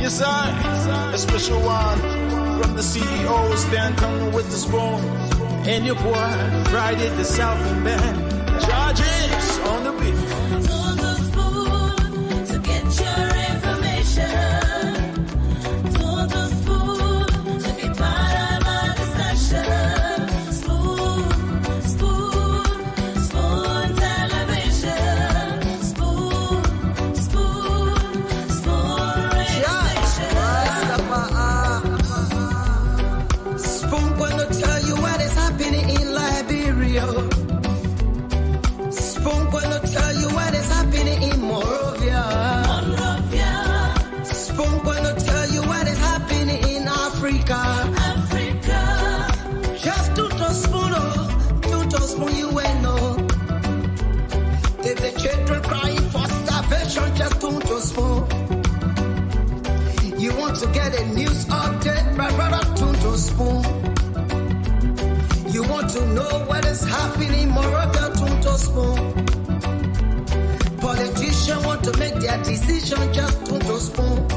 Yes, I, a special one from the CEO, stand coming with the spoon. And your boy, Friday the Southern Band, charges on the beat. On the spoon to get your information. On the spoon to be part of our discussion. Spoon, spoon, spoon television. Spoon, spoon, spoon radio station. Spoon gonna tell you what is happening in Liberia. Spoon gonna tell you what is happening in Monrovia. Spoon gonna tell you what is happening in Africa. Just to spoon you will know. If the children crying for starvation, just to spoon. You want to get a news update, brother, to spoon. You want to know what is happening in Monrovia, to spoon. Politicians want to make their decision, just to spoon.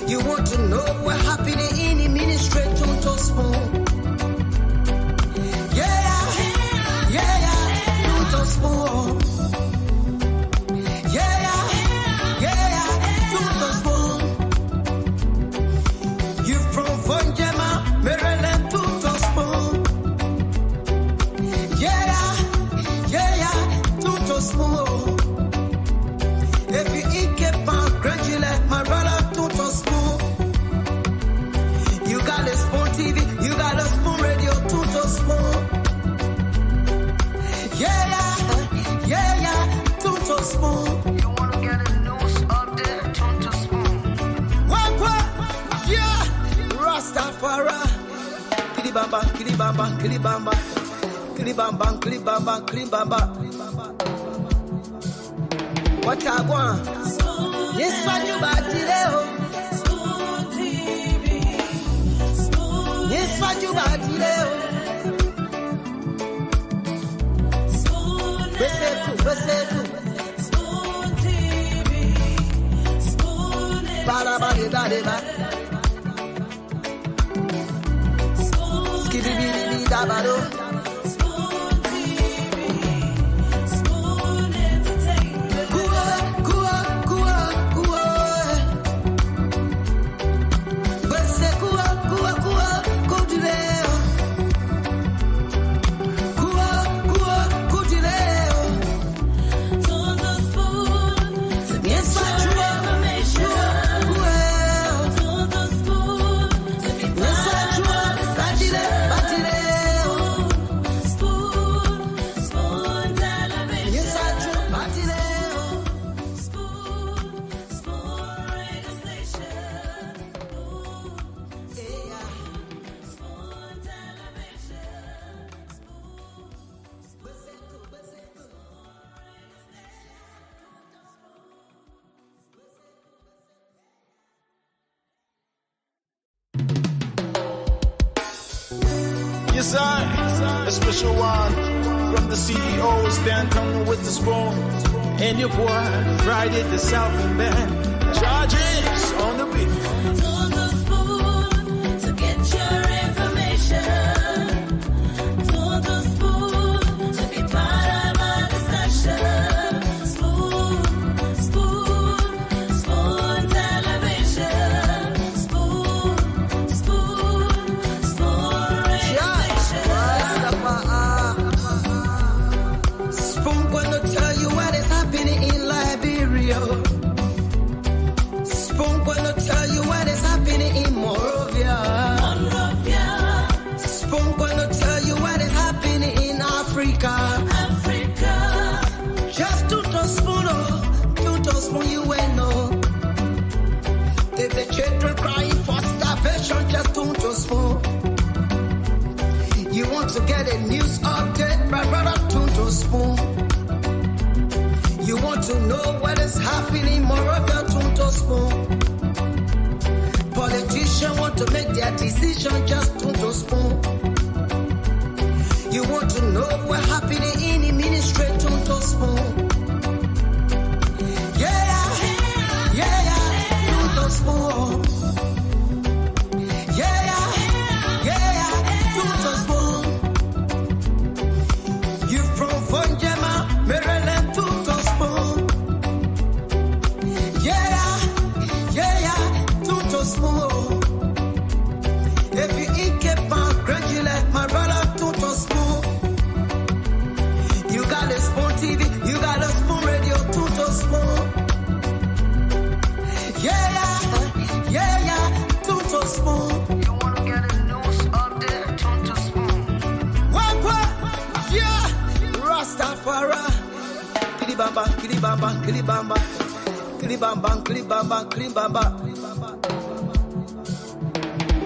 You want to know what happening in the ministry, to spoon. To spoon. To spoon. You from Vonjema, Maryland, to spoon. To spoon. If you eat kepa, gradually, my brother, to spoon. You got a spoon TV, you got a spoon radio, to spoon. To spoon. You wanna get a news update, to spoon. What? Yeah! Rastafari. Kilibamba, kilibamba, kilibamba. Kilibamba, kilibamba, kilibamba. What I want? Yes, what you about today? Spoon TV. Spoon. Yes, what you about today? Spoon TV. Spoon. Spoon TV. Spoon entertainment. On the spoon to get your information. On the spoon to be part of our discussion. Spoon, spoon television. Spoon, spoon radio station. Spoon television. Yes, I, a special one from the CEO, stand coming with the spoon. And your boy, Friday the Southern Band, charges on the beat. On the spoon to get your information. On the spoon to be part of our discussion. Spoon, spoon, spoon television. Spoon, spoon, spoon radio station. Spoon gonna tell you what is happening in Liberia. Spoon gonna tell you what is happening in Monrovia. Spoon gonna tell you what is happening in Africa. Just to spoon you will know. If the children crying for starvation, just to spoon. You want to get a news update, brother, to spoon. You want to know what is happening in Monrovia, to spoon. Politicians want to make their decision, just to spoon. You want to know what happening in the ministry, to spoon. Para. Kilibamba, kilibamba, kilibamba. Kilibamba, kilibamba, kilibamba.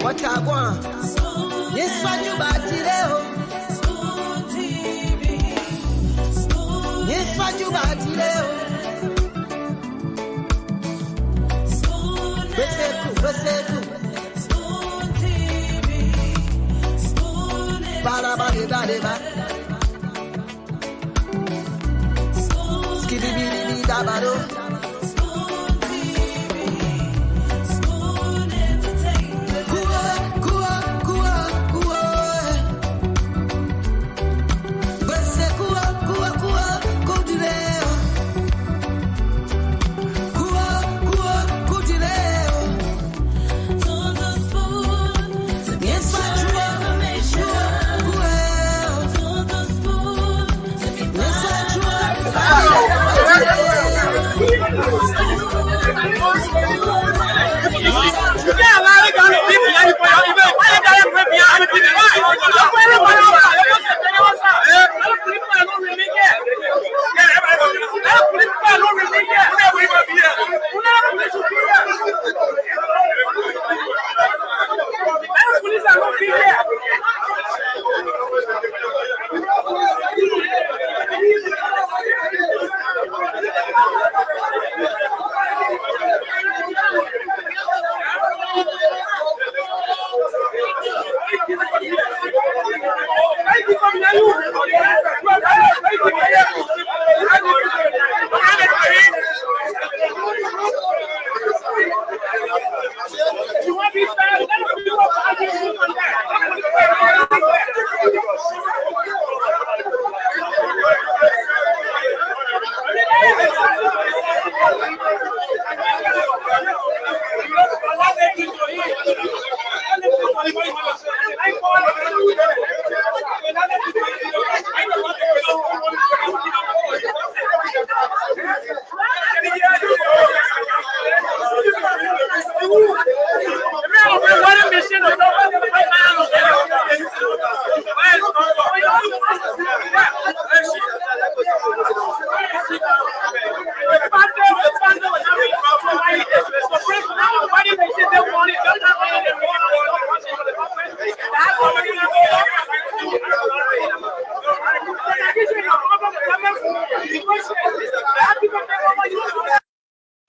What I want? Yes, what you bought today? Yes, what you bought today? Beseku. Para ba. Skibidi bidi da bado.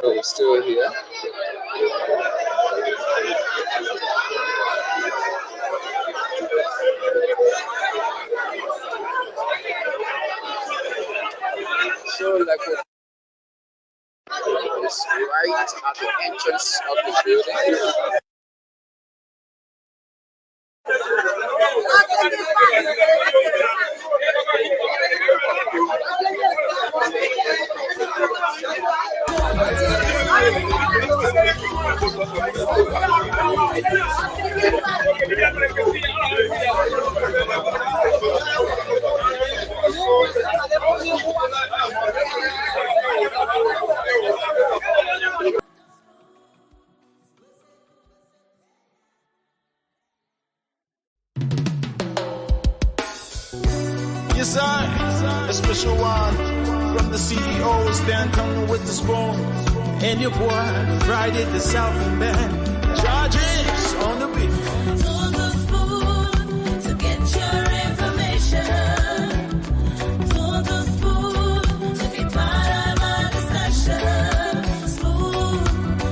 We're still here. So, like, it's right at the entrance of the building. Yes, I, a special one from the CEO, stand coming with the spoon. And your boy, Friday the Southern Band, charges on the beat. To the spoon to get your information. To the spoon to be part of our discussion.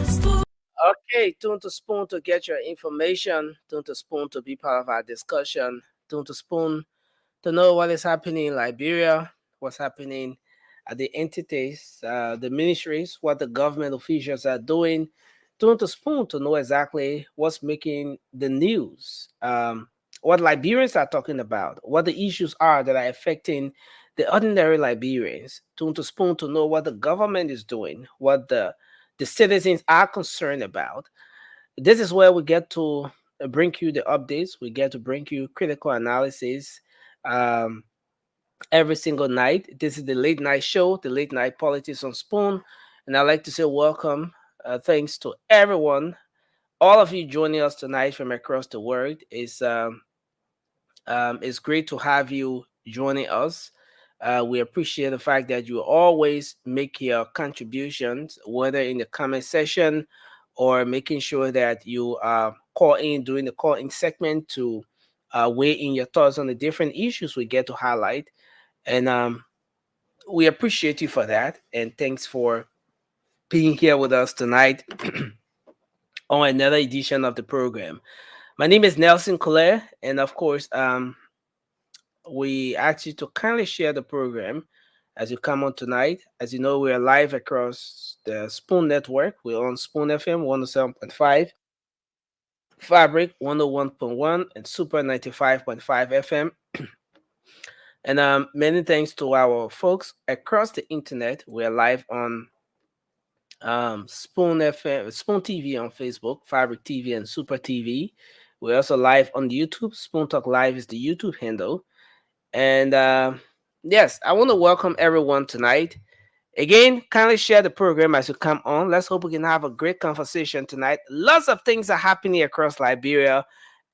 Spoon. Okay, tune to Spoon to get your information. Tune to Spoon to be part of our discussion. Tune to Spoon to know what is happening in Liberia, what's happening at the entities, the ministries, what the government officials are doing. Tune to Spoon to know exactly what's making the news, what Liberians are talking about, what the issues are that are affecting the ordinary Liberians. Tune to Spoon to know what the government is doing, what the citizens are concerned about. This is where we get to bring you the updates. We get to bring you critical analysis um, every single night. This is the late night show, the late night politics on Spoon. And I'd like to say welcome. Thanks to everyone, all of you joining us tonight from across the world. It's great to have you joining us. We appreciate the fact that you always make your contributions, whether in the comment section or making sure that you call in during the call in segment to weigh in your thoughts on the different issues we get to highlight. And we appreciate you for that. And thanks for being here with us tonight on another edition of the program. My name is Nelson Colette, and of course, we ask you to kindly share the program as you come on tonight. As you know, we are live across the Spoon Network. We're on Spoon FM 107.5, Fabric 101.1, and Super 95.5 FM. And many thanks to our folks across the internet. We're live on Spoon FM, Spoon TV on Facebook, Fabric TV, and Super TV. We're also live on YouTube. Spoon Talk Live is the YouTube handle. And yes, I want to welcome everyone tonight. Again, kindly share the program as you come on. Let's hope we can have a great conversation tonight. Lots of things are happening across Liberia,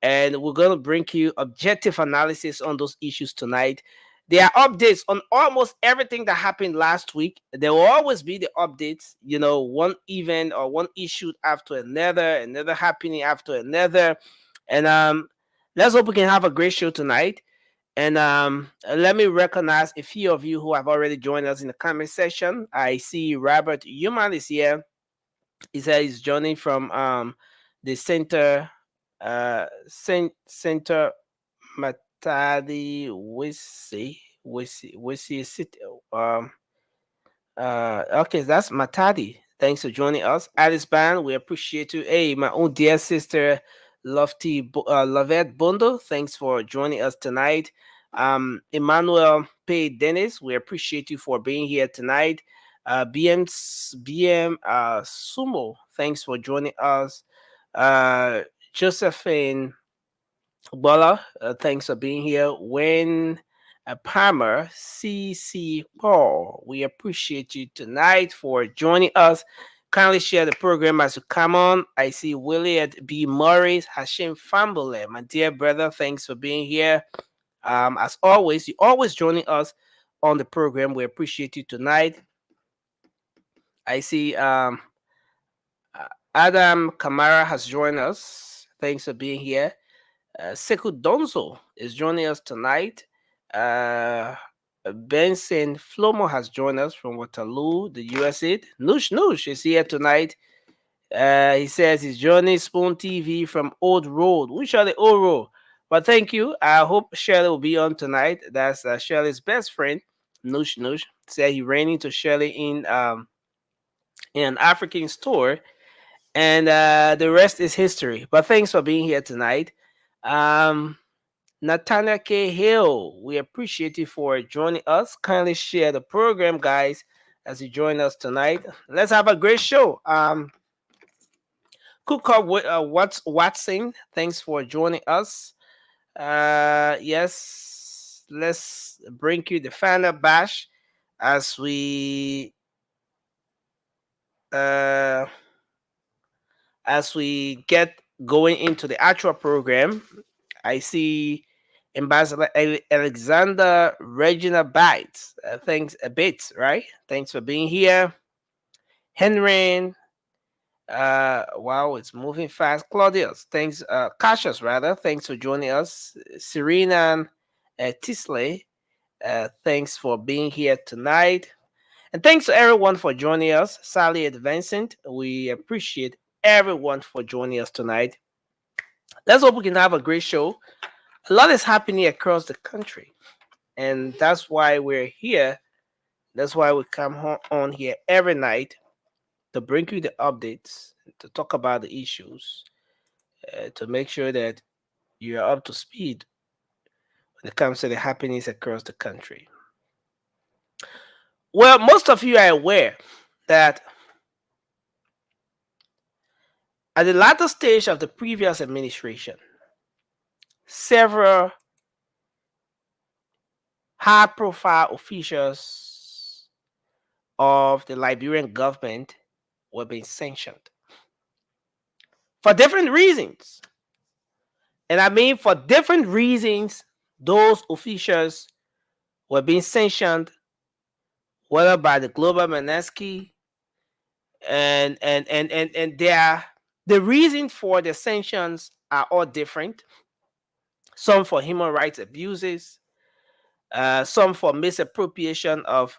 and we're going to bring you objective analysis on those issues tonight. There are updates on almost everything that happened last week. There will always be the updates, one event or one issue after another happening after another. And let's hope we can have a great show tonight. And let me recognize a few of you who have already joined us in the comment section. I see Robert Human is here. He said he's joining from the center Matadi Wisi City. Okay, that's Matadi. Thanks for joining us. Alice Band, we appreciate you. Hey, my own dear sister, Lovette Bondo, thanks for joining us tonight. Emmanuel P. Dennis, we appreciate you for being here tonight. BM Sumo, thanks for joining us. Josephine Bola, thanks for being here. When Palmer, CC Paul, we appreciate you tonight for joining us. Kindly share the program as you come on. I see William B. Morris, Hashim Fambule, my dear brother, thanks for being here. As always, you always joining us on the program. We appreciate you tonight. I see Adam Kamara has joined us. Thanks for being here. Sekou Donzo is joining us tonight. Benson Flomo has joined us from Waterloo, the USA. Noosh is here tonight. He says he's joining Spoon TV from Old Road. Which are the Old Road? But thank you. I hope Shirley will be on tonight. That's Shirley's best friend. Noosh said he ran into Shirley in an African store, and the rest is history. But thanks for being here tonight. Nathaniel K. Hill, we appreciate you for joining us. Kindly share the program, guys, as you join us tonight. Let's have a great show. Cooker Watson, thanks for joining us. Yes, let's bring you the final bash as we get going into the actual program. I see Ambassador Alexander Regina Bites. Thanks a bit, right? Thanks for being here. Henry, wow, it's moving fast. Claudius, thanks. Cassius, rather, thanks for joining us. Serena Tisley, thanks for being here tonight. And thanks to everyone for joining us. Sally and Vincent, we appreciate everyone for joining us tonight. Let's hope we can have a great show. A lot is happening across the country, and that's why we're here. That's why we come on here every night to bring you the updates, to talk about the issues, to make sure that you are up to speed when it comes to the happenings across the country. Well, most of you are aware that at the latter stage of the previous administration, several high-profile officials of the Liberian government were being sanctioned for different reasons. And I mean, for different reasons, those officials were being sanctioned, whether by the global Manesky, and the reason for the sanctions are all different. Some for human rights abuses, some for misappropriation of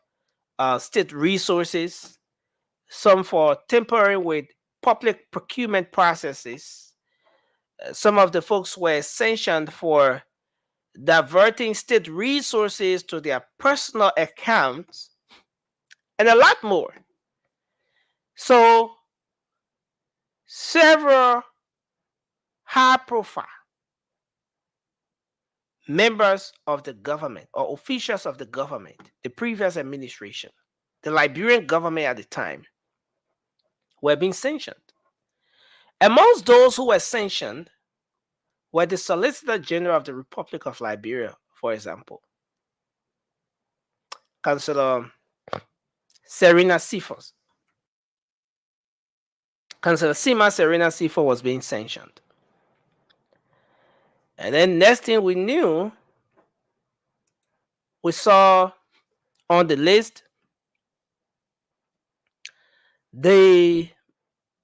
state resources, some for tampering with public procurement processes. Some of the folks were sanctioned for diverting state resources to their personal accounts, and a lot more. So, several high profile members of the government or officials of the government, the previous administration, the Liberian government at the time, were being sanctioned. Amongst those who were sanctioned were the Solicitor General of the Republic of Liberia, for example, Councillor Serena Sifos. Councillor Sima Serena Sifo was being sanctioned. And then next thing we knew, we saw on the list the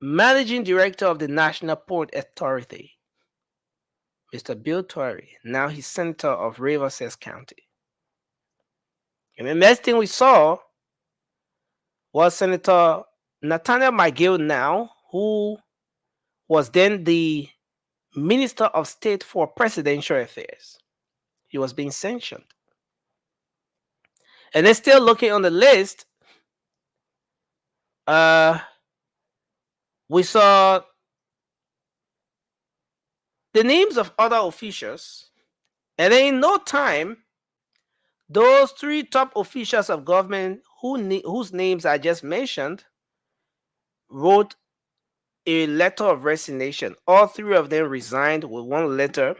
managing director of the National Port Authority, Mr. Bill Torrey. Now he's senator of Riverside County. And the next thing we saw was Senator Nathaniel McGill now, who was then the Minister of State for Presidential Affairs. He was being sanctioned. And then still looking on the list, we saw the names of other officials, and then in no time, those three top officials of government whose names I just mentioned wrote a letter of resignation. All three of them resigned with one letter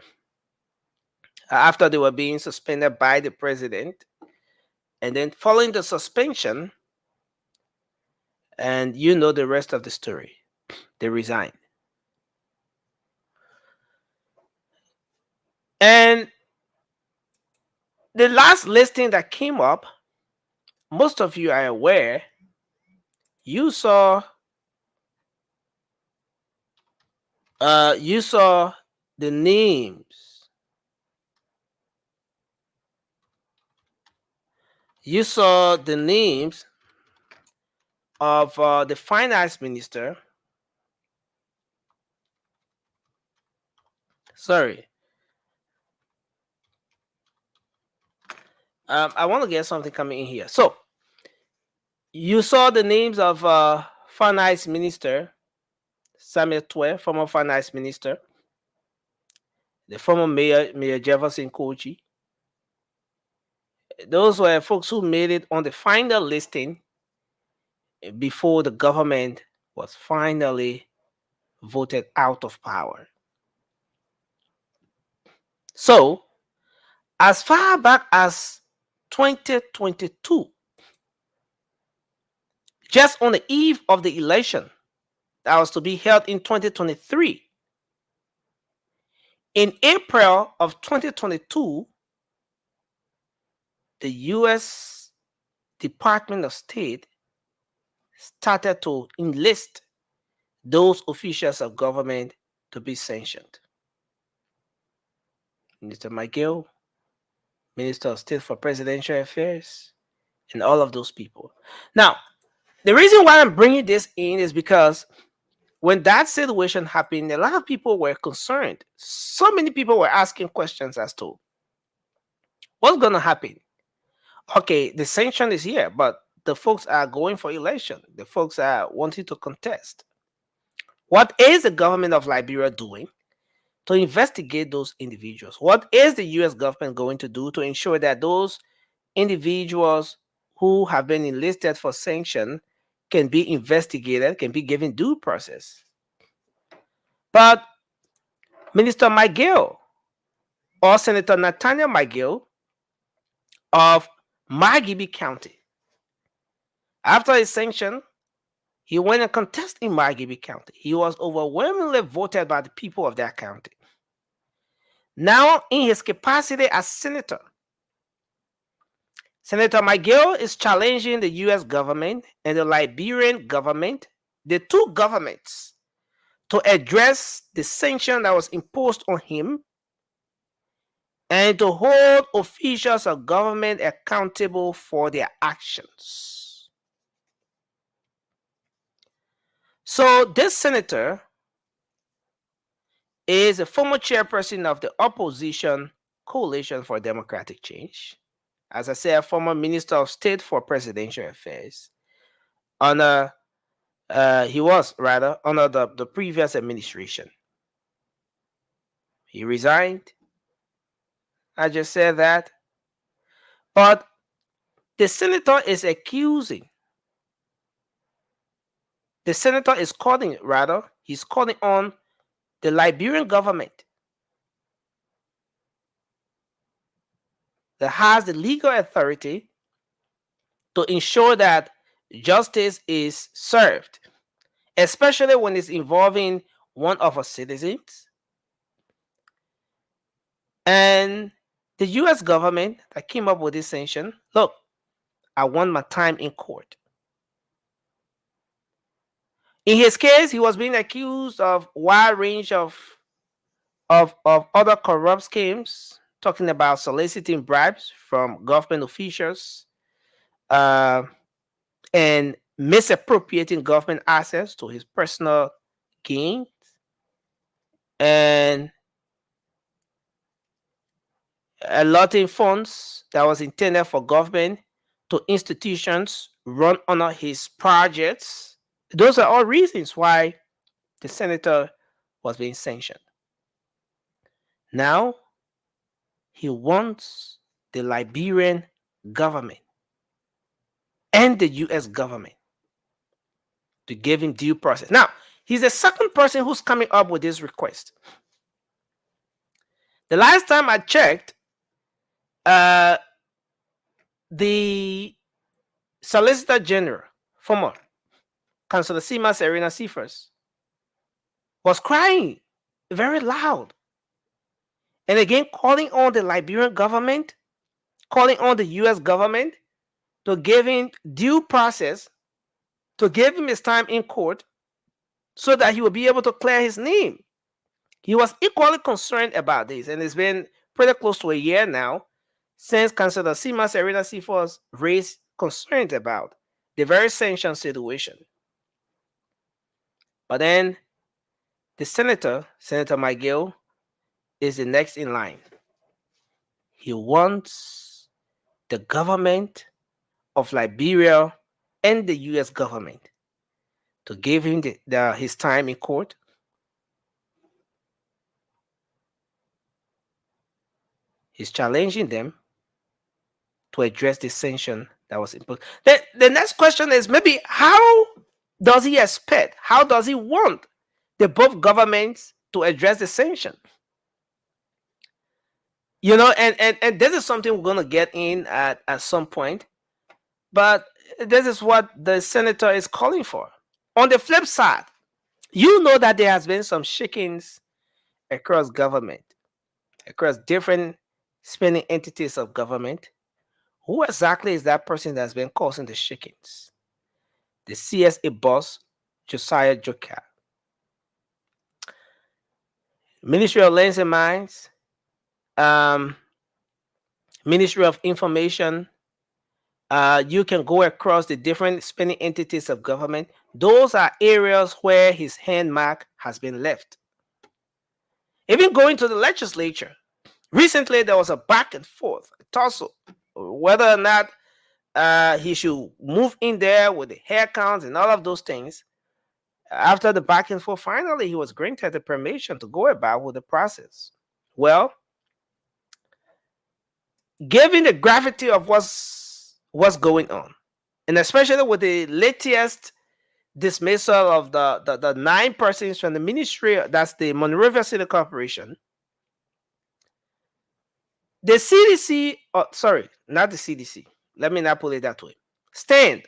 after they were being suspended by the president. And then following the suspension, and you know the rest of the story, they resigned. And the last listing that came up, most of you are aware, you saw the names. You saw the names of the finance minister. Sorry. I want to get something coming in here. So, you saw the names of finance minister Samuel Twe, former finance minister, the former Mayor Jefferson Kochi. Those were folks who made it on the final listing before the government was finally voted out of power. So, as far back as 2022, just on the eve of the election that was to be held in 2023, in April of 2022, the U.S. Department of State started to enlist those officials of government to be sanctioned. Mr. McGill, Minister of State for Presidential Affairs, and all of those people. Now, the reason why I'm bringing this in is because when that situation happened, a lot of people were concerned. So many people were asking questions as to what's going to happen. Okay, the sanction is here, but the folks are going for election. The folks are wanting to contest. What is the government of Liberia doing to investigate those individuals? What is the U.S. government going to do to ensure that those individuals who have been enlisted for sanction can be investigated, can be given due process? But Minister McGill or Senator Nathaniel McGill of Margibi County, after his sanction, he went and contested in Margibi County. He was overwhelmingly voted by the people of that county. Now, in his capacity as senator, Senator McGill is challenging the U.S. government and the Liberian government, the two governments, to address the sanction that was imposed on him and to hold officials of government accountable for their actions. So this senator is a former chairperson of the opposition Coalition for Democratic Change. As I said, a former Minister of State for Presidential Affairs. He was rather under the previous administration. He resigned. I just said that. But the senator is accusing. The senator is calling, rather, he's calling on the Liberian government that has the legal authority to ensure that justice is served, especially when it's involving one of our citizens. And the US government that came up with this sanction, look, I want my time in court. In his case, he was being accused of a wide range of other corrupt schemes, talking about soliciting bribes from government officials and misappropriating government assets to his personal gain, and allotting funds that was intended for government to institutions run under his projects. Those are all reasons why the senator was being sanctioned. Now, he wants the Liberian government and the US government to give him due process. Now, he's the second person who's coming up with this request. The last time I checked, the Solicitor General, former Councillor Sima Serena Cephas, was crying very loud. And again, calling on the Liberian government, calling on the US government to give him due process, to give him his time in court so that he will be able to clear his name. He was equally concerned about this, and it's been pretty close to a year now since Councillor Sima Serena Cephas raised concerns about the very sanction situation. But then the Senator McGill, is the next in line. He wants the government of Liberia and the US government to give him his time in court. He's challenging them to address the sanction that was imposed. The next question is maybe how does he expect, how does he want the both governments to address the sanction? You know, and this is something we're going to get in at some point. But this is what the senator is calling for. On the flip side, you know that there has been some shakings across government, across different spending entities of government. Who exactly is that person that's been causing the shakings? The CSA boss, Josiah Joker. Ministry of Lands and Mines, Ministry of Information. You can go across the different spending entities of government. Those are areas where his hand mark has been left. Even going to the legislature, recently there was a back and forth, a tussle, whether or not he should move in there with the hair counts and all of those things. After the back and forth, finally he was granted the permission to go about with the process. Well, given the gravity of what's going on, and especially with the latest dismissal of the 9 persons from the ministry, that's the Monrovia City Corporation, the CDC, sorry, not the CDC, let me not put it that way, stand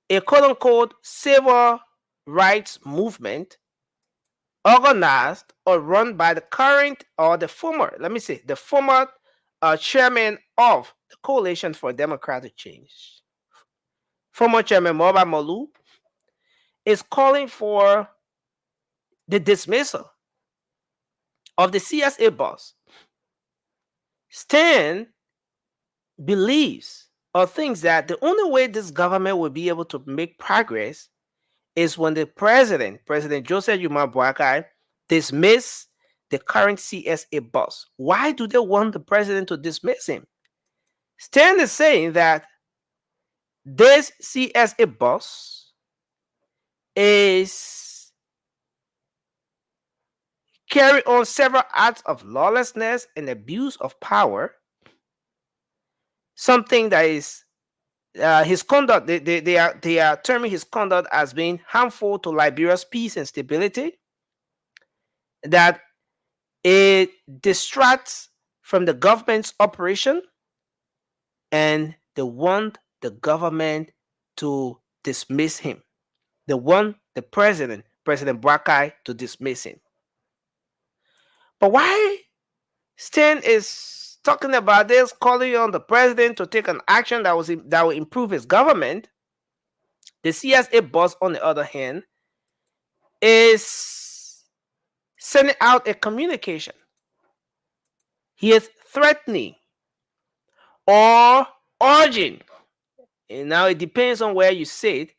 a quote-unquote civil rights movement organized or run by the current or the former, let me say, the former chairman of the Coalition for Democratic Change, former Chairman Moba Molu, is calling for the dismissal of the CSA boss. Stan believes or thinks that the only way this government will be able to make progress is when the President Joseph Yuma Boakai, dismiss the current CSA boss. Why do they want the president to dismiss him? Stan is saying that this CSA boss is carry on several acts of lawlessness and abuse of power, something that is his conduct. They are terming his conduct as being harmful to Liberia's peace and stability, that it distracts from the government's operation, and they want the government to dismiss him. They want the President Brakai, to dismiss him. But why Stan is talking about this, calling on the president to take an action that will improve his government, the CSA boss, on the other hand, is sending out a communication. He is threatening or urging. And now it depends on where you say it,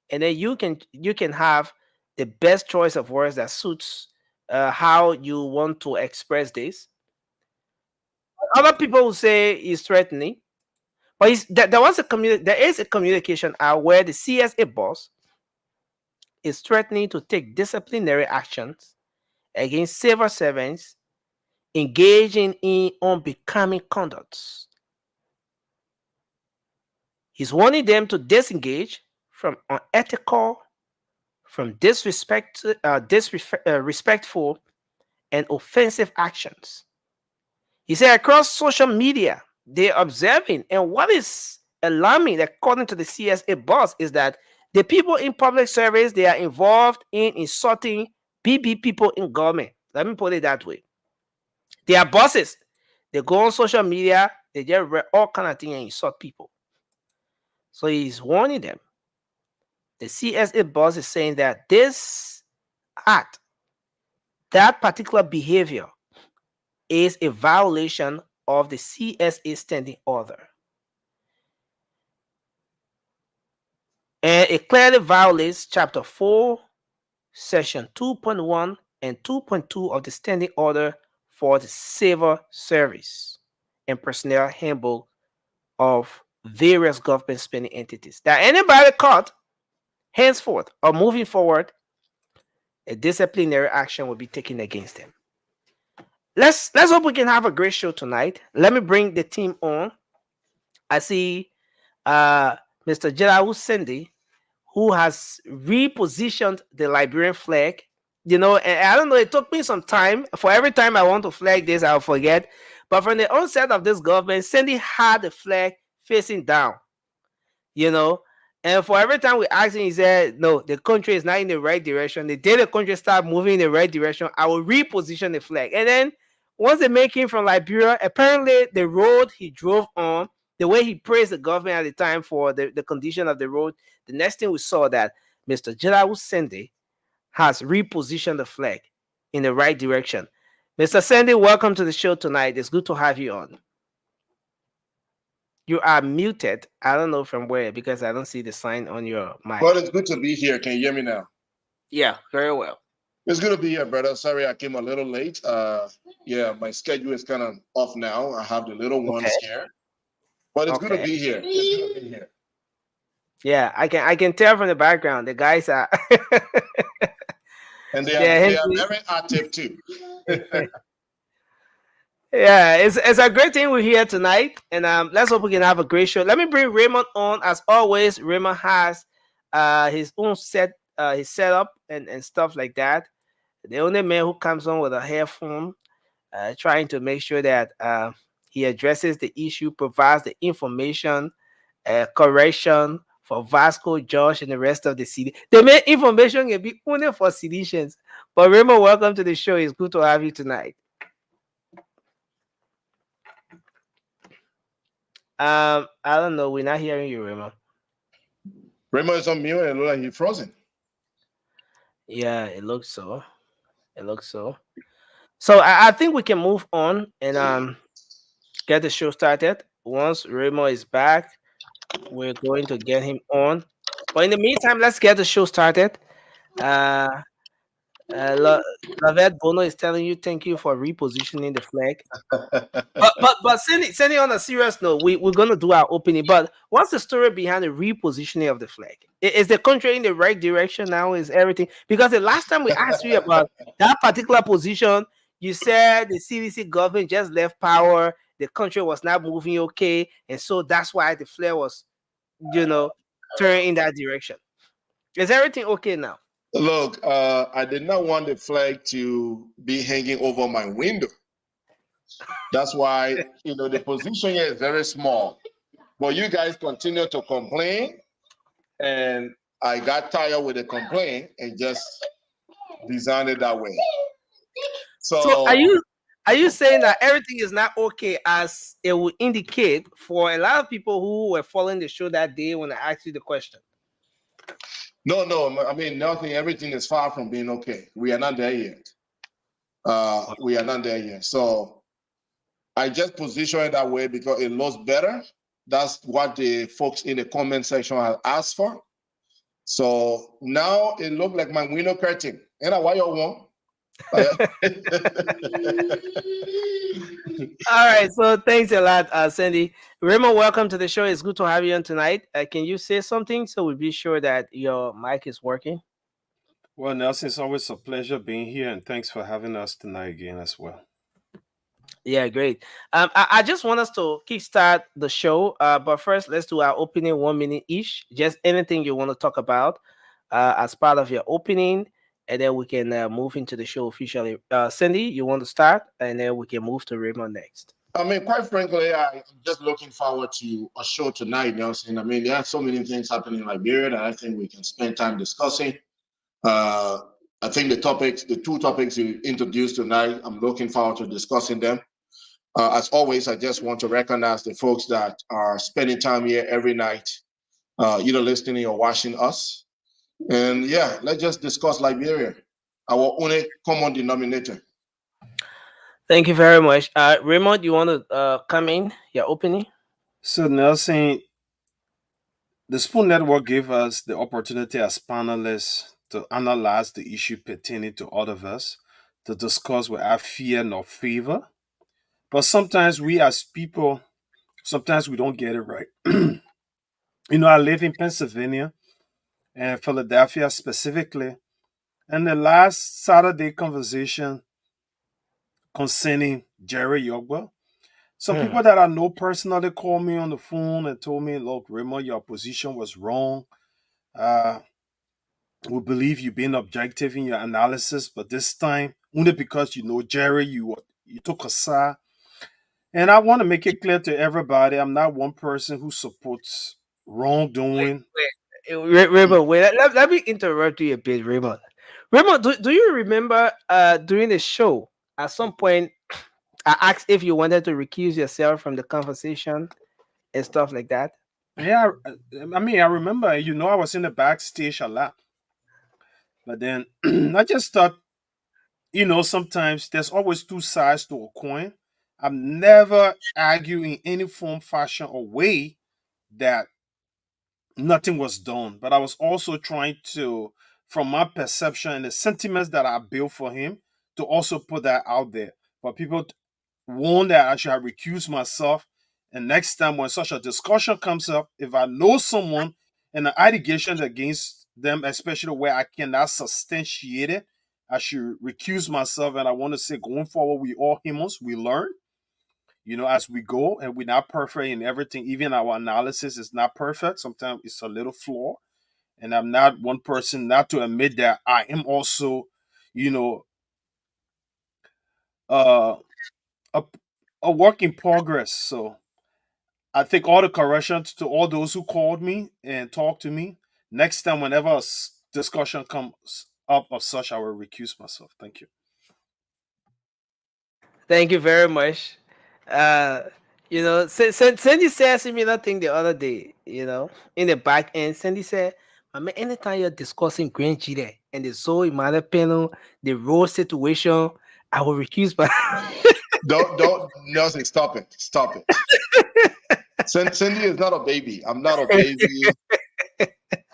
and then you can have the best choice of words that suits how you want to express this. Other people will say he's threatening, but there is a communication out where the CSA boss is threatening to take disciplinary actions against civil servants engaging in unbecoming conducts. He's warning them to disengage from unethical, from disrespectful and offensive actions. He said across social media, they're observing, and what is alarming, according to the CSA boss, is that the people in public service, they are involved in insulting BB people in government. Let me put it that way. They are bosses. They go on social media, they just read all kind of things and insult people. So he's warning them. The CSA boss is saying that this act, that particular behavior, is a violation of the CSA standing order. And it clearly violates Chapter 4, Section 2.1 and 2.2 of the Standing Order for the Civil Service and Personnel Handbook of various government spending entities. That anybody caught henceforth or moving forward, a disciplinary action will be taken against them. Let's hope we can have a great show tonight. Let me bring the team on. I see Mr. Jelawu Sendi, who has repositioned the Liberian flag. You know, and I don't know, it took me some time. For every time I want to flag this, I'll forget. But from the onset of this government, Sendi had the flag facing down. You know, and for every time we asked him, he said, no, the country is not in the right direction. The day the country start moving in the right direction, I will reposition the flag. And then once they make him from Liberia, apparently the road he drove on, the way he praised the government at the time for the condition of the road, the next thing we saw that Mr. Jelawu Sendi has repositioned the flag in the right direction. Mr. Sendi, welcome to the show tonight. It's good to have you on. You are muted. I don't know from where, because I don't see the sign on your mic. Well, it's good to be here. Can you hear me now? Yeah, very well. It's good to be here, brother. Sorry I came a little late. Yeah, my schedule is kind of off now. I have the little ones here. But it's good to be here. It's good to be here. Yeah, I can tell from the background. The guys are and they are very active too. Yeah, it's a great thing we're here tonight, and let's hope we can have a great show. Let me bring Raymond on. As always, Raymond has his own his setup and stuff like that. The only man who comes on with a headphone, trying to make sure that he addresses the issue, provides the information, correction for Vasco, Josh, and the rest of the city. The main information can be only for citizens. But Raymond, welcome to the show. It's good to have you tonight. I don't know. We're not hearing you, Raymond. Raymond is on mute and it looks like he's frozen. Yeah, it looks so. It looks so. So I think we can move on and get the show started. Once Raymond is back, we're going to get him on. But in the meantime, let's get the show started. Uh, Lavette Bono is telling you thank you for repositioning the flag. But sending on a serious note, we're gonna do our opening. But what's the story behind the repositioning of the flag? Is the country in the right direction now? Is everything, because the last time we asked you about that particular position, you said the CDC government just left power, the country was not moving okay, and so that's why the flag was, you know, turning in that direction. Is everything okay now? Look, I did not want the flag to be hanging over my window. That's why, the position here is very small. But you guys continue to complain, and I got tired with the complaint and just designed it that way. So So, are you saying that everything is not okay as it would indicate for a lot of people who were following the show that day when I asked you the question? no, I mean, nothing, everything is far from being okay. We are not there yet. We are not there yet. So I just position it that way because it looks better. That's what the folks in the comment section have asked for. So now it looks like my window curtain. And why you want? All right, so thanks a lot, Sandy. Raymond, welcome to the show. It's good to have you on tonight. Can you say something so we be sure that your mic is working? Well, Nelson, it's always a pleasure being here, and thanks for having us tonight again as well. Yeah, great. I just want us to kickstart the show, but first, let's do our opening 1 minute each. Just anything you want to talk about as part of your opening, and then we can move into the show officially. Cindy, you want to start, and then we can move to Raymond next. I mean, quite frankly, I'm just looking forward to a show tonight, Nelson. I mean, there are so many things happening in Liberia that I think we can spend time discussing. I think the two topics you introduced tonight, I'm looking forward to discussing them. As always, I just want to recognize the folks that are spending time here every night, either listening or watching us. And yeah, let's just discuss Liberia, our only common denominator. Thank you very much. Raymond, you want to come in your opening? So, Nelson, the Spoon Network gave us the opportunity as panelists to analyze the issue pertaining to all of us, to discuss without fear nor favor. But sometimes we as people, sometimes we don't get it right. I live in Pennsylvania and Philadelphia specifically. And the last Saturday conversation concerning Jerry Yogba, some people that I know personally called me on the phone and told me, look, Raymond, your position was wrong. Uh, we believe you being objective in your analysis, but this time, only because you know Jerry, you took a side. And I want to make it clear to everybody, I'm not one person who supports wrongdoing. Raymond, wait. Let me interrupt you a bit, Raymond. Raymond, do you remember during the show at some point I asked if you wanted to recuse yourself from the conversation and stuff like that? Yeah, I mean, I remember, I was in the backstage a lot. But then I just thought, sometimes there's always two sides to a coin. I'm never arguing in any form, fashion, or way that nothing was done. But I was also trying to, from my perception and the sentiments that I built for him, to also put that out there. But people warn that I should recuse myself. And next time when such a discussion comes up, if I know someone and the allegations against them, especially where I cannot substantiate it, I should recuse myself. And I want to say, going forward, we all humans, we learn, as we go, and we're not perfect in everything. Even our analysis is not perfect. Sometimes it's a little flaw. And I'm not one person not to admit that I am also, you know, uh, a, a work in progress. So I think all the corrections to all those who called me and talked to me. Next time, whenever discussion comes up of such, I will recuse myself. Thank you. Thank you very much. Uh, Cindy said similar thing the other day, in the back end. Cindy said, I mean, anytime you're discussing Grand Chile and the Zoe Mother panel, the road situation, I will recuse my. Don't, Nelson, stop it. Stop it. Cindy is not a baby. I'm not a baby.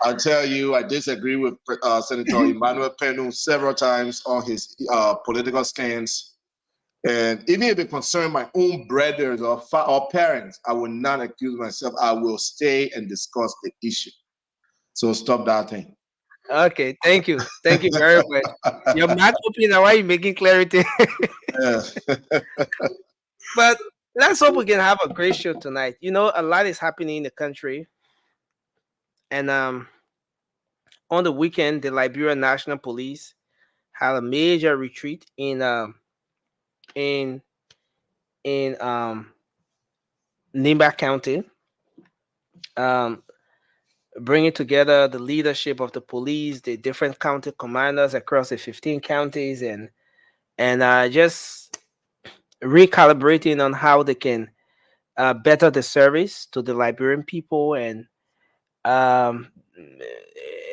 I'll tell you, I disagree with Senator Emmanuel Penu several times on his political stance. And even if it concerns my own brothers or parents, I will not accuse myself. I will stay and discuss the issue. So stop that thing. Okay, thank you very much. Your mouth open now. Why you making clarity? Yeah. But let's hope we can have a great show tonight. A lot is happening in the country, and on the weekend, the Liberian National Police had a major retreat in Nimba County, um, bringing together the leadership of the police, the different county commanders across the 15 counties, and just recalibrating on how they can better the service to the Liberian people, um,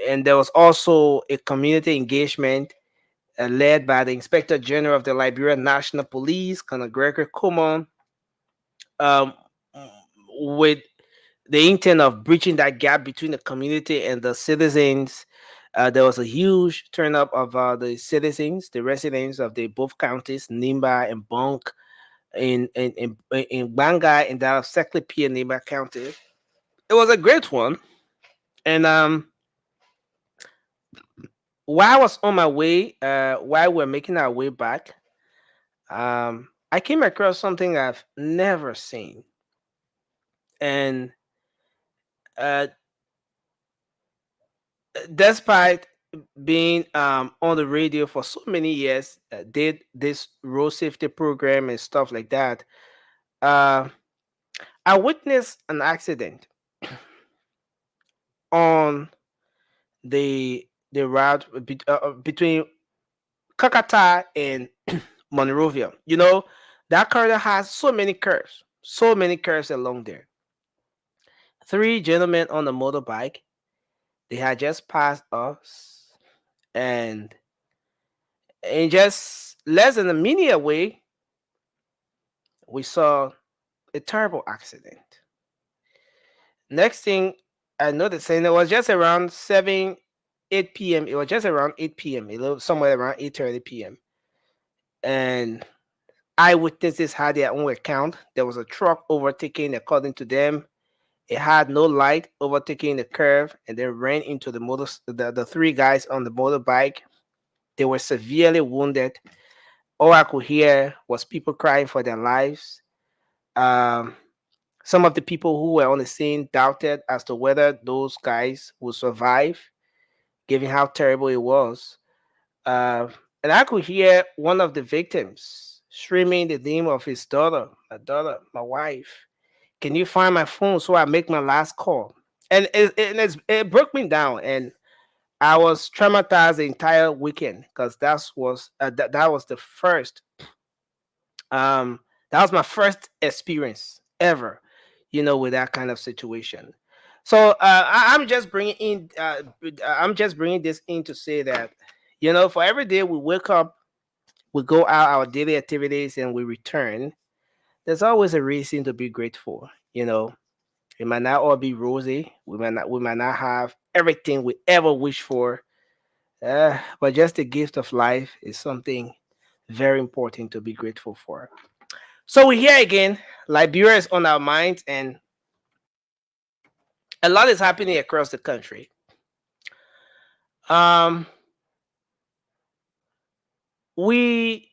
and there was also a community engagement led by the Inspector General of the Liberian National Police, Colonel Gregory Coleman, um, with the intent of bridging that gap between the community and the citizens. There was a huge turn up of the citizens, the residents of the both counties, Nimba and Bonk, in Banga and that of Seklipi and Nimba County. It was a great one, and while I was on my way, while we're making our way back, I came across something I've never seen, and uh, despite being on the radio for so many years, did this road safety program and stuff like that. Uh, I witnessed an accident on the route between Kakata and Monrovia. That corridor has so many curves along there. Three gentlemen on a motorbike, they had just passed us, and in just less than a minute away, we saw a terrible accident. Next thing I noticed, and it was just around 8 p.m. It was just around 8 p.m., somewhere around 8:30 p.m. And eyewitnesses had their own account. There was a truck overtaking, according to them. It had no light, overtaking the curve, and then ran into the three guys on the motorbike. They were severely wounded. All I could hear was people crying for their lives. Um, some of the people who were on the scene doubted as to whether those guys would survive, given how terrible it was. Uh, and I could hear one of the victims screaming the name of his daughter, my wife. Can you find my phone so I make my last call? And it broke me down, and I was traumatized the entire weekend because that was the first that was my first experience ever, with that kind of situation. So I'm just bringing in I'm just bringing this in to say that, for every day we wake up, we go out our daily activities, and we return. There's always a reason to be grateful. It might not all be rosy. We might not have everything we ever wish for. But just the gift of life is something very important to be grateful for. So we're here again. Liberia is on our minds, and a lot is happening across the country. Um, we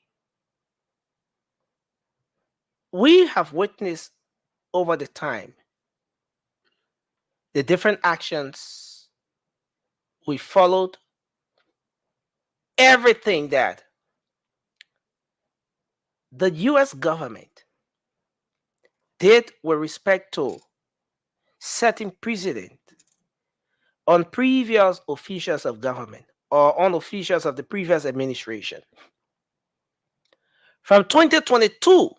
we have witnessed over the time the different actions we followed, everything that the U.S. government did with respect to setting precedent on previous officials of government or on officials of the previous administration. From 2022,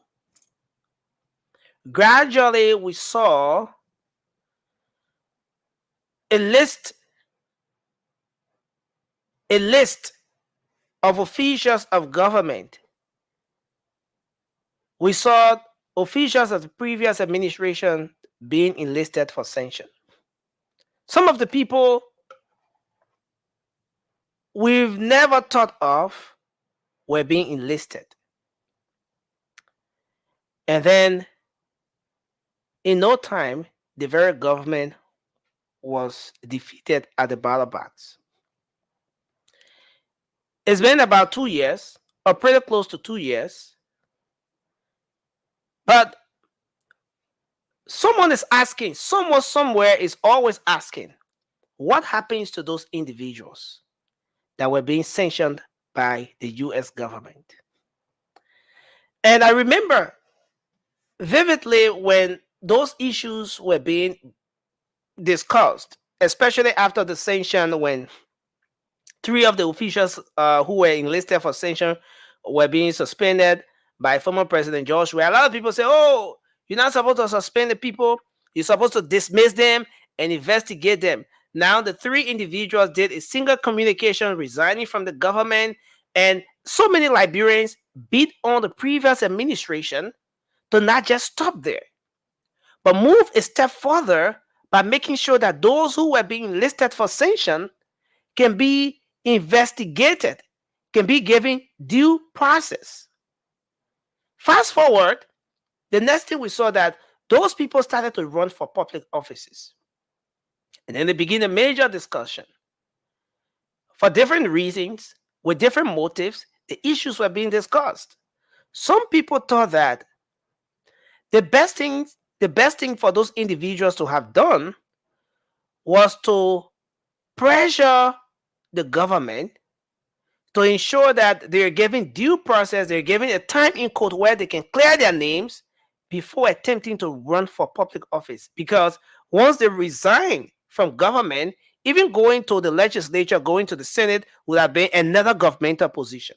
gradually we saw a list of officials of government. We saw officials of the previous administration being enlisted for sanction. Some of the people we've never thought of were being enlisted. And then, in no time, the very government was defeated at the ballot box. It's been about 2 years, or pretty close to 2 years. But someone is asking, someone somewhere is always asking, what happens to those individuals that were being sanctioned by the US government? And I remember vividly when those issues were being discussed, especially after the sanction, when three of the officials who were enlisted for sanction were being suspended by former President George Weah. A lot of people say, oh, you're not supposed to suspend the people. You're supposed to dismiss them and investigate them. Now, the three individuals did a single communication resigning from the government, and so many Liberians beat on the previous administration to not just stop there, but move a step further by making sure that those who were being listed for sanction can be investigated, can be given due process. Fast forward, the next thing we saw that those people started to run for public offices. And then they begin a major discussion. For different reasons, with different motives, the issues were being discussed. Some people thought that the best thing for those individuals to have done was to pressure the government to ensure that they're given due process, they're given a time in court where they can clear their names before attempting to run for public office. Because once they resign from government, even going to the legislature, going to the Senate would have been another governmental position.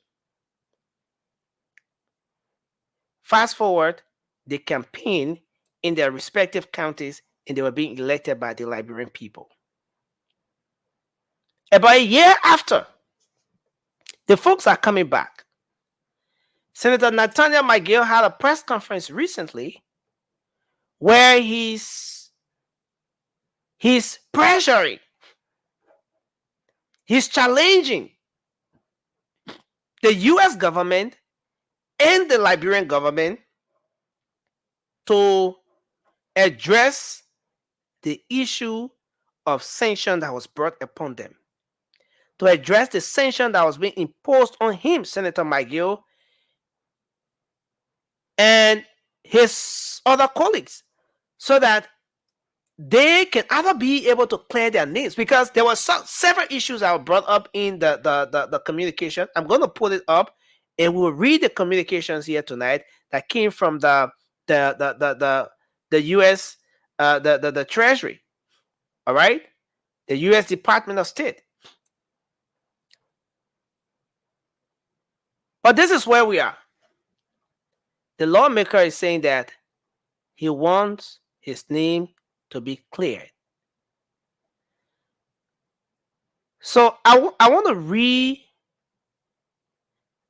Fast forward, they campaigned in their respective counties and they were being elected by the Liberian people. About a year after, the folks are coming back. Senator Nathaniel McGill had a press conference recently where he's pressuring, he's challenging the US government and the Liberian government to address the issue of sanction that was brought upon them, to address the sanction that was being imposed on him, Senator McGill, and his other colleagues, so that they can either be able to clear their names, because there were several issues that were brought up in the communication. I'm going to put it up, and we'll read the communications here tonight that came from the U.S. the Treasury, all right, the U.S. Department of State. But this is where we are. The lawmaker is saying that he wants his name to be cleared. So I want to read.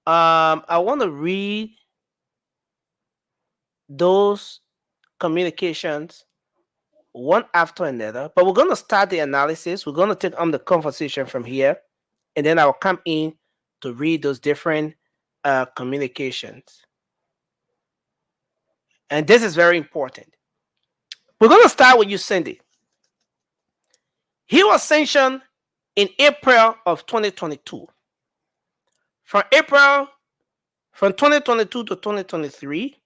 I want to read those communications one after another. But we're going to start the analysis. We're going to take on the conversation from here, and then I'll come in to read those different communications. And this is very important. We're going to start with you, Cindy. He was sanctioned in April of 2022. From 2022 to 2023,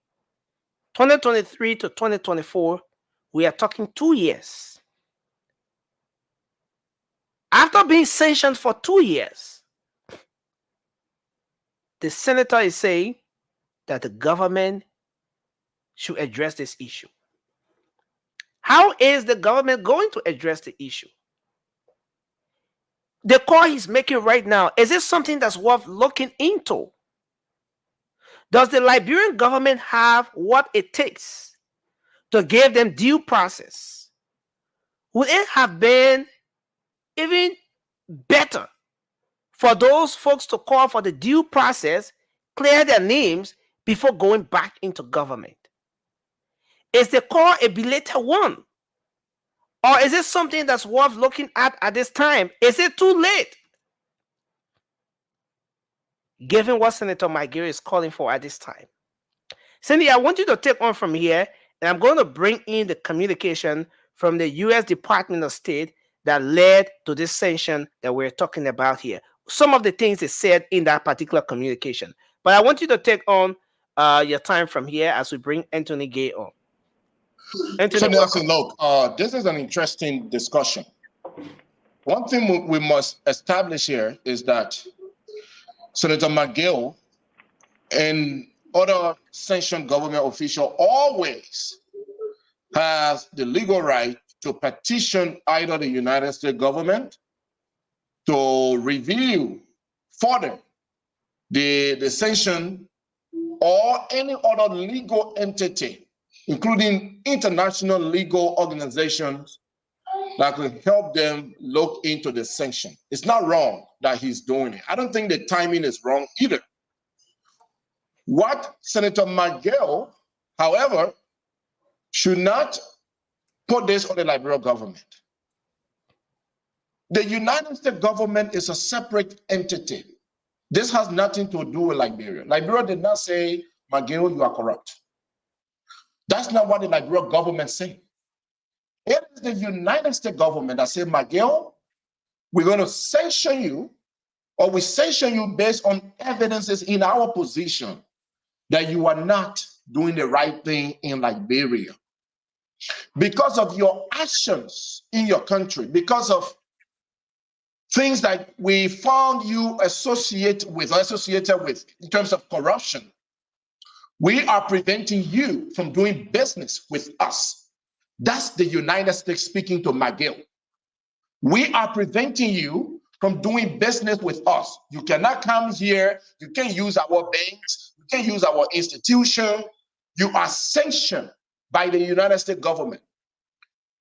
2023 to 2024, we are talking 2 years. After being sanctioned for 2 years, the senator is saying that the government should address this issue. How is the government going to address the issue? The call he's making right now, is it something that's worth looking into? Does the Liberian government have what it takes to give them due process, would it have been even better for those folks to call for the due process, clear their names before going back into government? Is the call a belated one? Or is it something that's worth looking at this time? Is it too late? Given what Senator McGill is calling for at this time. Cindy, I want you to take on from here, and I'm going to bring in the communication from the U.S. Department of State that led to this sanction that we're talking about here. Some of the things they said in that particular communication. But I want you to take on your time from here as we bring Anthony Gay on. Anthony, So Nelson, look, this is an interesting discussion. One thing we must establish here is that Senator McGill and other sanctioned government official always has the legal right to petition either the United States government to review further the sanction or any other legal entity, including international legal organizations that could help them look into the sanction. It's not wrong that he's doing it. I don't think the timing is wrong either. What Senator McGill, however, should not put this on the Liberian government. The United States government is a separate entity. This has nothing to do with Liberia. Liberia did not say, McGill, you are corrupt. That's not what the Liberian government said. It is the United States government that said, McGill, we're going to sanction you, or we sanction you based on evidences in our position that you are not doing the right thing in Liberia. Because of your actions in your country, because of things that we found you associated with in terms of corruption, we are preventing you from doing business with us. That's the United States speaking to McGill. We are preventing you from doing business with us. You cannot come here. You can't use our banks. You can't use our institution. You are sanctioned by the United States government.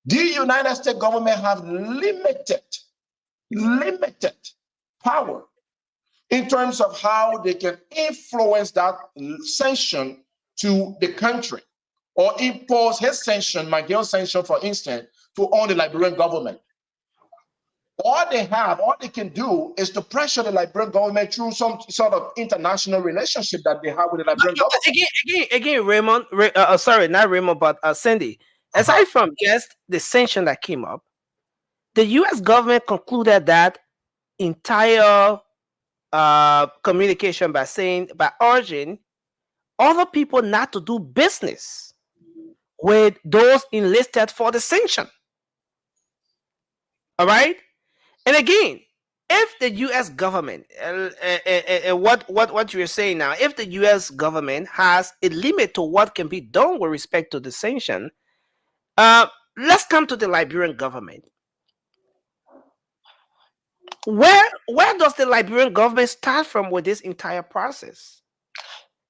The United States government have limited power in terms of how they can influence that sanction to the country or impose his sanction, McGill's sanction, for instance, to all the Liberian government. All they can do is to pressure the Liberian government through some sort of international relationship that they have with the Liberian government. Again, Raymond, sorry, not Raymond, but Cindy. Aside from just the sanction that came up, the U.S. government concluded that entire communication by urging other people not to do business with those enlisted for the sanction. All right? And again, if the U.S. government, what you're saying now, if the U.S. government has a limit to what can be done with respect to the sanction, let's come to the Liberian government. Where does the Liberian government start from with this entire process?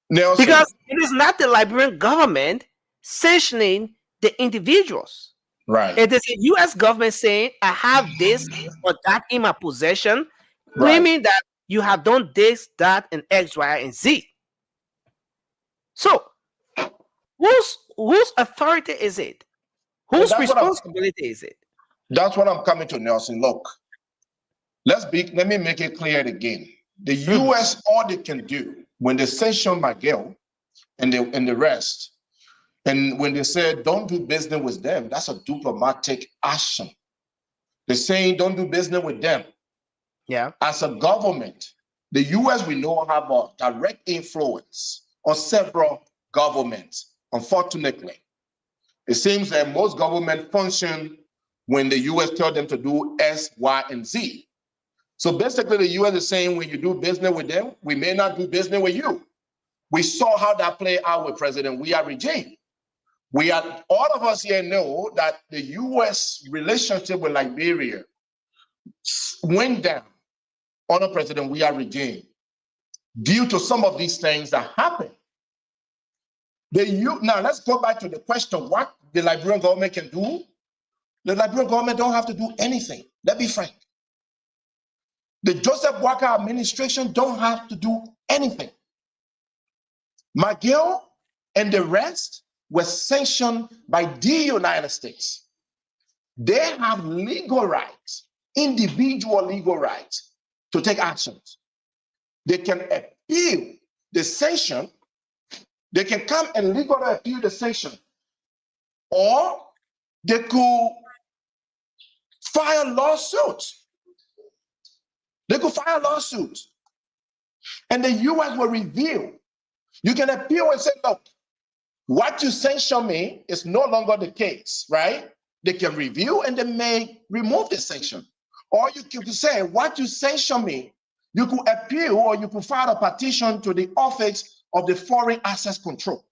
Nelson, because it is not the Liberian government sanctioning the individuals. right. It is the U.S. government saying, I have this or that in my possession, claiming that you have done this, that, and X, Y, and Z. So, whose authority is it? Whose responsibility is it? That's what I'm coming to, Nelson. Look, let me make it clear again. The U.S., all they can do when they sanction McGill and the rest, and when they say don't do business with them, that's a diplomatic action. They're saying don't do business with them. Yeah. As a government, the U.S. we know have a direct influence on several governments. Unfortunately, it seems that most governments function when the U.S. tell them to do S, Y, and Z. So basically, the U.S. is saying when you do business with them, we may not do business with you. We saw how that played out with President Weah regime. All of us here know that the U.S. relationship with Liberia went down under President Weah regime due to some of these things that happened. Now let's go back to the question: what the Liberian government can do. The Liberian government don't have to do anything. Let's be frank. The Joseph Boakai administration don't have to do anything. McGill and the rest were sanctioned by the United States. They have legal rights, individual legal rights, to take actions. They can appeal the sanction. They can come and legally appeal the sanction. Or they could file lawsuits. They could file lawsuits. And the US will review. You can appeal and say, look, what you sanction me is no longer the case, right? They can review and they may remove the sanction. Or you could say, what you sanction me, you could appeal or you could file a petition to the Office of the Foreign Assets Control.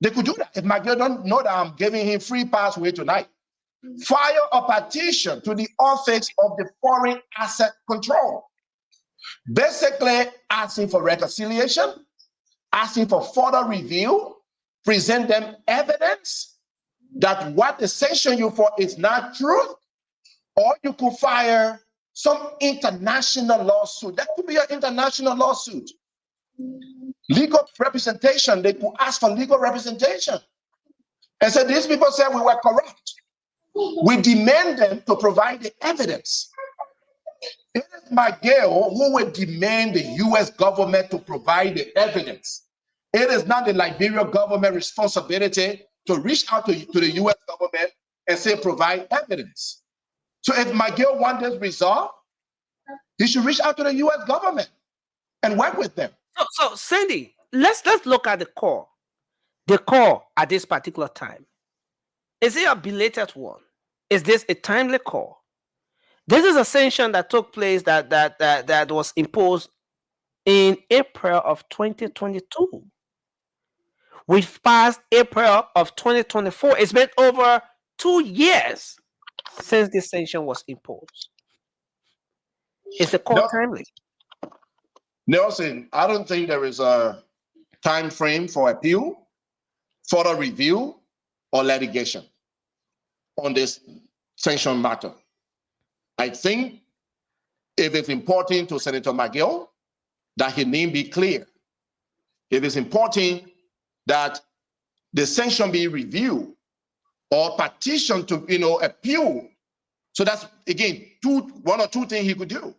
They could do that. If McGill don't know that I'm giving him free passway tonight, file a petition to the Office of the Foreign Asset Control. Basically asking for reconciliation, asking for further review, present them evidence that what they sanction you for is not true, or you could file some international lawsuit. That could be an international lawsuit. Legal representation, they could ask for legal representation. And so these people said we were corrupt. We demand them to provide the evidence. It is McGill who will demand the US government to provide the evidence. It is not the Liberian government responsibility to reach out to the US government and say provide evidence. So if McGill wants this resolved, he should reach out to the US government and work with them. So Sandy, let's look at the call. The call at this particular time. Is it a belated one? Is this a timely call? This is a sanction that took place that was imposed in April of 2022. We've passed April of 2024. It's been over 2 years since this sanction was imposed. Is the call timely? Nelson, I don't think there is a time frame for appeal, further review, or litigation on this sanction matter. I think if it's important to Senator McGill that his name be clear, it is important that the sanction be reviewed or petition to appeal. So that's again one or two things he could do.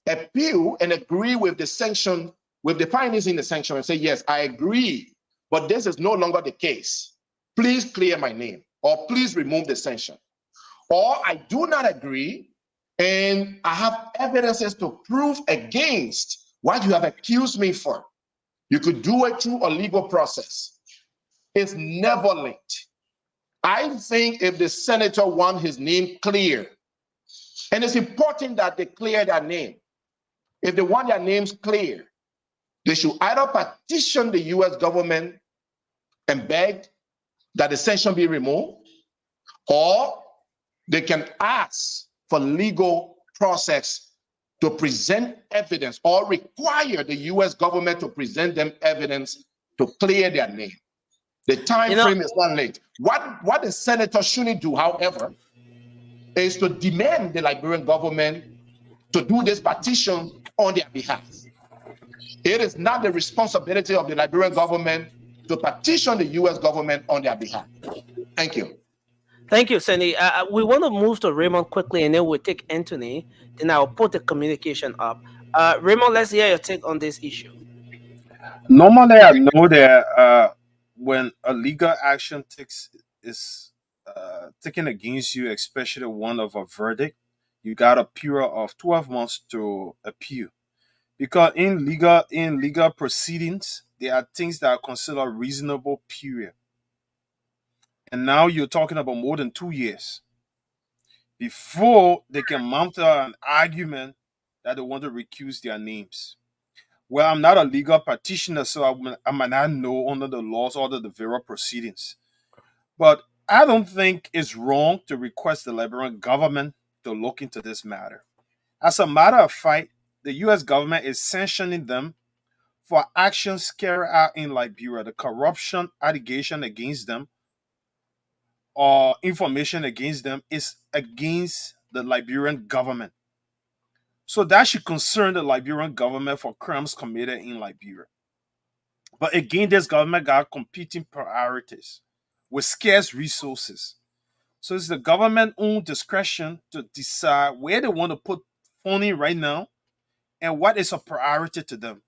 Appeal and agree with the sanction, with the findings in the sanction, and say, yes, I agree, but this is no longer the case. Please clear my name, or please remove the sanction. Or I do not agree, and I have evidences to prove against what you have accused me for. You could do it through a legal process. It's never late. I think if the senator wants his name clear, and it's important that they clear their name. If they want their names clear, they should either petition the US government and beg that the sanction be removed, or they can ask for legal process to present evidence or require the US government to present them evidence to clear their name. The time frame is not late. What the senator shouldn't do, however, is to demand the Liberian government to do this petition on their behalf. It is not the responsibility of the Liberian government to petition the US government on their behalf. Thank you. Thank you, Sandy. We want to move to Raymond quickly, and then we'll take Anthony. Then I'll put the communication up. Raymond, let's hear your take on this issue. Normally, I know that when a legal action is taken against you, especially one of a verdict, you got a period of 12 months to appeal. Because in legal proceedings, there are things that are considered reasonable period. And now you're talking about more than 2 years before they can mount an argument that they want to recuse their names. Well, I'm not a legal practitioner, so I might not know under the laws or the various proceedings. But I don't think it's wrong to request the Liberian government to look into this matter. As a matter of fact, the US government is sanctioning them for actions carried out in Liberia, the corruption allegation against them or information against them is against the Liberian government. So that should concern the Liberian government for crimes committed in Liberia. But again, this government got competing priorities with scarce resources. So it's the government own discretion to decide where they want to put funding right now and what is a priority to them.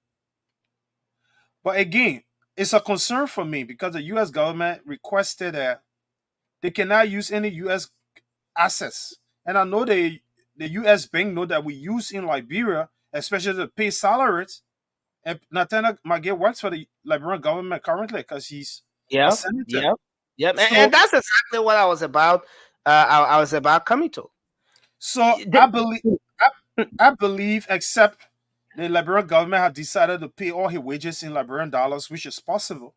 But again, it's a concern for me because the US government requested that they cannot use any US assets. And I know the US bank know that we use in Liberia, especially to pay salaries. And Nathaniel Magay works for the Liberian government currently because he's a Yep, senator. yep, yep. And So that's exactly what I was about. I was about coming to. so The- I believe except the Liberian government have decided to pay all his wages in Liberian dollars, which is possible.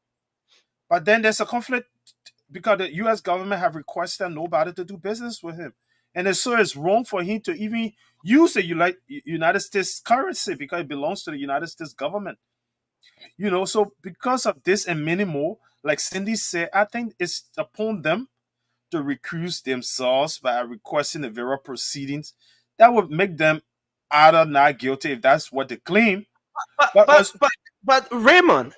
But then there's a conflict because the US government have requested nobody to do business with him. And so it's wrong for him to even use the United States currency because it belongs to the United States government. So because of this and many more, like Cindy said, I think it's upon them to recuse themselves by requesting the various proceedings that would make them either not guilty if that's what they claim. but But but also, but but Raymond,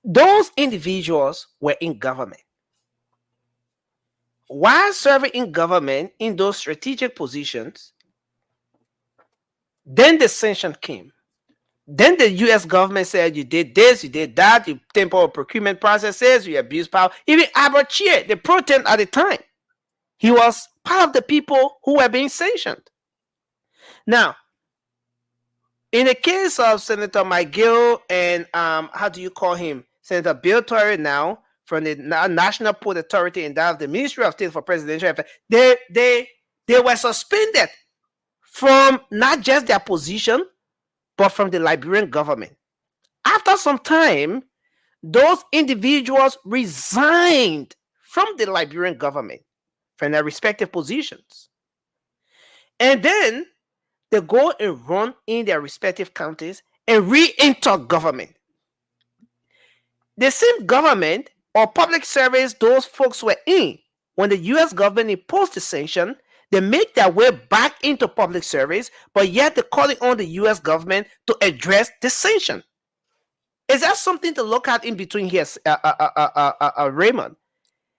those individuals were in government. While serving in government in those strategic positions, then the sanction came. Then the US government said you did this, you did that, you temporal procurement processes, you abused power. Even Albert Cheer, the pro-tem at the time, he was part of the people who were being sanctioned. Now, in the case of Senator McGill and how do you call him? Senator Bill Torrey now from the National Port Authority and that of the Ministry of State for Presidential Affairs, they were suspended from not just their position, but from the Liberian government. After some time, those individuals resigned from the Liberian government from their respective positions. And then they go and run in their respective counties and re-enter government. The same government or public service those folks were in when the US government imposed the sanction, they make their way back into public service, but yet they're calling on the US government to address the sanction. Is that something to look at in between here, Raymond?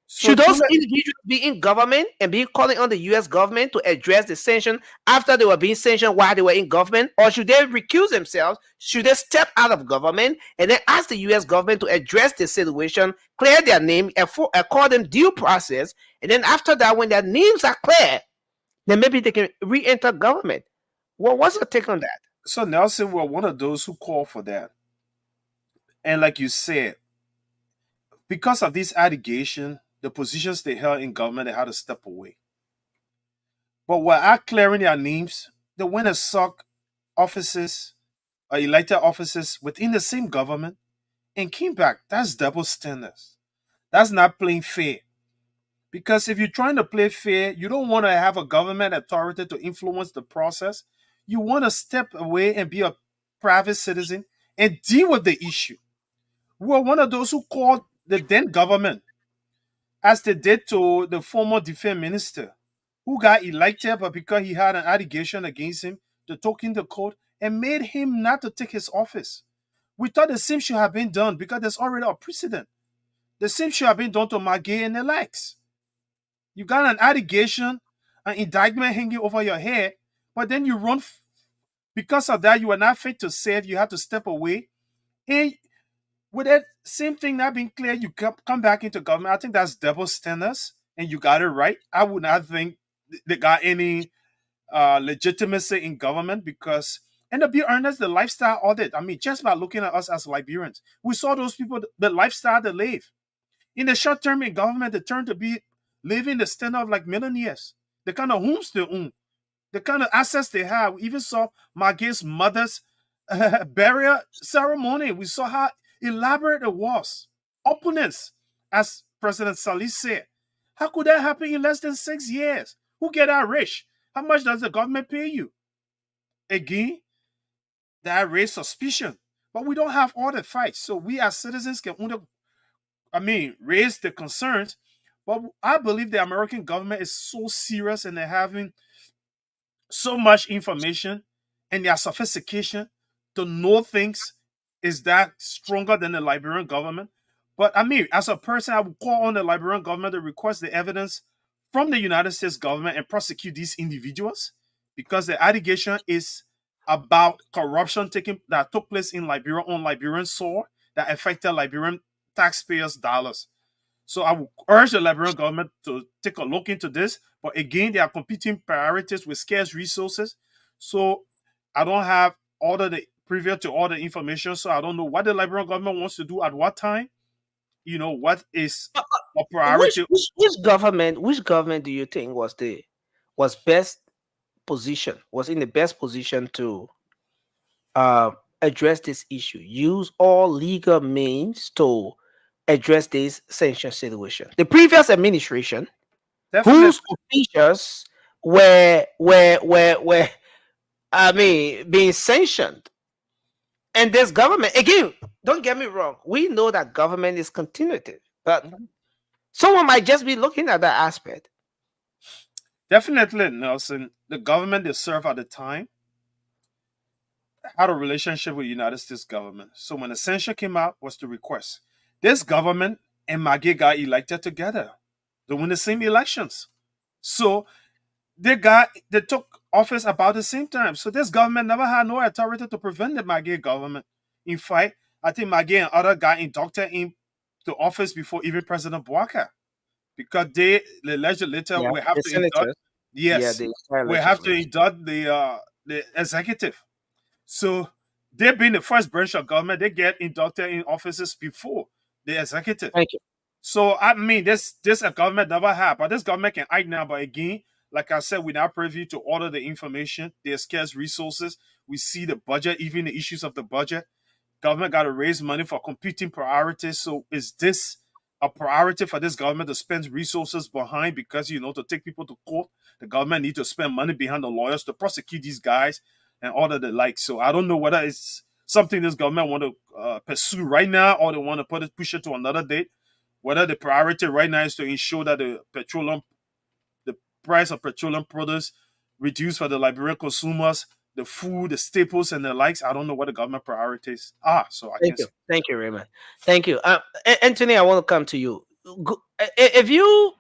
so Should to those let- individuals be in government and be calling on the US government to address the sanction after they were being sanctioned while they were in government? Or should they recuse themselves? Should they step out of government and then ask the US government to address the situation, clear their name, and call them due process? And then after that, when their names are clear, then maybe they can re-enter government. Well, what's your take on that? so Nelson were one of those who called for that. And like you said, because of this allegation, the positions they held in government, they had to step away. But while clearing their names, they went and sought offices or elected offices within the same government and came back. That's double standards. That's not playing fair. Because if you're trying to play fair, you don't want to have a government authority to influence the process. You want to step away and be a private citizen and deal with the issue. We were one of those who called the then government, as they did to the former defense minister, who got elected, but because he had an allegation against him, they took him to court and made him not to take his office. We thought the same should have been done because there's already a precedent. The same should have been done to Magay and the likes. You got an allegation, an indictment hanging over your head, but then you run. Because of that, you are not fit to serve. You have to step away. And with that same thing not being clear, you come back into government. I think that's double standards, and you got it right. I would not think they got any legitimacy in government because, and to be honest, the lifestyle audit. I mean, just by looking at us as Liberians, we saw those people, the lifestyle they live. In the short term in government, they turn to be living the standard of like millionaires. The kind of homes they own, the kind of assets they have. We even saw Magay's mother's burial ceremony. We saw how elaborate it was. Opponents, as President Salih said. How could that happen in less than 6 years? Who get that rich? How much does the government pay you? Again, that raised suspicion. but we don't have all the facts. So we as citizens can raise the concerns. But I believe the American government is so serious and they're having so much information and their sophistication to know things is that stronger than the Liberian government. But as a person, I would call on the Liberian government to request the evidence from the United States government and prosecute these individuals because the allegation is about corruption that took place in Liberia on Liberian soil that affected Liberian taxpayers' dollars. So I would urge the Liberian government to take a look into this. But again, there are competing priorities with scarce resources. So I don't have previous to all the information. So I don't know what the Liberian government wants to do at what time. What is a priority? Which government do you think was in the best position to address this issue? Use all legal means to address this sanction situation. The previous administration, Definitely. whose officials were being sanctioned, and this government again. Don't get me wrong. We know that government is continuative, but someone might just be looking at that aspect. Definitely, Nelson. The government they serve at the time had a relationship with the United States government. So when the sanction came out, was the request. This government and Maggie got elected together. They won the same elections. So they took office about the same time. So this government never had no authority to prevent the Maggie government. In fact, I think Maggie and other got inducted into office before even President Bouaka. Because the legislature will have to induct. Yes, we have to induct the executive. So they being the first branch of government, they get inducted in offices before the executive. Thank you. So this a government never had, but this government can act now. But again, like I said, we're not privy to all of the information. There's scarce resources. We see the budget, even the issues of the budget. Government got to raise money for competing priorities. So is this a priority for this government to spend resources behind? Because to take people to court, the government need to spend money behind the lawyers to prosecute these guys and all of the like. So I don't know whether it's something this government want to pursue right now, or they want to push it to another date. Whether the priority right now is to ensure that the price of petroleum products reduce for the Liberian consumers, the food, the staples, and the likes. I don't know what the government priorities are. So Thank you, Raymond. Thank you, Anthony. I want to come to you. If you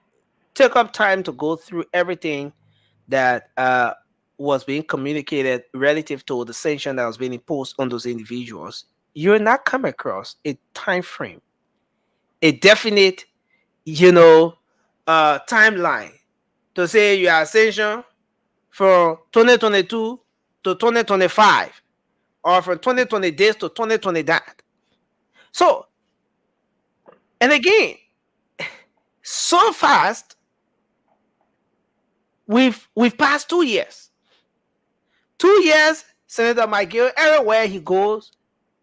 take up time to go through everything that was being communicated relative to the sanction that was being imposed on those individuals, you're not coming across a time frame, a definite, timeline to say you are sanctioned from 2022 to 2025, or from 2020 this to 2020 that. So, and again, so fast, we've passed 2 years. 2 years, Senator Michael, everywhere he goes,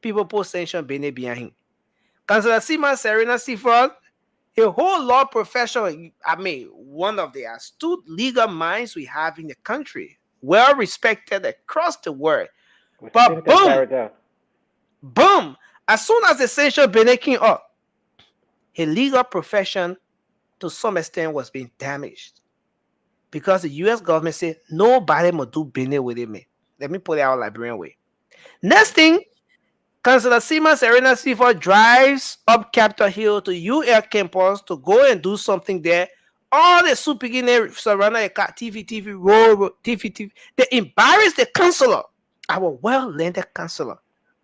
people put sanction behind him. Councillor Seaman Serena Seaford, a whole law professional, one of the astute legal minds we have in the country, well respected across the world. But boom, as soon as the sanction behind came up, his legal profession to some extent was being damaged. Because the US government said, nobody must do business with me. Let me put it out Liberian way. Next thing, Councillor Seaman Serena Seaford drives up Capitol Hill to UL campus to go and do something there. All the soup beginning surrounding the TV. They embarrassed the councillor. Our well-landed councillor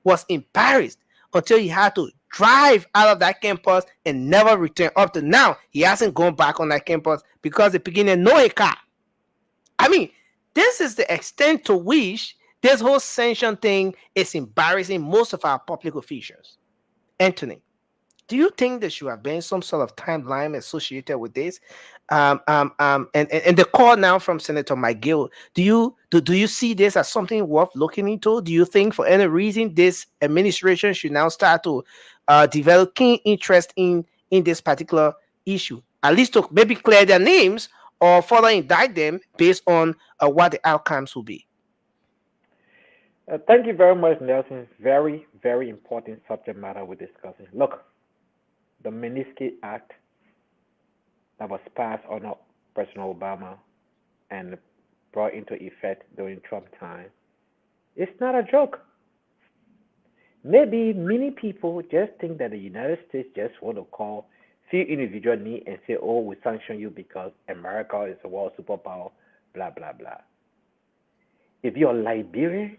was embarrassed until he had to drive out of that campus and never return. Up to now, he hasn't gone back on that campus because the beginning no car. This is the extent to which this whole sanction thing is embarrassing most of our public officials. Anthony, do you think there should have been some sort of timeline associated with this? And the call now from Senator McGill, do you see this as something worth looking into? Do you think for any reason this administration should now start to develop keen interest in this particular issue, at least to maybe clear their names or further indict them based on what the outcomes will be? Thank you very much, Nelson. Very, very important subject matter we're discussing. Look, the Magnitsky Act that was passed under President Obama and brought into effect during Trump time, it's not a joke. Maybe many people just think that the United States just want to call few individual need and say, "Oh, we sanction you because America is a world superpower," blah blah blah. If you're Liberian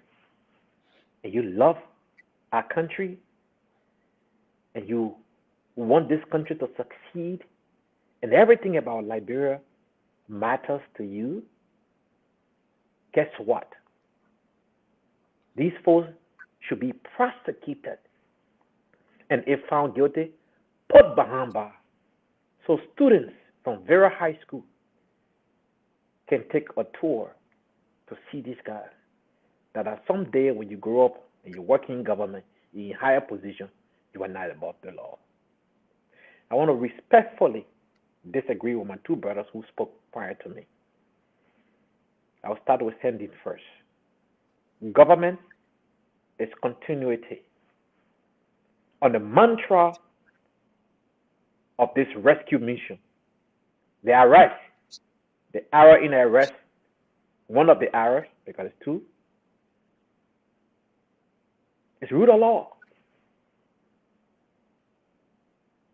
and you love our country and you want this country to succeed and everything about Liberia matters to you, guess what? These folks should be prosecuted and if found guilty, put behind bars. So students from Vera High School can take a tour to see these guys. That are someday when you grow up and you work in government, you're in higher position, you are not above the law. I want to respectfully disagree with my two brothers who spoke prior to me. I'll start with Sandy first. Government is continuity. On the mantra of this rescue mission, the arrest, the error in arrest, one of the errors, because it's two, is rule of law.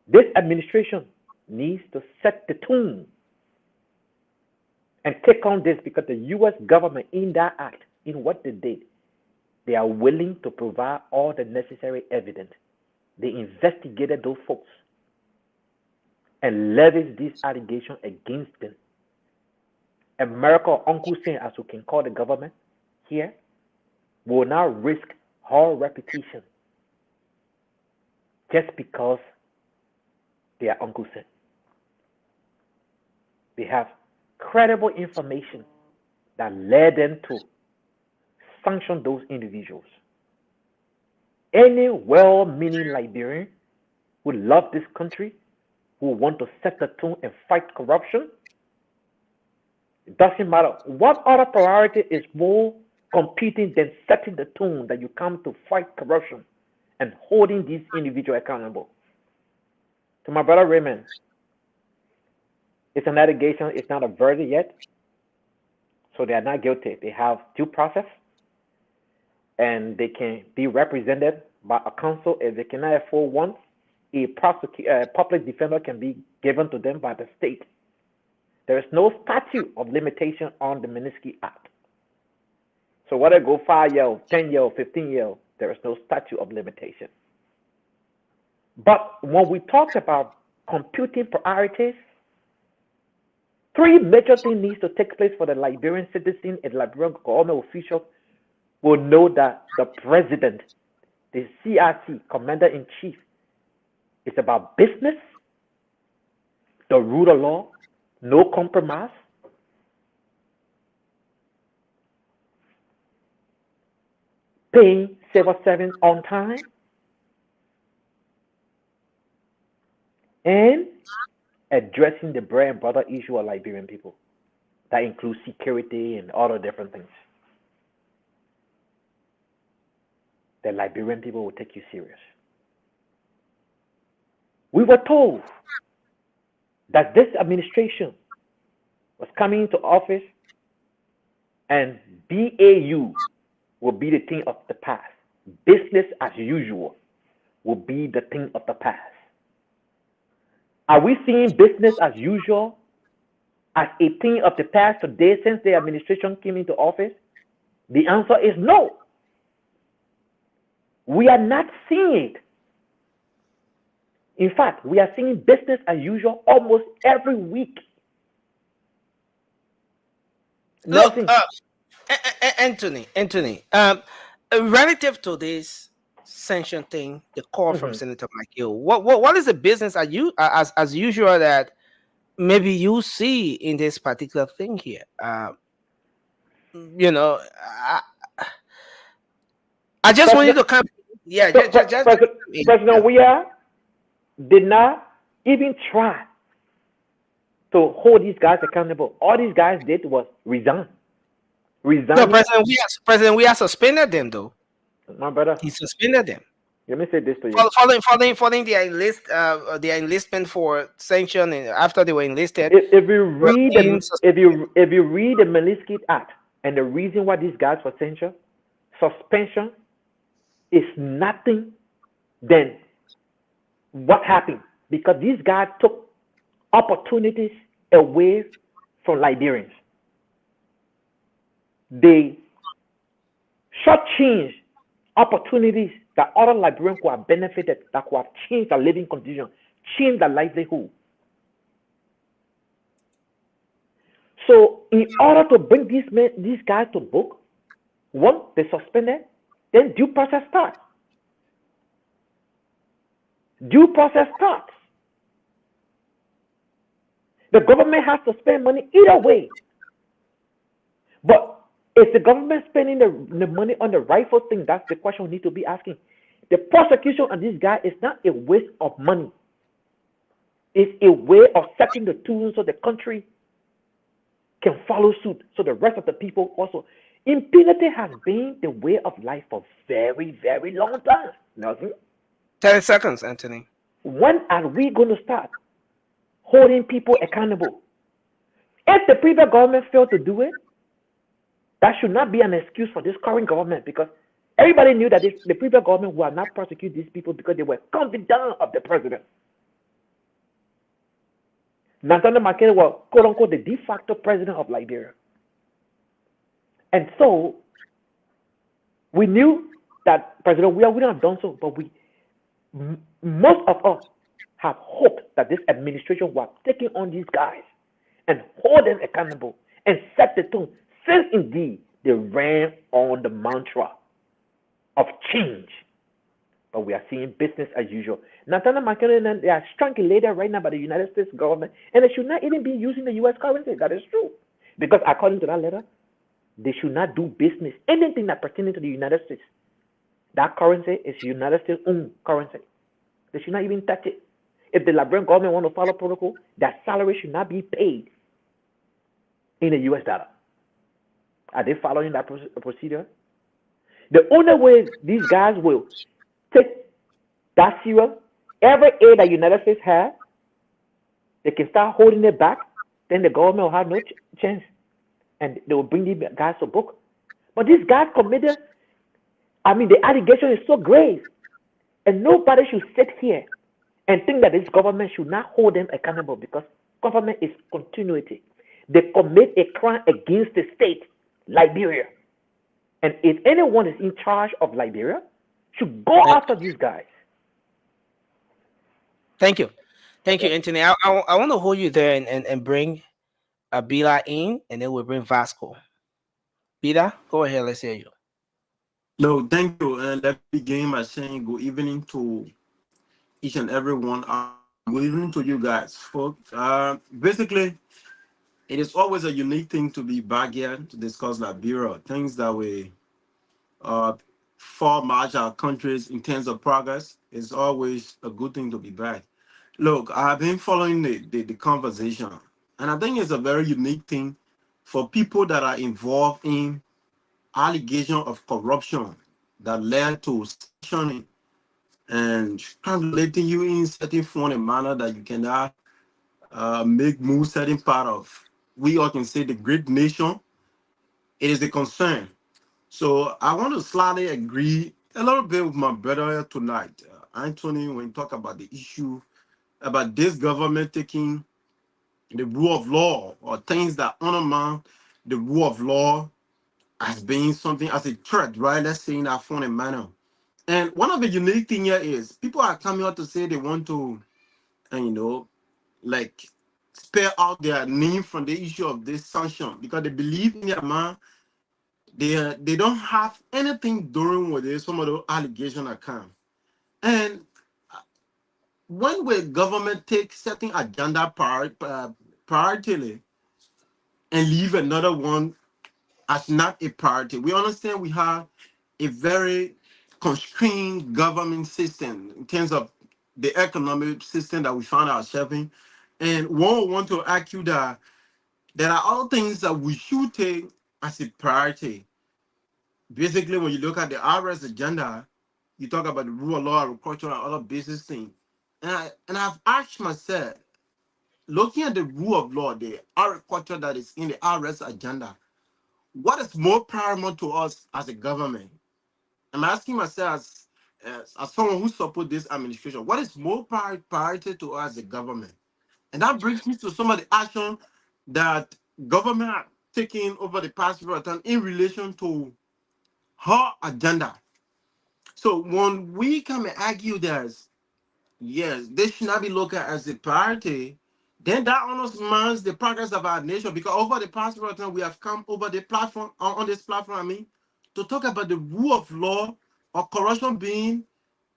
This administration needs to set the tone and take on this because the U.S. government in that act, in what they did, they are willing to provide all the necessary evidence. They investigated those folks and levied this allegation against them. America, Uncle Sam, as we can call the government here, will now risk her reputation just because they are Uncle Sam. They have credible information that led them to sanction those individuals. Any well-meaning Liberian who love this country, who want to set the tone and fight corruption, it doesn't matter what other priority is more competing than setting the tone that you come to fight corruption and holding these individuals accountable. To my brother Raymond, it's an allegation, it's not a verdict yet, so they are not guilty. They have due process, and they can be represented by a counsel. If they cannot afford one, a public defender can be given to them by the state. There is no statute of limitation on the Magnitsky Act. So whether it go 5 years, 10 years, 15 years, there is no statute of limitation. But when we talk about computing priorities, three major things need to take place for the Liberian citizen and Liberian government officials will know that the president, the CRC, commander-in-chief, is about business, the rule of law, no compromise, paying civil servants on time, and addressing the bread and butter issue of Liberian people. That includes security and other different things. The Liberian people will take you serious. We were told that this administration was coming into office and BAU will be the thing of the past. Business as usual will be the thing of the past. Are we seeing business as usual as a thing of the past today since the administration came into office? The answer is no. We are not seeing it. In fact, we are seeing business as usual almost every week. Look, Anthony, relative to this sanction thing, the call from Senator Mike, what is the business as usual that maybe you see in this particular thing here? I just want you to come. Yeah, President Weah did not even try to hold these guys accountable. All these guys did was resign. No, resigning. President, we have suspended them though. My brother, He suspended them. let me say this to you. Following their enlistment for sanction, and after they were enlisted, If you were read being the suspended. if you read the Magnitsky Act and the reason why these guys were censured, suspension is nothing than what happened because these guys took opportunities away from Liberians. They shortchanged opportunities that other Liberians could have benefited, that could have changed their living conditions, changed their livelihood. So, in order to bring these guys to book, one, they suspended, then due process starts. Due process starts. The government has to spend money either way. But is the government spending the money on the rightful thing? That's the question we need to be asking. The prosecution of this guy is not a waste of money. It's a way of setting the tune so the country can follow suit. So the rest of the people also. Impunity has been the way of life for very, very long time. Nothing. 30 seconds, Anthony. When are we going to start holding people accountable? If the previous government failed to do it, that should not be an excuse for this current government because everybody knew that the previous government would not prosecute these people because they were confident of the president. Nathaniel Makene was quote unquote the de facto president of Liberia. And so we knew that President Weah wouldn't have done so, but most of us have hoped that this administration was taking on these guys and hold them accountable and set the tone, since indeed they ran on the mantra of change. But we are seeing business as usual. Nathaniel Makene, they are strangulated right now by the United States government, and they should not even be using the U.S. currency. That is true. Because according to that letter, they should not do business, anything that pertains to the United States. That currency is United States owned currency. They should not even touch it. If the Liberian government want to follow protocol, their salary should not be paid in the US dollar. Are they following that procedure? The only way these guys will take that serious, every aid that United States has, they can start holding it back, then the government will have no chance. And they will bring these guys to book. But these guys committed, the allegation is so grave. And nobody should sit here and think that this government should not hold them accountable because government is continuity. They commit a crime against the state, Liberia. And if anyone is in charge of Liberia, should go after these guys. Thank you. Thank you, Anthony. I want to hold you there and bring Bila in, and then we'll bring Vasco. Bila, go ahead. Let's hear you. No, thank you. And let me begin by saying good evening to each and every one. Good evening to you guys, folks. Basically, it is always a unique thing to be back here to discuss Liberia, things that we far march our countries in terms of progress. It's always a good thing to be back. Look, I've been following the conversation, and I think it's a very unique thing for people that are involved in allegation of corruption that led to sanctioning and strangulating you in certain form and manner that you cannot make move certain part of. We all can say the great nation. It is a concern. So I want to slightly agree a little bit with my brother tonight, Anthony, when you talk about the issue about this government taking the rule of law or things that undermine the rule of law as being something as a threat, right? Let's say in that form and manner. And one of the unique thing here is people are coming out to say they want to, and like spare out their name from the issue of this sanction because they believe in their mind they don't have anything doing with it. Some of the allegations that come, and when will government take certain agenda priority and leave another one as not a priority? We understand we have a very constrained government system in terms of the economic system that we find ourselves in. And one will want to argue that there are other things that we should take as a priority. Basically, when you look at the IRS agenda, you talk about the rule of law, agriculture, and other business things. And I've asked myself, looking at the rule of law, the agriculture that is in the IRS agenda, what is more paramount to us as a government? I'm asking myself as someone who supports this administration, what is more priority to us as a government? And that brings me to some of the action that government have taken over the past period of time in relation to her agenda. So when we come and argue that yes, this should not be looked at as a priority, then that undermines the progress of our nation, because over the past period of time we have come over the platform on this platform, to talk about the rule of law or corruption being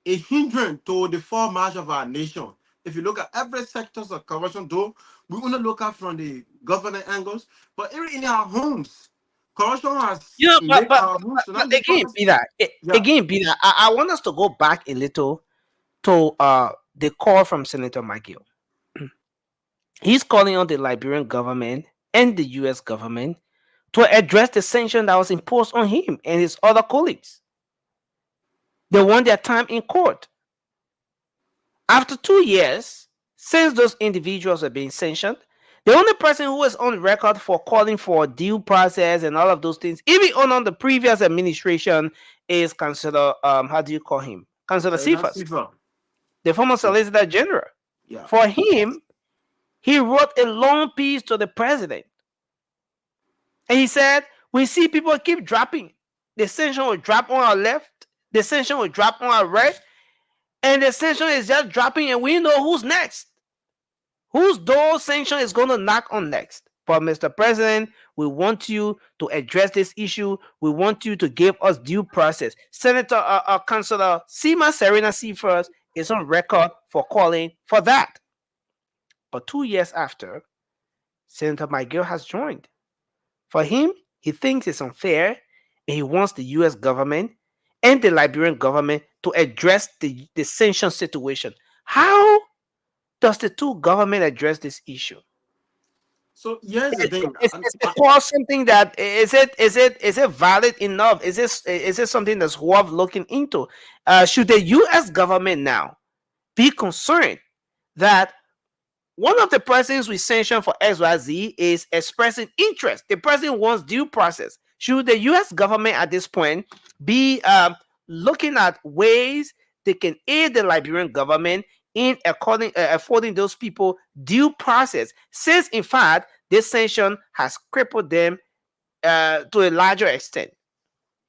a hindrance to the full march of our nation. If you look at every sectors of corruption, though, we want to look at from the government angles, but even in our homes, corruption has You know, but made but, our homes to but not be again, focused. Peter, Yeah. again, Peter, I want us to go back a little to the call from Senator McGill. He's calling on the Liberian government and the US government to address the sanction that was imposed on him and his other colleagues. They want their time in court. After 2 years since those individuals are being sanctioned, the only person who is on record for calling for due process and all of those things, even on the previous administration, is Councillor, how do you call him? Councillor So that's Cephas, different. the former Solicitor General. Yeah. For him, he wrote a long piece to the president. And he said, we see people keep dropping. The sanction will drop on our left, the sanction will drop on our right, and the sanction is just dropping, and we know who's next. Whose door sanction is going to knock on next? But Mr. President, we want you to address this issue. We want you to give us due process. Senator Councillor Sima Serena Seafirst is on record for calling for that. But 2 years after, Senator McGill has joined. For him, he thinks it's unfair, and he wants the US government and the Liberian government to address the sanction situation. How does the two government address this issue? So here's the thing. Is the call something that is it valid enough? Is it something that's worth looking into? Should the US government now be concerned that one of the persons we sanction for XYZ is expressing interest? The person wants due process. Should the US government at this point be looking at ways they can aid the Liberian government in affording those people due process, since in fact this sanction has crippled them to a larger extent?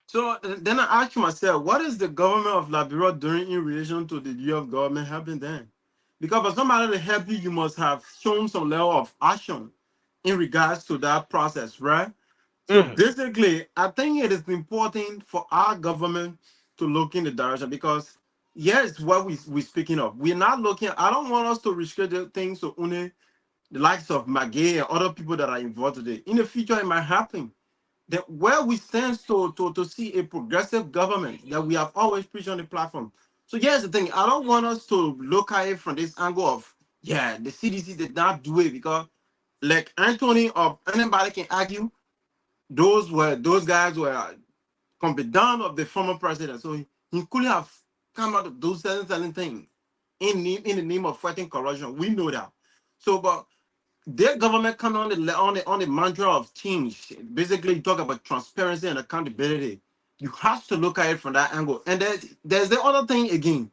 So then I ask myself, what is the government of Liberia doing in relation to the US government helping them? Because for somebody to help you, you must have shown some level of action in regards to that process, right? So basically, I think it is important for our government to look in the direction, because yes, what we're speaking of, we're not looking. I don't want us to restrict the things to only the likes of Maggie and other people that are involved today. In the future, it might happen that where we stand to see a progressive government that we have always preached on the platform. So here's the thing: I don't want us to look at it from this angle of the CDC did not do it, because like Anthony or anybody can argue, those guys were confidant of the former president, so he couldn't have come out of those certain things in the name of fighting corruption. We know that. So, but their government come on the mantra of change. Basically, you talk about transparency and accountability. You have to look at it from that angle. And there's the other thing again.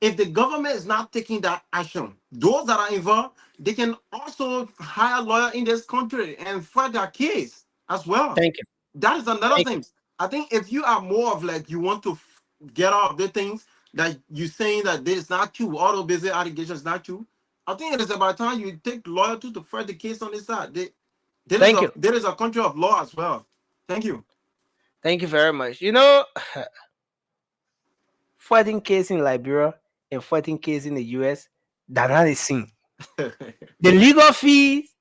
If the government is not taking that action, those that are involved, they can also hire lawyers in this country and fight their case as well. Thank you. That is another thing. I think if you are more of like you want to get out of the things that you saying that this is not true, all those basic allegations not true, I think it is about time you take lawyer to fight the case on this side. There is a country of law as well. Thank you. Thank you very much. You know, fighting case in Liberia and fighting case in the US, they're not the same. The legal fees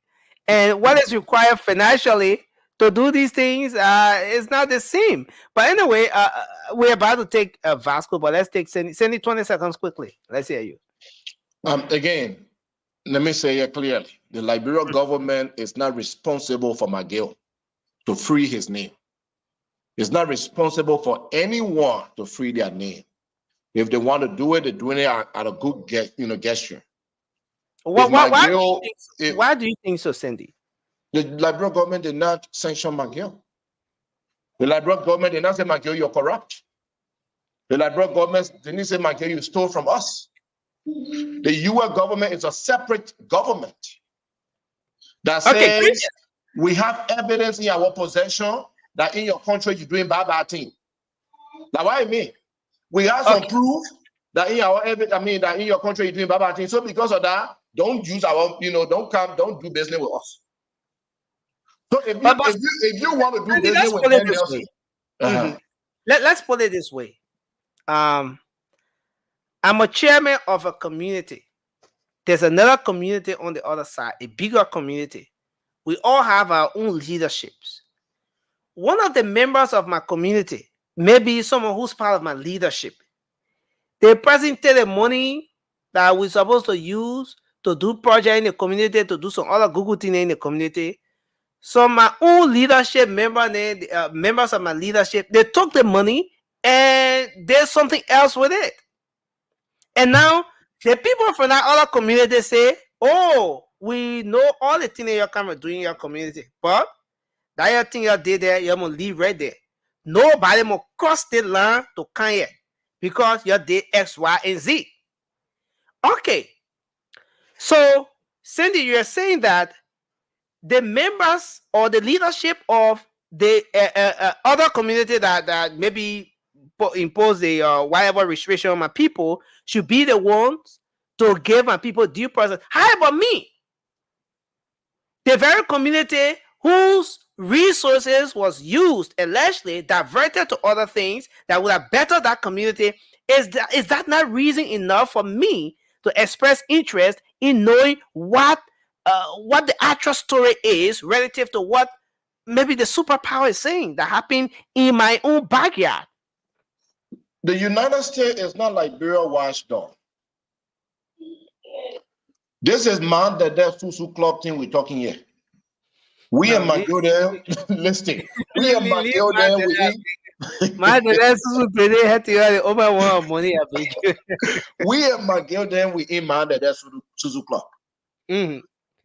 and what is required financially to do these things is not the same. But anyway, we're about to take Vasco, but let's take Sandy 20 seconds quickly. Let's hear you. Again, let me say it clearly. The Liberian government is not responsible for McGill. to free his name. It's not responsible for anyone to free their name. If they want to do it, they're doing it at a good gesture. Why do you think so, Cindy? The Liberal government did not sanction McGill. The Liberal government did not say, McGill, you're corrupt. The Liberal government didn't say, McGill, you stole from us. The US government is a separate government that says we have evidence in our possession that in your country you're doing bad thing. Now, what I mean, we have some proof that in that in your country you're doing bad thing. So because of that, don't use our, don't do business with us. So if you want to do business with them, let's put it this way. I'm a chairman of a community. There's another community on the other side, a bigger community. We all have our own leaderships. One of the members of my community, maybe someone who's part of my leadership, they presented the money that we're supposed to use to do project in the community, to do some other Google thing in the community. So my own leadership members of my leadership, they took the money and did something else with it. And now the people from that other community say, oh, we know all the things that you're kind of doing in your community, but that your thing you did there, you're going to leave right there. Nobody will cross the line to come here because you did X, Y, and Z. Okay. So, Cindy, you're saying that the members or the leadership of the other community that maybe impose the whatever restriction on my people should be the ones to give my people due process. How about me? The very community whose resources was used, allegedly diverted to other things that would have bettered that community, is that not reason enough for me to express interest in knowing what the actual story is relative to what maybe the superpower is saying that happened in my own backyard? The United States is not Liberia watchdog. This is man that Susu Club thing we're talking here. We are McGill there. Listen, we are McGill there. We are McGill there. We in man that Susu Club.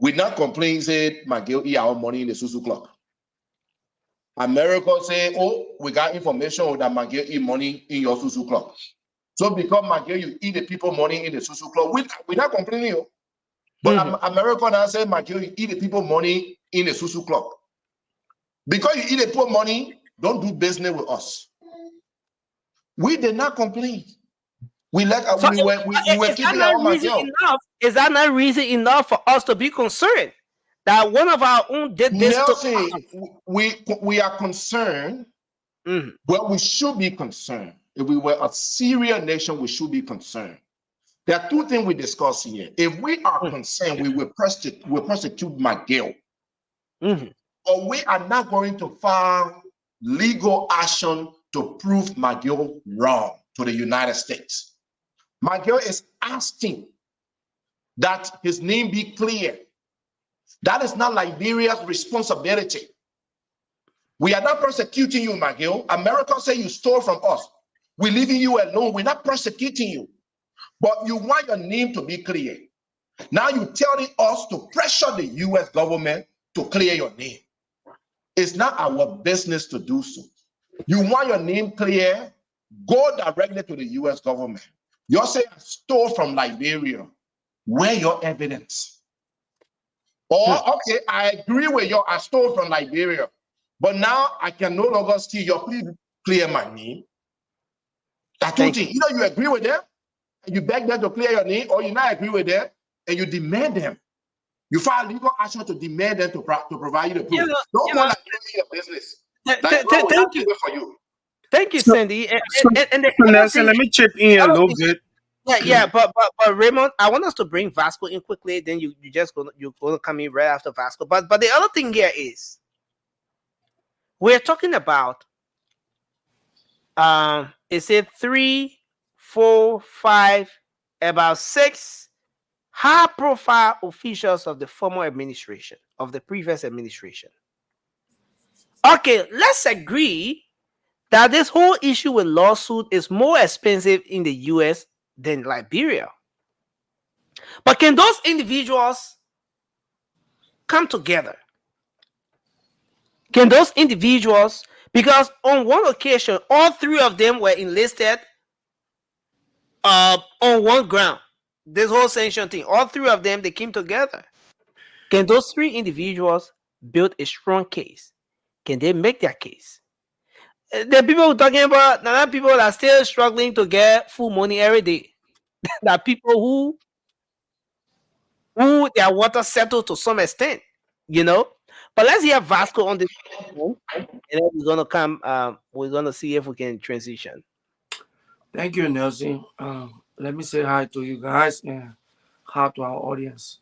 We not complaining say McGill eat our money in the Susu Club. America say, oh, we got information that McGill eat money in your Susu Club. So because McGill, you eat the people money in the Susu Club, we not complaining. But America now say, McGill, you eat the people money in the Susu Club. Because you eat the people money, don't do business with us. We did not complain. We were keeping our McGill. Is that not reason enough for us to be concerned that one of our own did this? Nelson, we are concerned. Well, we should be concerned. If we were a Syrian nation, we should be concerned. There are two things we discuss here. If we are concerned, we will prosecute McGill. Or we are not going to file legal action to prove McGill wrong to the United States. McGill is asking that his name be clear. That is not Liberia's responsibility. We are not persecuting you, McGill. America say you stole from us. We're leaving you alone. We're not persecuting you. But you want your name to be clear. Now you're telling us to pressure the US government to clear your name. It's not our business to do so. You want your name clear, go directly to the US government. You're saying I stole from Liberia. Where your evidence? Or, okay, I agree with you, I stole from Liberia. But now I can no longer steal your, please clear my name. That's two things. Either you agree with them, and you beg them to clear your name, or you not agree with them, and you demand them. You file legal action to demand them to provide you the proof. Don't go like your business. Thank you. For you. Thank you, Cindy. Nelson, let me chip in a little bit. But Raymond, I want us to bring Vasco in quickly. Then you're gonna come in right after Vasco. But the other thing here is we're talking about is it 3, 4, 5, about 6 high-profile officials of the former administration, of the previous administration. Okay, let's agree that this whole issue with lawsuit is more expensive in the US than Liberia. But can those individuals come together? Can those individuals, because on one occasion, all three of them were enlisted on one ground. This whole sanction thing, all three of them, they came together. Can those three individuals build a strong case? Can they make their case? The people we're talking about, now people are still struggling to get full money every day. There are people who their water settled to some extent, you know. But let's hear Vasco on this, and then we're gonna come. We're gonna see if we can transition. Thank you, Nelson. Let me say hi to you guys and hi to our audience.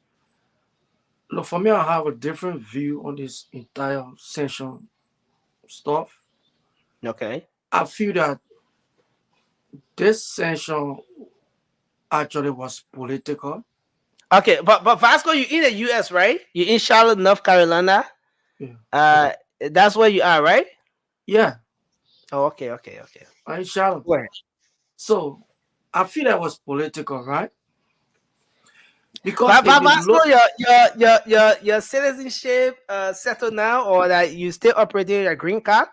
Look, for me, I have a different view on this entire sanction stuff. Okay. I feel that this sanction actually was political. Okay, but Vasco, you in the US, right? You in Charlotte, North Carolina. Yeah. That's where you are, right? Yeah, Oh, okay. I shall. Go ahead. So I feel that was political, right? Because if you Vasco, look, your citizenship settled now, or that you still operating your green card?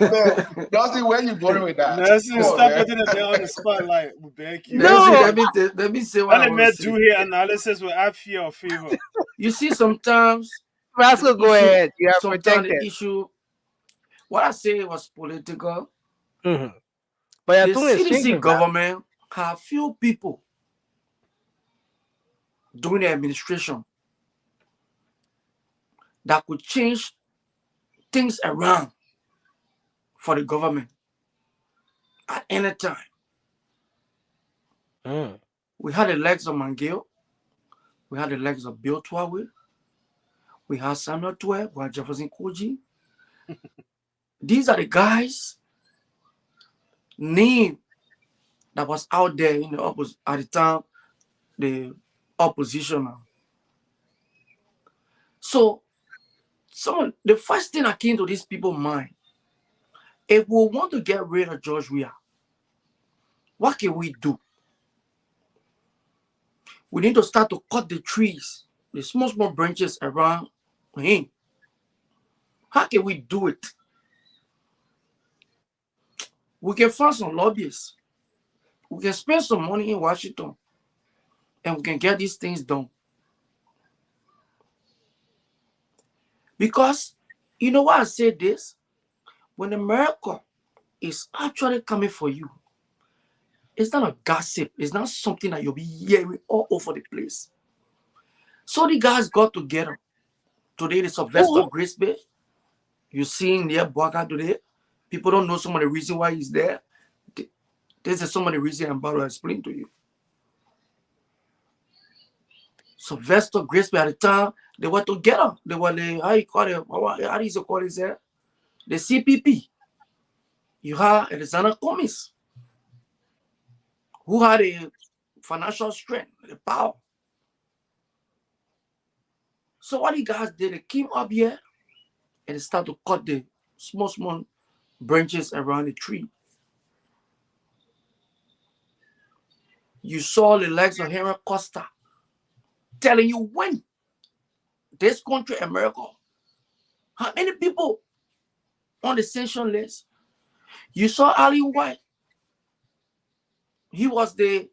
No, Dusty, where you going with that? Nelson, Come on, stop man. putting it there on the spotlight. We beg you. Nelson, No. let me say what Let I the want man to do say. here analysis with fear or favor. You see, sometimes Vasco, the go issue, ahead. You are sometimes protected. the issue, what I say was political. Mm-hmm. But your The tune is CDC changing. government have few people during the administration that could change things around for the government at any time. Mm. We had the legs of Mangale. We had the legs of Bill Twawe. We had Samuel Twe. We had Jefferson Koji. These are the guys name that was out there in the at the time, the opposition. So the first thing that came to these people's mind, if we want to get rid of George Weah, what can we do? We need to start to cut the trees, the small branches around him. How can we do it? We can find some lobbyists. We can spend some money in Washington and we can get these things done. Because, you know why I say this? When America is actually coming for you, it's not a gossip. It's not something that you'll be hearing all over the place. So the guys got together. Today, the Sylvester Grisby, you're seeing there, Boaga today. People don't know some of the reason why he's there. This is some of the reason I'm about to explain to you. Sylvester Grisby at the time, they were together. They were the, how do you call it there? The CPP. You had Alexander Comis, who had a financial strength, the power. So what the guys did, they came up here and they started to cut the small branches around the tree. You saw the legs of Henry Costa telling you when this country, America, how many people on the sanction list. You saw Allen White. He was the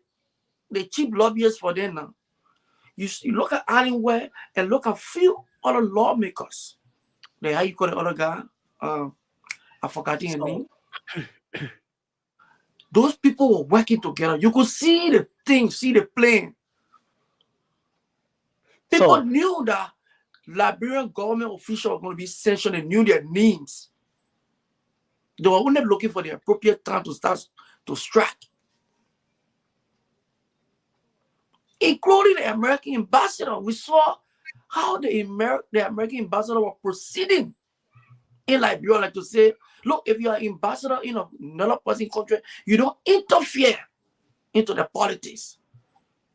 chief lobbyist for them now. You look at Allen White and look at few other lawmakers. How you call the other guy? I forgot his name. Those people were working together. You could see the thing, see the plan. People knew that Liberian government officials were going to be sanctioned and knew their names. They were only looking for the appropriate time to start to strike. Including the American ambassador. We saw how the American ambassador was proceeding in Liberia, like to say, look, if you are ambassador in another person country, you don't interfere into the politics.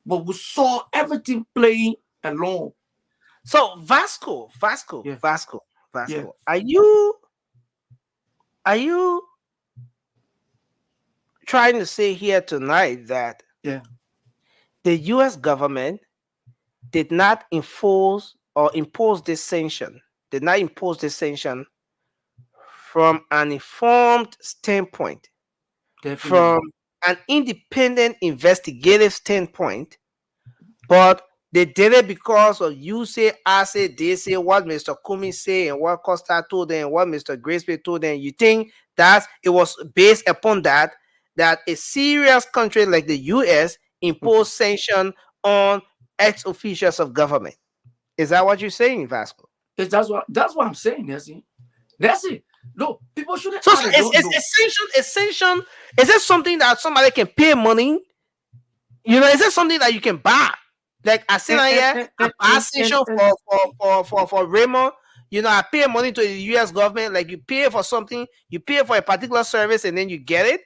But we saw everything playing along. So Vasco, Yeah. are you Are you trying to say here tonight that Yeah. the U.S. government did not impose this sanction, did not impose this sanction from an informed standpoint, Definitely. from an independent investigative standpoint, but they did it because of you say, I say, they say, what Mr. Kumi say, and what Costa told them, what Mr. Graceby told them. You think that it was based upon that a serious country like the US imposed sanction on ex-officials of government? Is that what you're saying, Vasco? That's what I'm saying, Nessie. Nessie, no, people shouldn't So, add they don't know. sanction, is it something that somebody can pay money? You know, is it something that you can buy? Like I sit And on and here, and I and, buy and, and, station and for Raymond. You know, I pay money to the US government. Like you pay for something, you pay for a particular service, and then you get it.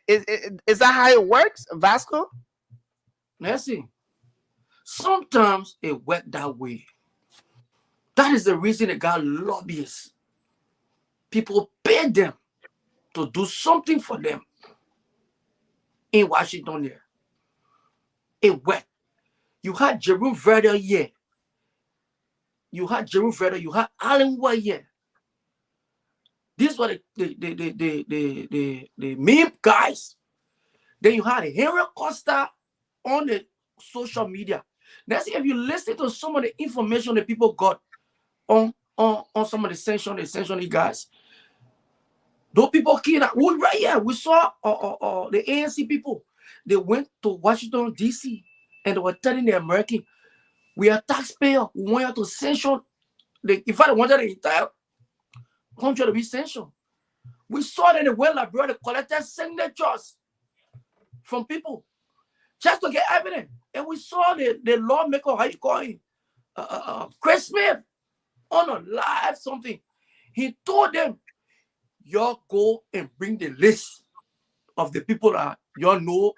Is that how it works, Vasco? Nessie, sometimes it worked that way. That is the reason they got lobbyists. People pay them to do something for them in Washington there. It worked. You had Jerome Verder here. You had Jerome Verder. You had Alan White here. These were the meme guys. Then you had Henry Costa on the social media. That's if you listen to some of the information that people got on some of the Sanction guys. Those people came out right here. We saw the ANC people. They went to Washington D.C. and they were telling the American, "We are taxpayers. We want you to sanction." In fact, they wanted the entire country to be sanctioned. We saw that they went abroad, they collected signatures from people just to get evidence. And we saw the lawmaker, how you call him, Chris Smith, on a live something. He told them, y'all go and bring the list of the people that y'all know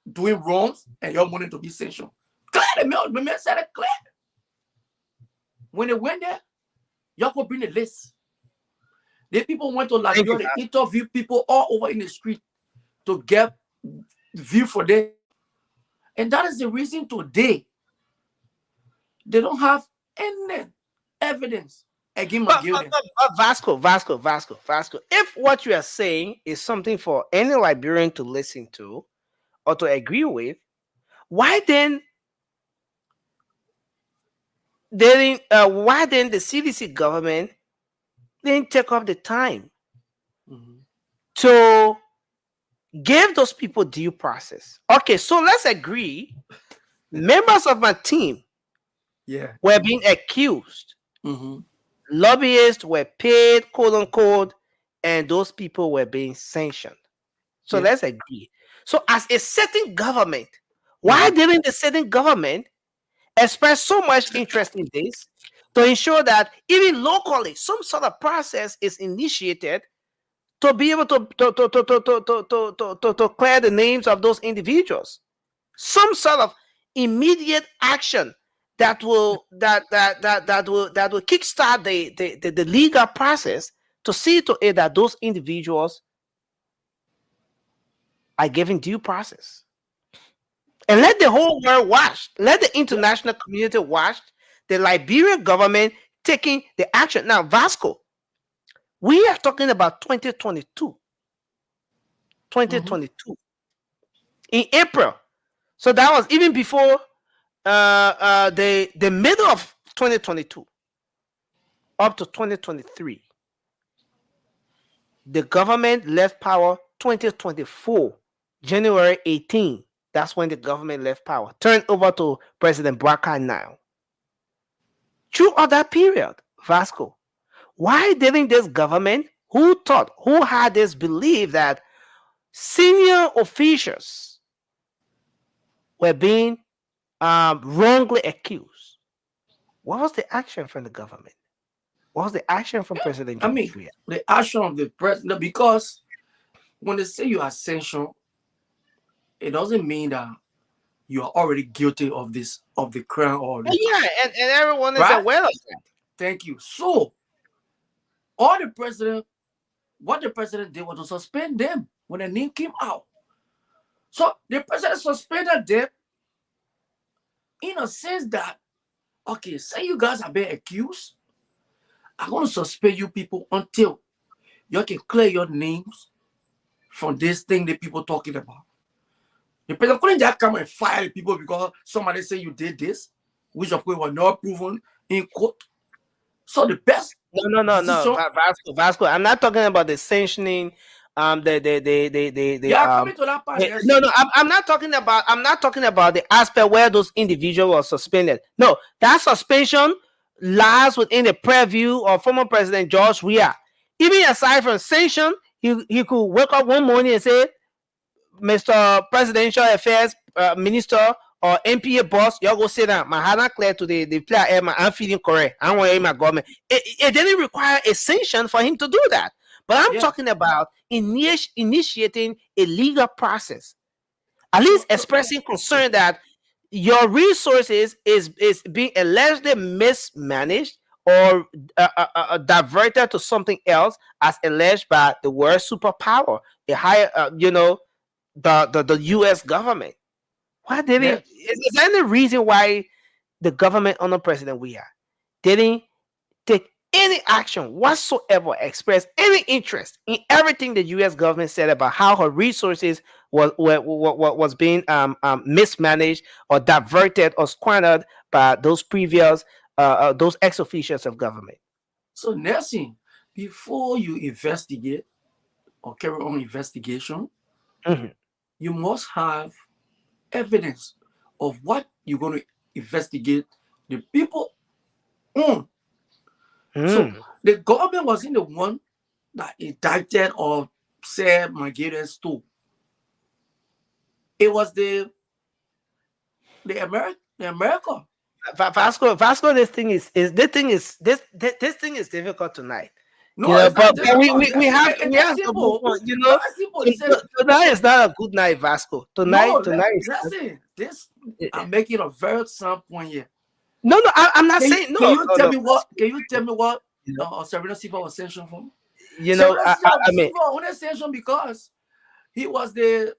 doing wrongs and y'all wanted to be sanctioned. Clear the man said it clear. When they went there, y'all go bring the list. The people went to Liberia, they interviewed people all over in the street to get view for them. And that is the reason today they don't have any evidence against McGilden. Vasco. If what you are saying is something for any Liberian to listen to or to agree with, why then the CDC government didn't take up the time to give those people due process? Okay, so let's agree. Members of my team were being accused. Lobbyists were paid, quote unquote, and those people were being sanctioned. So let's agree. So as a certain government, why didn't the certain government express so much interest in this to ensure that even locally some sort of process is initiated to be able to clear the names of those individuals? Some sort of immediate action that will kickstart the legal process to see to it that those individuals are given due process. And let the whole world watch. Let the international community watch the Liberian government taking the action. Now, Vasco, we are talking about 2022. 2022. In April. So that was even before the middle of 2022 up to 2023. The government left power 2024, January 18. That's when the government left power. Turned over to President Boubacar now. Throughout that period, Vasco, why didn't this government, who had this belief that senior officials were being wrongly accused? What was the action from the government? What was the action from President George? The action of the president, because when they say you are sanctioned, it doesn't mean that you are already guilty of the crime or the and everyone is aware of that. Thank you. So all the president what the president did was to suspend them when the name came out. So the president suspended them in a sense that, okay, say you guys are being accused, I'm going to suspend you people until you can clear your names from this thing that people talking about. The president couldn't just come and fire people because somebody say you did this, which of course was not proven in court. So the best No. decision, Vasco. I'm not talking about the sanctioning. yeah, coming to that part, yes. No. I'm not talking about. I'm not talking about the aspect where those individuals were suspended. No, that suspension lies within the purview of former President George Weah. Even aside from sanction, he could wake up one morning and say, Mr. Presidential Affairs Minister or MPA boss, y'all go sit down. My hand not clear to the player. I'm feeling correct. I want to aim my government. It didn't require a sanction for him to do that. But I'm talking about initiating a legal process. At least expressing concern that your resources is being allegedly mismanaged or diverted to something else as alleged by the world superpower, the higher, the U.S. government. Why didn't? Is there any reason why the government under President Weah didn't take any action whatsoever, express any interest in everything the U.S. government said about how her resources was being mismanaged or diverted or squandered by those previous those ex officials of government? So Nelson, before you investigate or carry on investigation, you must have evidence of what you're going to investigate the people on. So the government wasn't the one that indicted or said Nigerians stole. It was the America. Vasco, this thing is difficult tonight. No, you know, it's but not we have to move on. Tonight is not a good night, Vasco. Tonight is. Listen, I'm making a very sound point here. No, I'm not saying no. Can you tell me what? Can you tell me what Serena Siva was sanctioned for? I mean, only sanctioned because he was the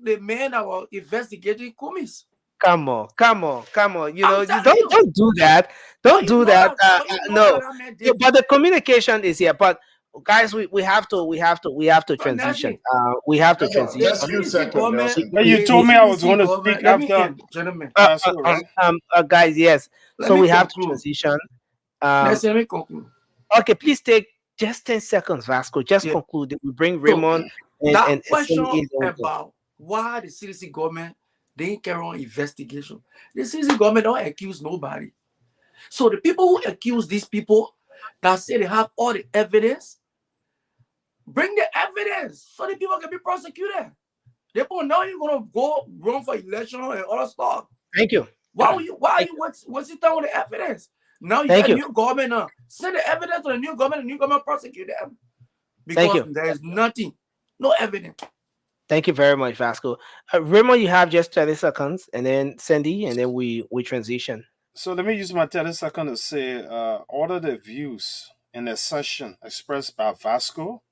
man that was investigating Kumis. Come on. You don't do that. Don't do that. No. But the communication is here. But guys, we have to transition. We have to transition. Just a few seconds. You told me I was going to speak after. Gentlemen. Guys, yes. So we have to transition. Let me conclude. Okay, please take just 10 seconds, Vasco. Just conclude. We bring Raymond and question about why the CDC government didn't carry on investigation. The CDC government don't accuse nobody. So the people who accuse these people that say they have all the evidence, bring the evidence so the people can be prosecuted. They people now you're gonna go run for election and all that stuff. Thank you. Why are you wasting time with the evidence? Now you got a new government now. Send the evidence to the new government prosecute them. Because there is nothing, no evidence. Thank you very much, Vasco. Raymond, you have just 30 seconds, and then Sandy, and then we transition. So let me use my 30 seconds to say all of the views in the session expressed by Vasco,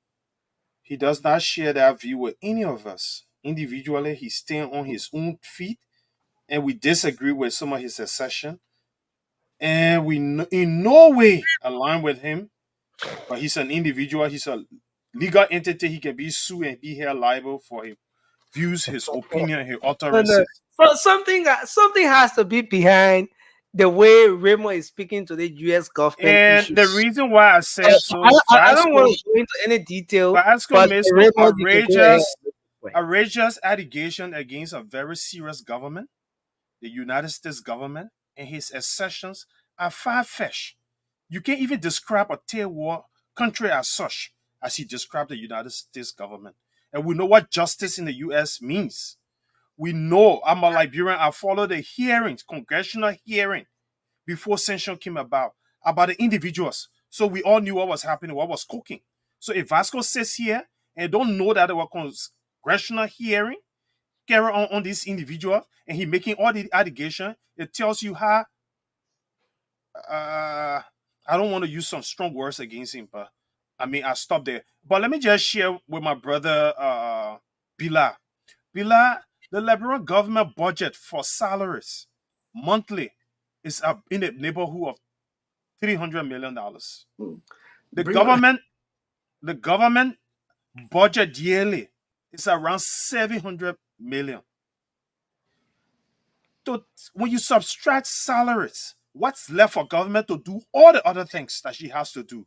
he does not share that view with any of us. Individually, he stands on his own feet, and we disagree with some of his assertion. And we in no way align with him, but he's an individual. He's a legal entity. He can be sued and be held liable for his views, his opinion, his utterances. So something has to be behind the way Raymond is speaking to the U.S. government. And issues. the reason why I said so, I don't want to go into any detail. Vasco makes an outrageous allegation against a very serious government, the United States government, and his assertions are far-fetched. You can't even describe a third world country as such as he described the United States government. And we know what justice in the U.S. means. We know, I'm a Liberian, I followed the hearings, congressional hearing, before Sanction came about the individuals. So we all knew what was happening, what was cooking. So if Vasco sits here and don't know that there was congressional hearing, carry on this individual, and he making all the allegations, it tells you how, I don't want to use some strong words against him, but I mean, I stop there. But let me just share with my brother Bila. Bila, the Liberian government budget for salaries monthly is up in the neighborhood of $300 million. The Bring on. government, the government budget yearly is around 700 million. So when you subtract salaries, what's left for government to do all the other things that she has to do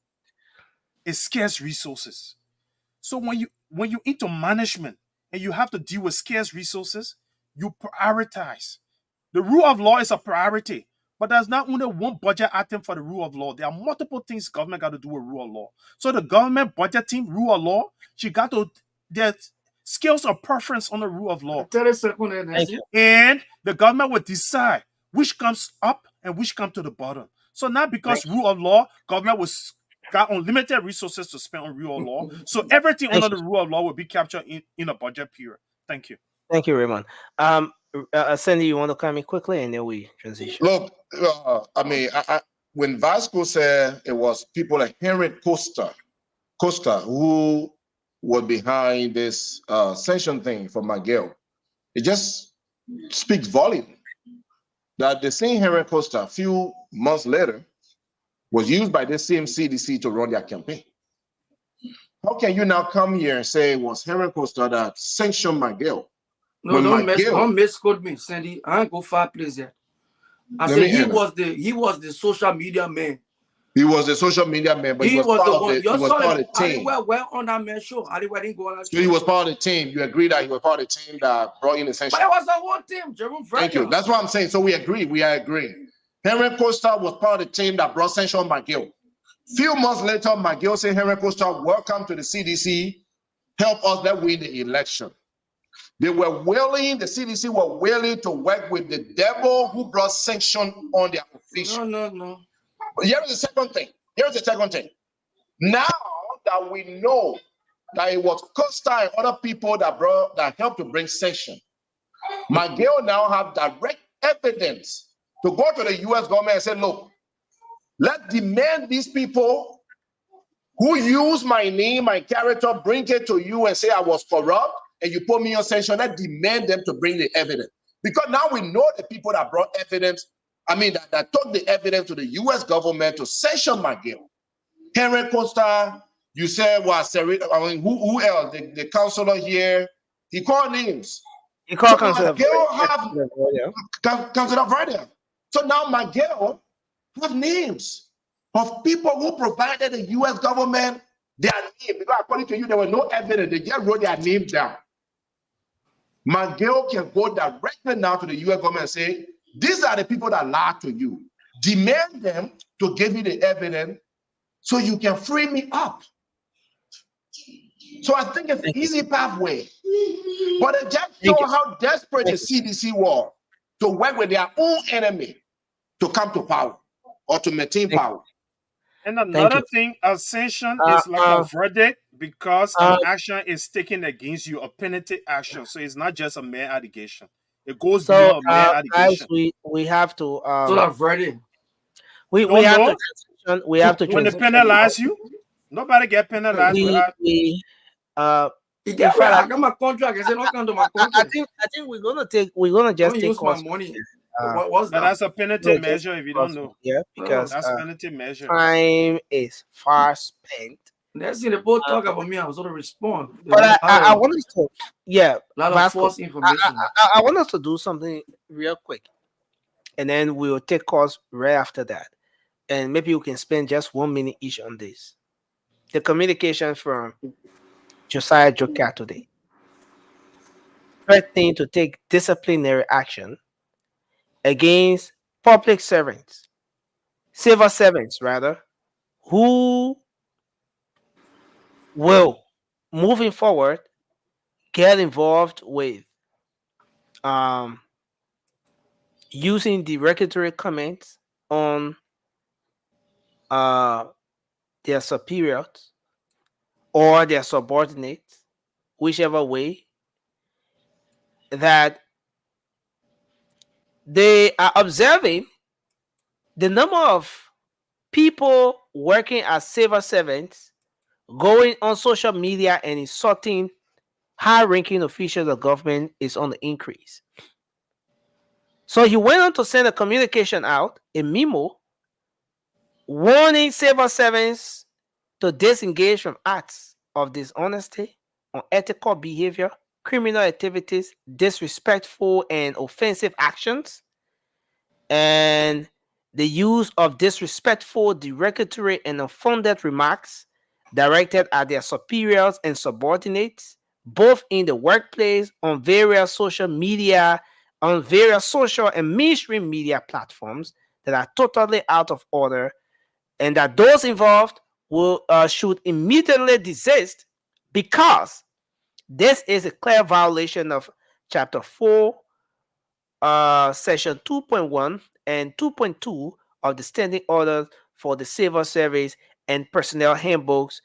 is scarce resources. So when you into management and you have to deal with scarce resources, you prioritize. The rule of law is a priority, but there's not only one budget item for the rule of law. There are multiple things government got to do with rule of law. So the government budget team, rule of law, she got to their skills of preference on the rule of law. 30 seconds there, Thank Nancy. you. And the government will decide which comes up and which come to the bottom. So not because rule of law, government was got unlimited resources to spend on rule of law. So everything Thank under you. the rule of law will be captured in a budget period. Thank you. Thank you, Raymond. Sandy, you want to come in quickly and then we transition? Look, I mean, when Vasco said it was people like Henry Costa who were behind this sanction thing for Miguel, it just speaks volume that the same Henry Costa a few months later was used by the same CDC to run their campaign. How can you now come here and say it was Henry Costa that sanctioned Miguel? No, When don't Miguel, misquote me, Sandy. I ain't go far place yet. I Let said me end. he was the social media man. He was the social media man, but he was the part of one. the he was part of the I team. well on that man show. I didn't go on that So he show. was part of the team. You agree that he was part of the team that brought in the sanction? But it was the whole team, Jerome Thank you. Verga. That's what I'm saying. So we agree. We are agreeing. Henry Costa was part of the team that brought sanction on McGill. Few months later, McGill said, Henry Costa, welcome to the CDC. Help us let win the election. They were willing, the CDC were willing to work with the devil who brought sanction on their official. No. But here's the second thing. Now that we know that it was Costa and other people that helped to bring sanction, McGill now have direct evidence to go to the US government and say, look, let's demand these people who use my name, my character, bring it to you and say I was corrupt and you put me on sanction. Let's demand them to bring the evidence. Because now we know the people that brought evidence, that took the evidence to the US government to sanction McGill. Henry Costa, you said was who else? The counselor here, he called names. You call So Councilor McGill have Verga. Councilor Verga. So now McGill have names of people who provided the US government their name. Because according to you, there was no evidence. They just wrote their name down. McGill can go directly now to the US government and say, these are the people that lied to you. Demand them to give you the evidence so you can free me up. So I think it's an easy pathway. But it just shows how desperate the CDC was to work with their own enemy to come to power or to maintain power. And another thing, a sanction is like a verdict because an action is taken against you, a penalty action. So it's not just a mere allegation. It goes beyond a mere allegation. Guys, we have to So that verdict. we have to transition. We have to when they transition. penalize you, nobody get penalized. I got my contract. I said, not come to my contract. I think we're gonna just take use my money. What's that? That's a penalty measure if you don't know. Yeah, because that's penalty measure. Time is far spent. Next thing they both talk about me, I was going to respond. But I want us to, a lot of false information. I want us to do something real quick, and then we'll take calls right after that, and maybe we can spend just 1 minute each on this. The communication from Josiah Joker today, threatening to take disciplinary action against public servants, civil servants rather, who will, moving forward, get involved with using derogatory comments on their superiors or their subordinates, whichever way, that they are observing the number of people working as civil servants going on social media and insulting high-ranking officials of government is on the increase. So he went on to send a communication out, a memo, warning civil servants to disengage from acts of dishonesty, unethical behavior, criminal activities, disrespectful and offensive actions, and the use of disrespectful, derogatory, and unfounded remarks directed at their superiors and subordinates, both in the workplace, on various social media, on various social and mainstream media platforms that are totally out of order, and that those involved should immediately desist because this is a clear violation of Chapter 4, Section 2.1 and 2.2 of the Standing Orders for the Civil Service and Personnel Handbooks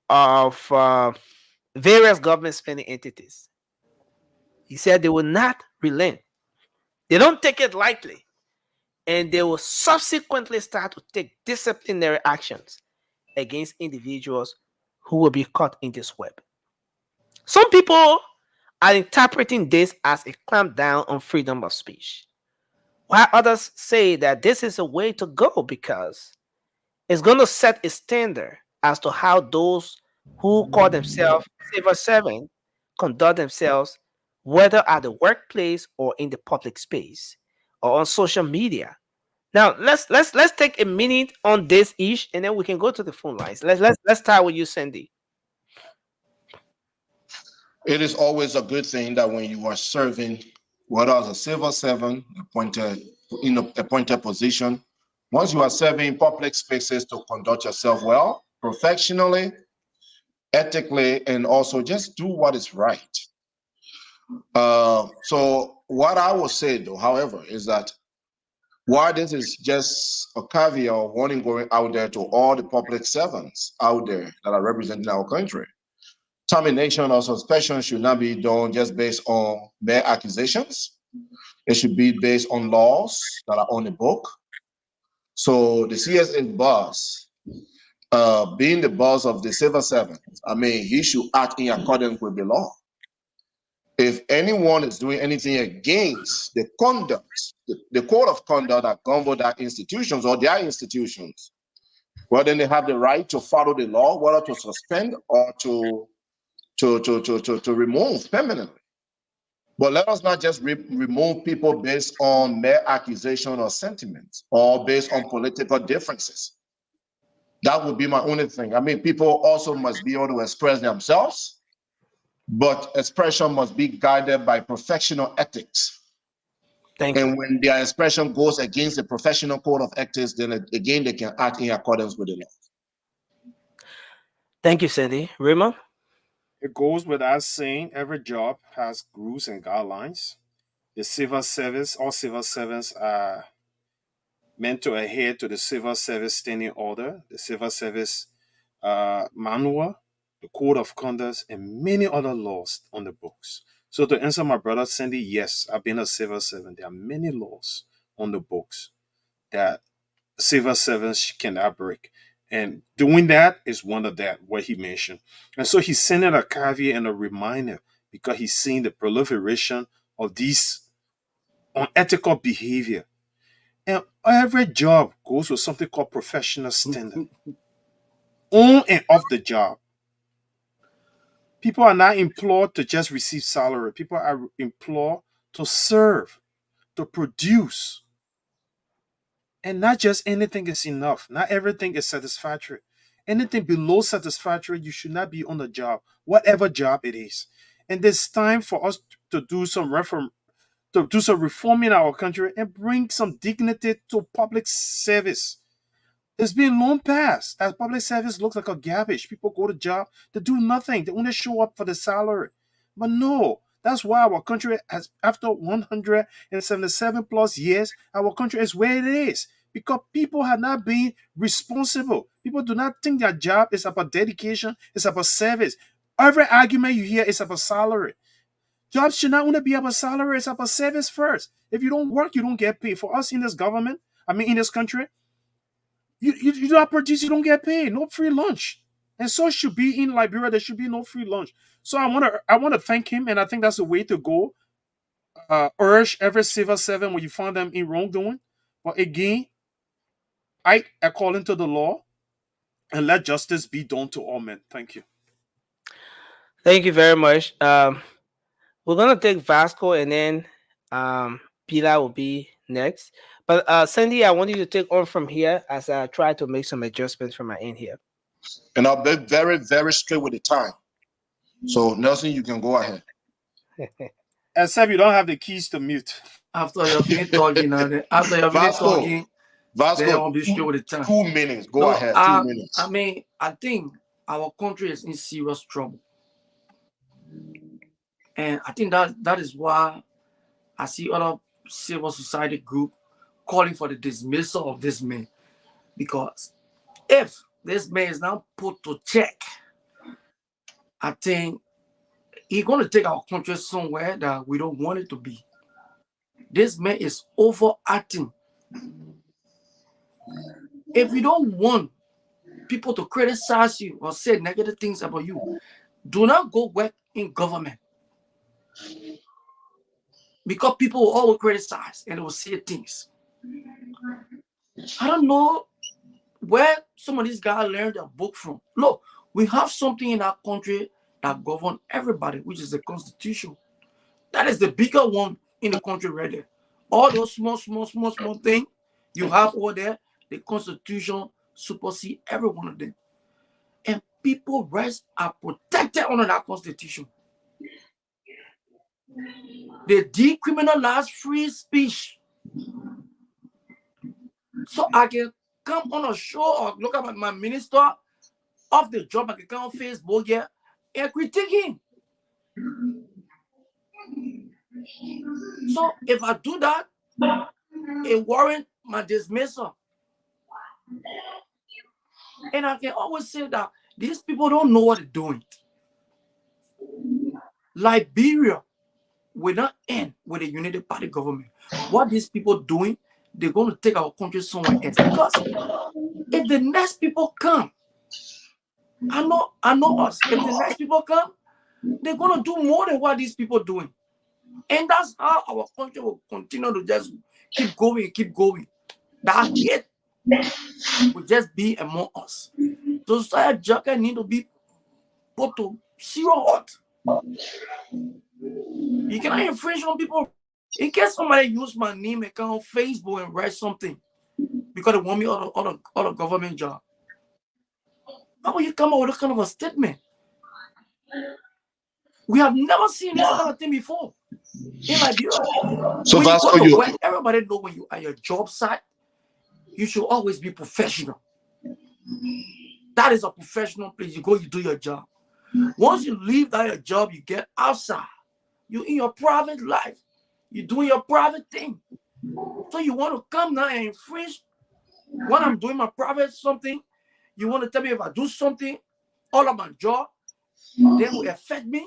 of various government spending entities. He said they will not relent. They don't take it lightly, and they will subsequently start to take disciplinary actions against individuals who will be caught in this web. Some people are interpreting this as a clampdown on freedom of speech, while others say that this is a way to go because it's going to set a standard as to how those who call themselves civil servants conduct themselves, whether at the workplace or in the public space or on social media. Now let's take a minute on this ish, and then we can go to the phone lines. Let's start with you, Sandy. It is always a good thing that when you are serving, whether as a civil servant appointed in a appointed position, once you are serving in public spaces, to conduct yourself well, professionally, ethically, and also just do what is right. So what I will say though, however, is that while this is just a caveat or warning going out there to all the public servants out there that are representing our country, termination or suspension should not be done just based on mere accusations. It should be based on laws that are on the book. So the CSA boss, being the boss of the civil servant, I mean, he should act in accordance with the law. If anyone is doing anything against the conduct, the code of conduct that govern that institutions or their institutions, well, then they have the right to follow the law, whether to suspend or to remove permanently. But let us not just remove people based on mere accusation or sentiments or based on political differences. That would be my only thing. I mean, people also must be able to express themselves, but expression must be guided by professional ethics. Thank you. And when their expression goes against the professional code of ethics, then again, they can act in accordance with the law. Thank you, Sandy. Raymond? It goes without saying, every job has rules and guidelines. The civil service, all civil servants are meant to adhere to the civil service standing order, the civil service manual, the code of conduct, and many other laws on the books. So to answer my brother Sandy, yes, I've been a civil servant. There are many laws on the books that civil servants cannot break. And doing that is one of that, what he mentioned. And so he's sending a caveat and a reminder because he's seeing the proliferation of these unethical behavior. And every job goes with something called professional standard. On and off the job. People are not employed to just receive salary. People are employed to serve, to produce. And not just anything is enough. Not everything is satisfactory. Anything below satisfactory, you should not be on the job, whatever job it is. And there's time for us to do some reform in our country and bring some dignity to public service. It's been long past that public service looks like a garbage. People go to job, they do nothing. They only show up for the salary. But no, that's why our country has, after 177 plus years, our country is where it is. Because people have not been responsible. People do not think their job is about dedication, it's about service. Every argument you hear is about salary. Jobs should not only be about salary, it's about service first. If you don't work, you don't get paid. For us in this in this country, you do not produce, you don't get paid. No free lunch. And so it should be in Liberia. There should be no free lunch. So I want to thank him, and I think that's the way to go. Urge every civil servant when you find them in wrongdoing. But again, I according to the law, and let justice be done to all men. Thank you. Thank you very much. We're gonna take Vasco and then Pilar will be next. But Sandy, I want you to take on from here as I try to make some adjustments from my end here. And I'll be very, very straight with the time. So Nelson, you can go ahead. Except you don't have the keys to mute. After you finish talking, after you finish talking, then I'll Vasco, be straight with the time. 2 minutes. Go No, ahead. 2 minutes. I mean, I think our country is in serious trouble. And I think that is why I see other civil society group calling for the dismissal of this man. Because if this man is now put to check, I think he's going to take our country somewhere that we don't want it to be. This man is overacting. If you don't want people to criticize you or say negative things about you, do not go work in government. Because people will always criticize and they will say things. I don't know where some of these guys learned their book from. Look, we have something in our country that governs everybody, which is the Constitution. That is the bigger one in the country right there. All those small things you have over there, the Constitution supersedes every one of them. And people's rights are protected under that Constitution. They decriminalize free speech. So I can come on a show or look at my minister off the job. I can come on Facebook here and critique him. So if I do that, it warrants my dismissal. And I can always say that these people don't know what they're doing. Liberia will not end with a united party government. What these people doing, they're going to take our country somewhere else. Because if the next people come, I know us. If the next people come, they're going to do more than what these people are doing. And that's how our country will continue to just keep going. That hate will just be among us. So society joker need to be put to zero hot. You cannot infringe on people. In case somebody use my name and come on Facebook and write something because they want me on a government job, how will you come up with that kind of a statement? We have never seen this kind of thing before in Liberia. So when Vasco, you go to work, everybody know when you are at your job site, you should always be professional. That is a professional place. You go, you do your job. Once you leave that your job, you get outside. You in your private life. You're doing your private thing. So you want to come now and infringe when I'm doing my private something. You want to tell me if I do something all of my job, then will affect me.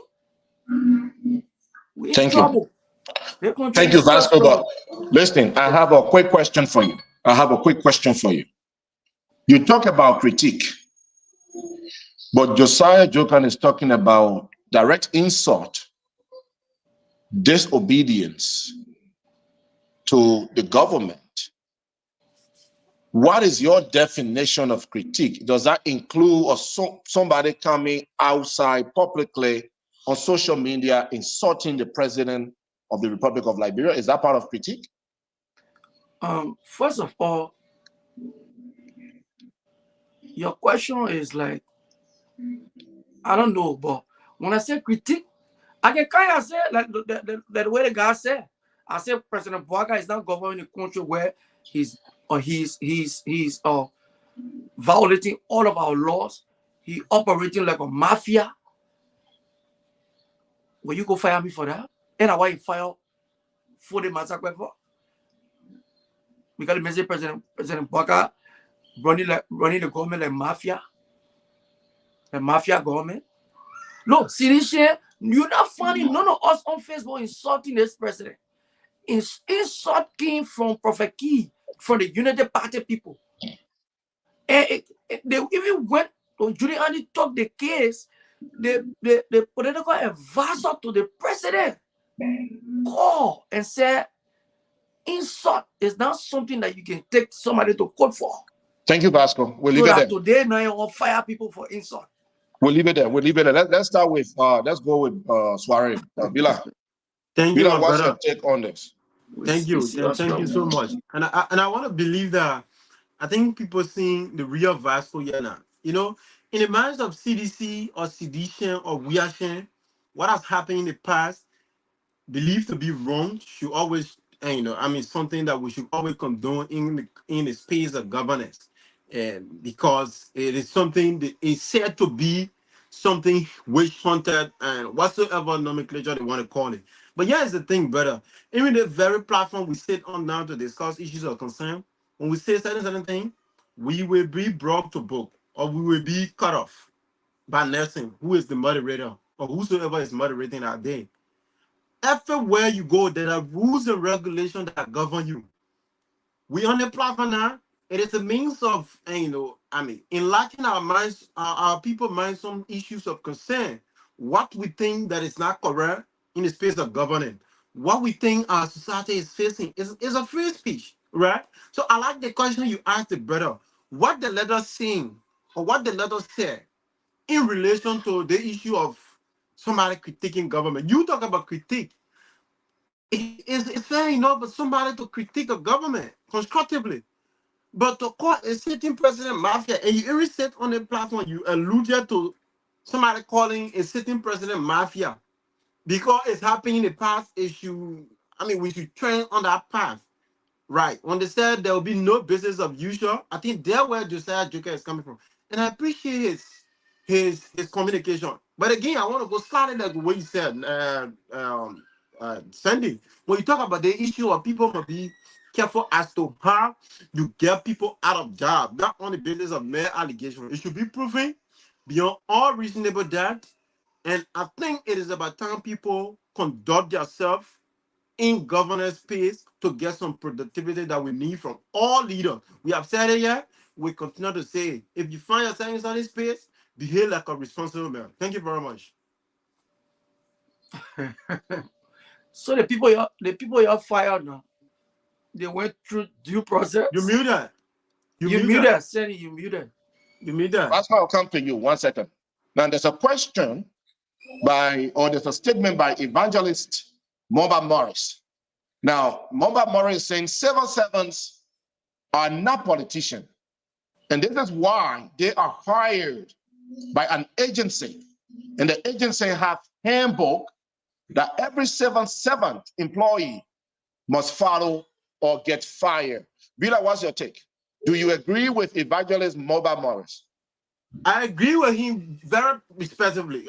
We're in trouble. Thank you, Vasco. But listen, I have a quick question for you. You talk about critique, but Josiah Jokan is talking about direct insult, disobedience to the government. What is your definition of critique? Does that include somebody coming outside publicly on social media insulting the president of the Republic of Liberia? Is that part of critique? First of all, your question is like, I don't know, but when I say critique, I can kind of say like the way the guy said. I said President Bouaga is not governing a country where he's violating all of our laws. He operating like a mafia. Will you go fire me for that? And I want you fire for the massacre for? Because the message President Bouaga running the government like mafia. The mafia government. Look, see this shit, you're not finding none of us on Facebook insulting this president. Insult came from Prophet Key, from the United Party people. And they even went When Giuliani took the case, the political advisor to the president called and said, insult is not something that you can take somebody to court for. Thank you, Vasco. We'll leave So it that there. today now you will fire people for insult. We'll leave it there. We'll leave it there. Let's start with let's go with Suare. Bila. Thank you, Bila, my what's your brother. take on this? Thank you, and thank you so much. And I want to believe that I think people seeing the real Vasco here now. You know, in the minds of CDC or sedition or reaction, what has happened in the past, believed to be wrong, should always, I mean, something that we should always condone in the space of governance, and because it is something that is said to be something witch hunted and whatsoever nomenclature they want to call it. But here's the thing, brother. Even the very platform we sit on now to discuss issues of concern, when we say certain thing, we will be brought to book or we will be cut off by Nelson, who is the moderator or whosoever is moderating that day. Everywhere you go, there are rules and regulations that govern you. We on the platform now. It is a means of, enlightening our minds, our people minds some issues of concern. What we think that is not correct in the space of governing, what we think our society is facing is a free speech, right? So I like the question you asked the brother. What the letter saying or what the letter said in relation to the issue of somebody critiquing government. You talk about critique. It's fair enough for somebody to critique a government constructively. But to call a sitting president mafia, and you even said on the platform, you alluded to somebody calling a sitting president mafia because it's happening in the past. We should train on that path. Right. When they said there will be no business of usual, I think there where Josiah Joker is coming from. And I appreciate his communication. But again, I want to go slightly like the way you said, Sandy, when you talk about the issue of people must be careful as to how you get people out of job, not on the basis of mere allegation. It should be proven beyond all reasonable doubt. And I think it is about time people conduct themselves in governance space to get some productivity that we need from all leaders. We have said it here. We continue to say it. If you find yourself in this space, behave like a responsible man. Thank you very much. So the people you are fired now, they went through due process. You muted. You muted. Sandy, you muted. You muted. That's how I'll come to you. 1 second. Now there's a question there's a statement by evangelist Moba Morris. Now, Moba Morris is saying civil servants are not politicians. And this is why they are hired by an agency. And the agency have handbook that every civil servant employee must follow or get fired. Bila, what's your take? Do you agree with evangelist Moba Morris? I agree with him very respectively.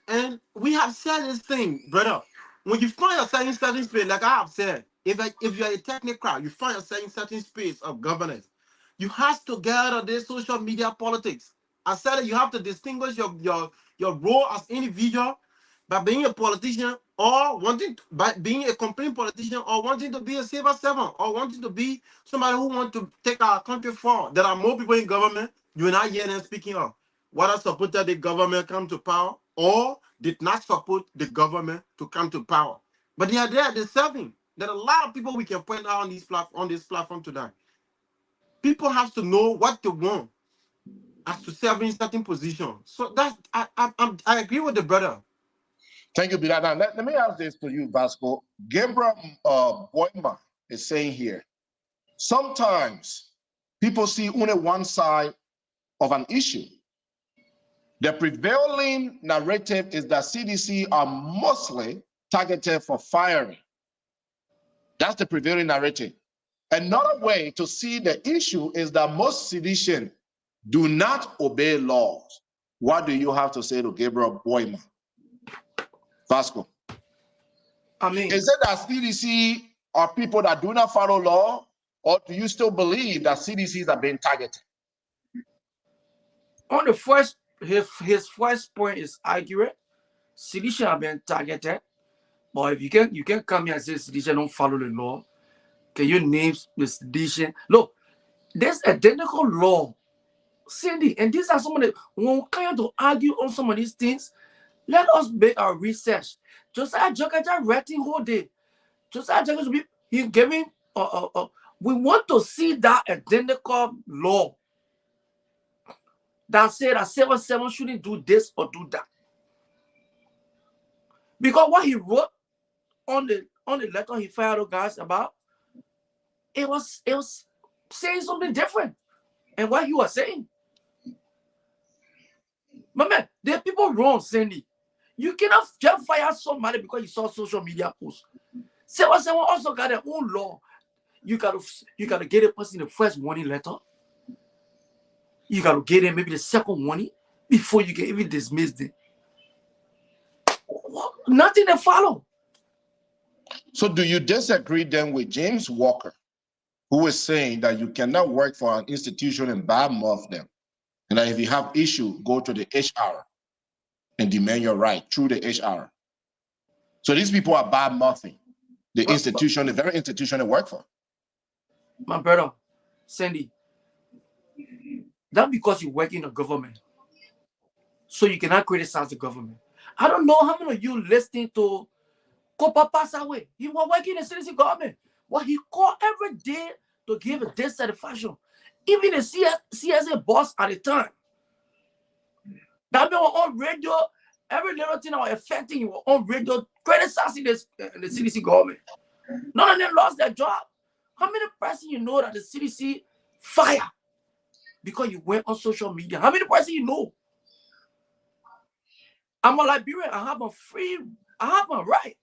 And we have said this thing, brother. When you find yourself in certain space, like I have said, if you're a technical, you find yourself in certain space of governance, you have to get out of this social media politics. I said that you have to distinguish your role as individual by being a politician or by being a complete politician or wanting to be a civil servant or wanting to be somebody who wants to take our country forward. There are more people in government you are not hearing them speaking of. Whether supported the government come to power or did not support the government to come to power. But they are there, they're serving. There are a lot of people we can point out on this platform today. People have to know what they want as to serve in certain positions. So that I agree with the brother. Thank you, Bilal. Now, let me ask this to you, Vasco. Gabriel Boyma is saying here, sometimes people see only one side of an issue. The prevailing narrative is that CDC are mostly targeted for firing. That's the prevailing narrative. Another way to see the issue is that most sedition do not obey laws. What do you have to say to Gabriel Boyma? Vasco. Is it that CDC are people that do not follow law, or do you still believe that CDCs are being targeted? On the first, his first point is accurate. Sedition have been targeted, but if you can come here and say sedition don't follow the law, can you name the sedition? Look, there's identical law Cindy, and these are some of the, when we kind to argue on some of these things, let us make our research. Josiah Jagaja writing whole day. Josiah Jagaja be he giving we want to see that identical law that said that 7-7 shouldn't do this or do that. Because what he wrote on the letter he fired those guys about, it was saying something different. And what he was saying. But man, there are people wrong, Sandy. You cannot just fire somebody because you saw social media posts. 7-7 also got their own law. You gotta get a person the first warning letter. You gotta get them maybe the second warning before you can even dismiss them. Nothing to follow. So do you disagree then with James Walker, who is saying that you cannot work for an institution and badmouth them, and that if you have issue, go to the HR and demand your right through the HR? So these people are badmouthing the institution, the very institution they work for. My brother, Sandy, that's because you work in the government. So you cannot criticize the government. I don't know how many of you listening to Copa pass away. He was working in the city government. But he called every day to give a dissatisfaction. Even the CSA boss at the time. That man was on radio. Every little thing that was affecting you was on radio, criticizing the CDC government. None of them lost their job. How many person you know that the CDC fire because you went on social media? How many person you know? I'm a Liberian. I have a right.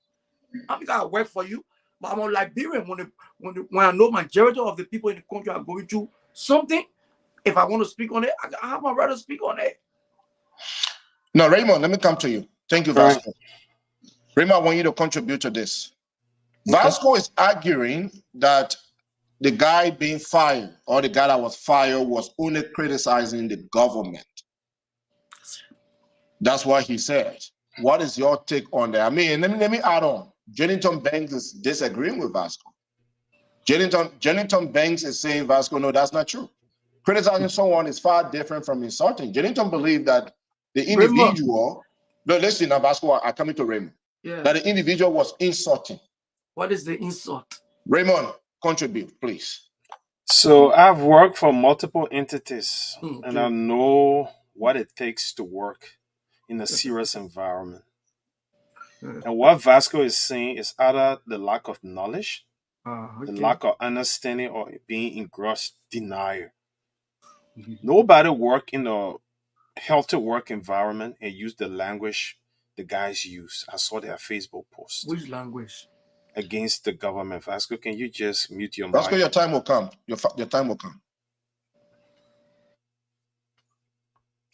I think I work for you, but I'm a Liberian. When I know majority of the people in the country are going through something, if I want to speak on it, I have my right to speak on it. Now, Raymond, let me come to you. Thank you, Vasco. Raymond, I want you to contribute to this. Okay. Vasco is arguing that the guy being fired or the guy that was fired was only criticizing the government. That's what he said. What is your take on that? I mean, let me add on. Jennington Banks is disagreeing with Vasco. Jennington Banks is saying, Vasco, no, that's not true. Criticizing someone is far different from insulting. Jennington believed that the individual, no, listen now, Vasco, I'm coming to Raymond. Yeah. That the individual was insulting. What is the insult? Raymond, contribute, please. So I've worked for multiple entities, and I know what it takes to work in a serious environment. And what Vasco is saying is either the lack of knowledge, the lack of understanding, or being in gross denial. Nobody work in a healthy work environment and use the language the guys use. I saw their Facebook post. Which language? Against the government. Vasco, can you just mute your mic? Vasco, your time will come. Your time will come.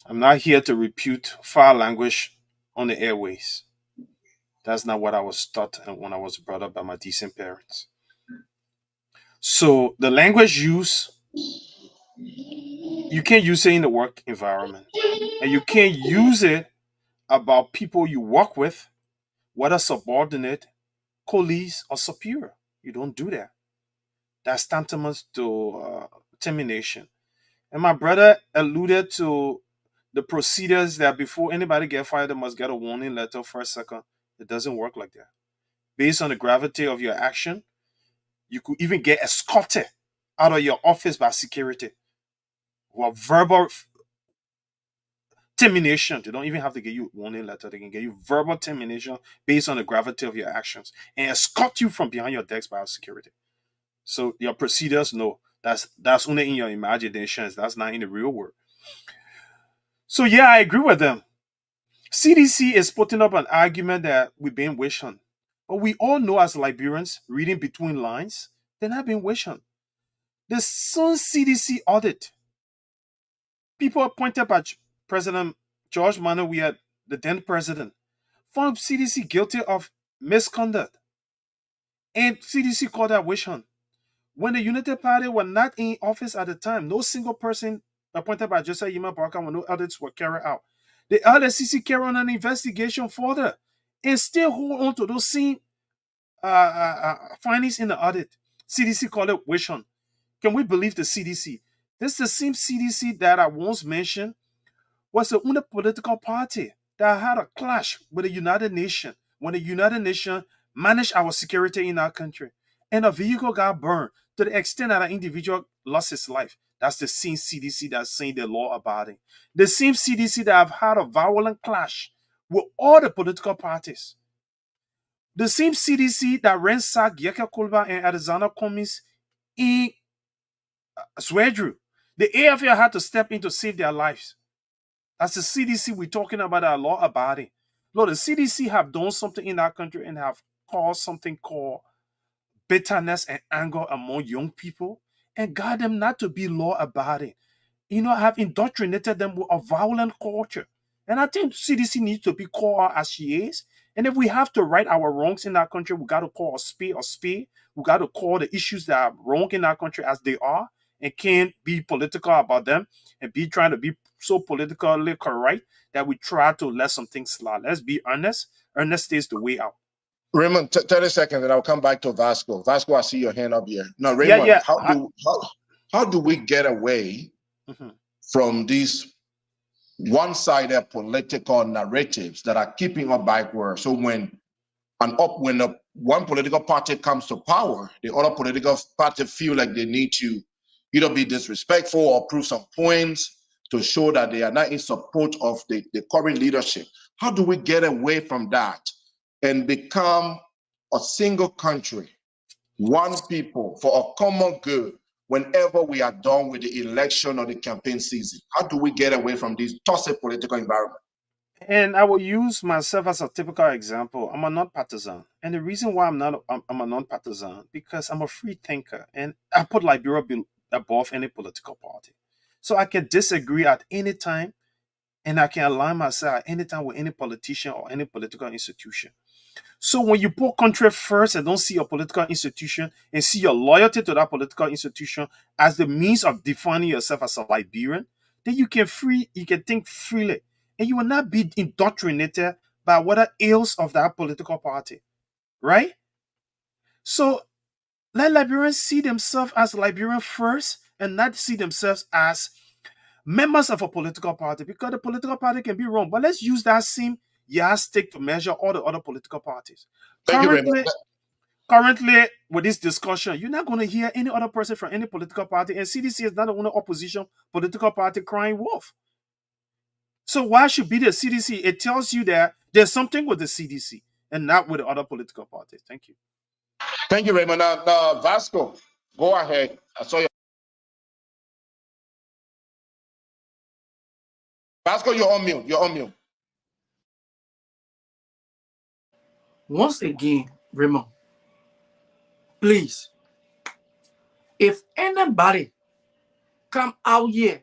I'm not here to repute foul language on the airways. That's not what I was taught when I was brought up by my decent parents. So the language used, you can't use it in the work environment. And you can't use it about people you work with, whether subordinate, colleagues, or superior. You don't do that. That's tantamount to termination. And my brother alluded to the procedures that before anybody get fired, they must get a warning letter first, second. It doesn't work like that. Based on the gravity of your action, you could even get escorted out of your office by security. Or verbal termination. They don't even have to get you a warning letter. They can get you verbal termination based on the gravity of your actions and escort you from behind your desk by security. So your procedures, no, that's only in your imaginations. That's not in the real world. So yeah, I agree with them. CDC is putting up an argument that we've been wished on. But we all know as Liberians, reading between lines, they're not being wished on. The soon CDC audit, people appointed by President George Mano, we had the then president, found CDC guilty of misconduct. And CDC called that wish hunt. When the United Party were not in office at the time, no single person appointed by Josiah Yima Barker when no audits were carried out. The LSCC carried on an investigation further and still hold on to those same findings in the audit. CDC called it wish hunt. Can we believe the CDC? This is the same CDC that I once mentioned was the only political party that had a clash with the United Nations when the United Nations managed our security in our country. And a vehicle got burned to the extent that an individual lost his life. That's the same CDC that's saying the law about it. The same CDC that have had a violent clash with all the political parties. The same CDC that ransacked Yeke Kolba and Arizona commies in Swedru. The AFL had to step in to save their lives. That's the CDC we're talking about, a law about it. Lord, the CDC have done something in our country and have caused something called bitterness and anger among young people and got them not to be law about it. Have indoctrinated them with a violent culture. And I think CDC needs to be called out as she is. And if we have to right our wrongs in our country, we got to call a spade a spade. We got to call the issues that are wrong in our country as they are and can't be political about them and be trying to be so politically correct that we try to let some things slide. Let's be honest. Earnest is the way out. Raymond, 30 seconds, and I'll come back to Vasco. Vasco, I see your hand up here. Now, Yeah, Raymond, yeah. how do we get away Mhm. from these one-sided political narratives that are keeping us backward? So when one political party comes to power, the other political party feel like they need to either be disrespectful or prove some points to show that they are not in support of the current leadership. How do we get away from that and become a single country, one people for a common good whenever we are done with the election or the campaign season? How do we get away from this toxic political environment? And I will use myself as a typical example. I'm a non-partisan, and the reason why I'm a non-partisan because I'm a free thinker, and I put Liberia above any political party, so I can disagree at any time, and I can align myself at any time with any politician or any political institution. So when you put country first and don't see your political institution and see your loyalty to that political institution as the means of defining yourself as a Liberian, then you can think freely and you will not be indoctrinated by what are ills of that political party. Right? So let Liberians see themselves as Liberian first and not see themselves as members of a political party because the political party can be wrong. But let's use that same yardstick to measure all the other political parties. Thank you very much. Currently, with this discussion, you're not going to hear any other person from any political party, and CDC is not the only opposition political party crying wolf. So why should be the CDC? It tells you that there's something with the CDC and not with the other political parties. Thank you. Thank you, Raymond. Now, Vasco, go ahead. I saw your Vasco, you're on mute. You're on mute. Once again, Raymond, please, if anybody come out here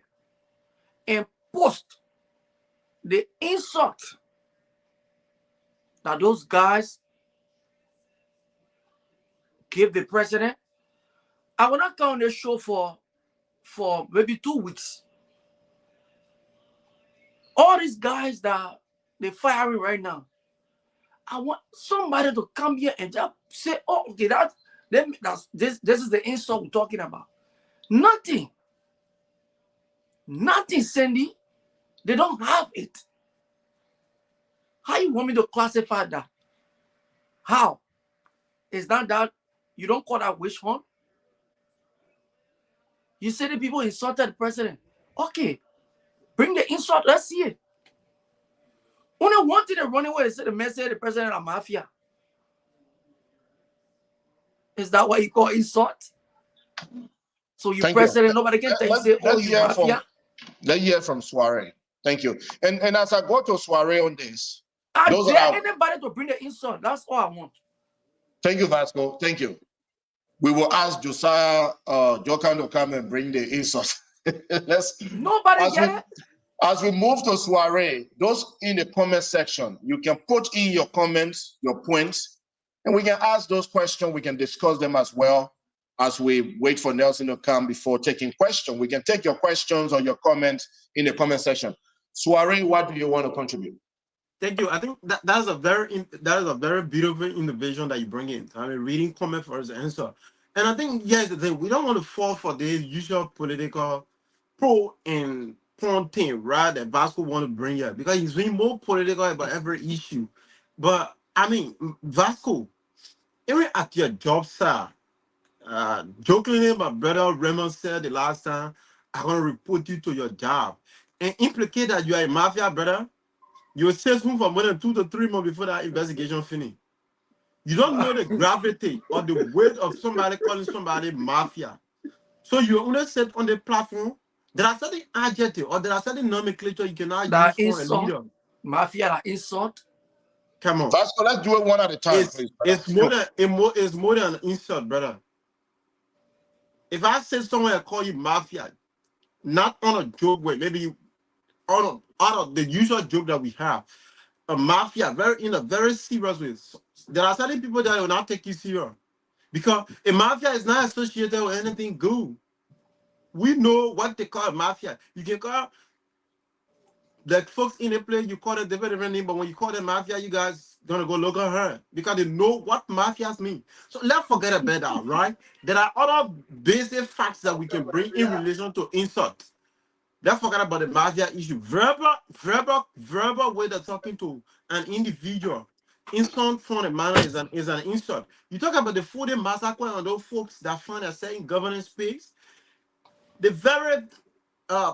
and post the insult that those guys give the president, I will not come on the show for maybe 2 weeks. All these guys that they're firing right now, I want somebody to come here and just say, oh, okay, this is the insult we're talking about. Nothing, Sandy. They don't have it. How you want me to classify that? How? Is that you don't call that wish hunt? You say the people insulted the president. Okay, bring the insult. Let's see it. Only one thing they're running away is the man said the president of mafia. Is that what you call insult? So you president, nobody can tell you, say, oh, you mafia. Let's hear from Soiree. Thank you. And as I go to Soiree on this, I dare anybody to bring the insult. That's all I want. Thank you, Vasco. Thank you. We will ask Josiah Jokan to come and bring the insult. Nobody get it. As we move to Soiree, those in the comment section, you can put in your comments, your points, and we can ask those questions. We can discuss them as well as we wait for Nelson to come before taking questions. We can take your questions or your comments in the comment section. Soiree, what do you want to contribute? Thank you. I think that is a very beautiful innovation that you bring in. I mean, reading comment first answer. And I think, yes, we don't want to fall for the usual political pro and con thing, right? That Vasco want to bring up because he's being more political about every issue. But I mean, Vasco, even at your job, sir, jokingly, my brother Raymond said the last time, I'm gonna report you to your job and implicate that you are a mafia brother. You will stay home for more than 2 to 3 months before that investigation finish. You don't know the gravity or the weight of somebody calling somebody mafia. So you only sit on the platform. There are certain adjectives or there are certain nomenclature you cannot use That for a insult, leader. mafia, that insult. Come on. Vasco, let's do it one at a time, please, brother. It's more than an insult, brother. If I say somewhere I call you mafia, not on a joke way, maybe out of the usual joke that we have, a mafia, in a very serious way. So, there are certain people that will not take you serious because a mafia is not associated with anything good. We know what they call a mafia. You can call the folks in the place, you call it different name, but when you call them mafia, you guys gonna go look at her because they know what mafias mean. So let's forget about that, right? There are other basic facts that we can bring in relation to insult. Let's forget about the mafia issue. Verbal way they're talking to an individual. Insult from a manner is an insult. You talk about the food massacre on those folks that find themselves in governance space. The very uh,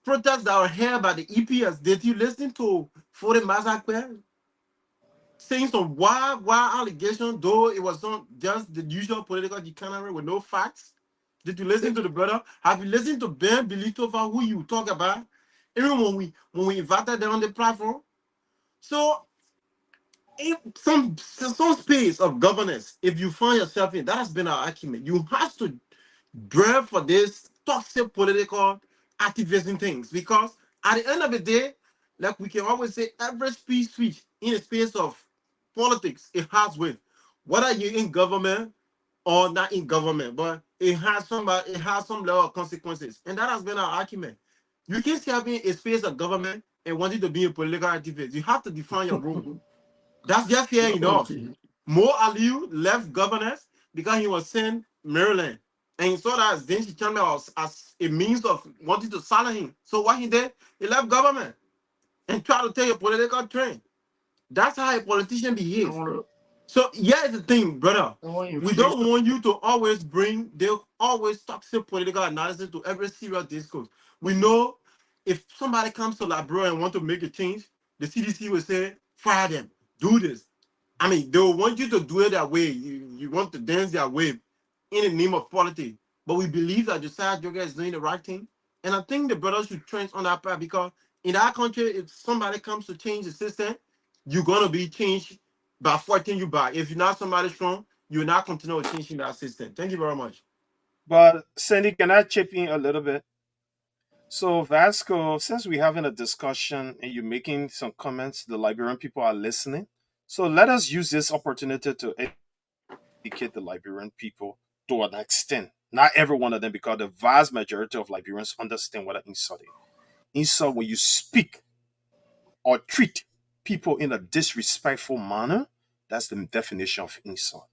protests that were held by the EPS, did you listen to Foreign Massacre saying some wild allegations, though it was not just the usual political chicanery with no facts? Did you listen to the brother? Have you listened to Ben Bilitova, who you talk about? Even when we invited them on the platform? So in some space of governance, if you find yourself in, that has been our argument. You have to drive for this toxic political activism things because at the end of the day, like we can always say, every speech in a space of politics, it has with whether you're in government or not in government, but it has some level of consequences, and that has been our argument. You can still be in a space of government and wanting to be a political activist. You have to define your role. That's just fair enough. Mo Aliu left governance because he was sent Maryland. And he saw that as Denshi Chamba as a means of wanting to silence him. So what he did, he left government and tried to take a political train. That's how a politician behaves. So here's the thing, brother. We don't want you to always bring the always toxic political analysis to every serious discourse. We know if somebody comes to Labro and want to make a change, the CDC will say, fire them, do this. I mean, they will want you to do it that way. You want to dance their way in the name of politics. But we believe that Josiah Joker is doing the right thing. And I think the brothers should trench on that part because in our country, if somebody comes to change the system, you're going to be changed by fighting you back. If you're not somebody strong, you're not continue changing that system. Thank you very much. But Sandy, can I chip in a little bit? So Vasco, since we're having a discussion and you're making some comments, the Liberian people are listening. So let us use this opportunity to educate the Liberian people to an extent. Not every one of them, because the vast majority of Liberians understand what an insult is. Insult when you speak or treat people in a disrespectful manner, that's the definition of insult.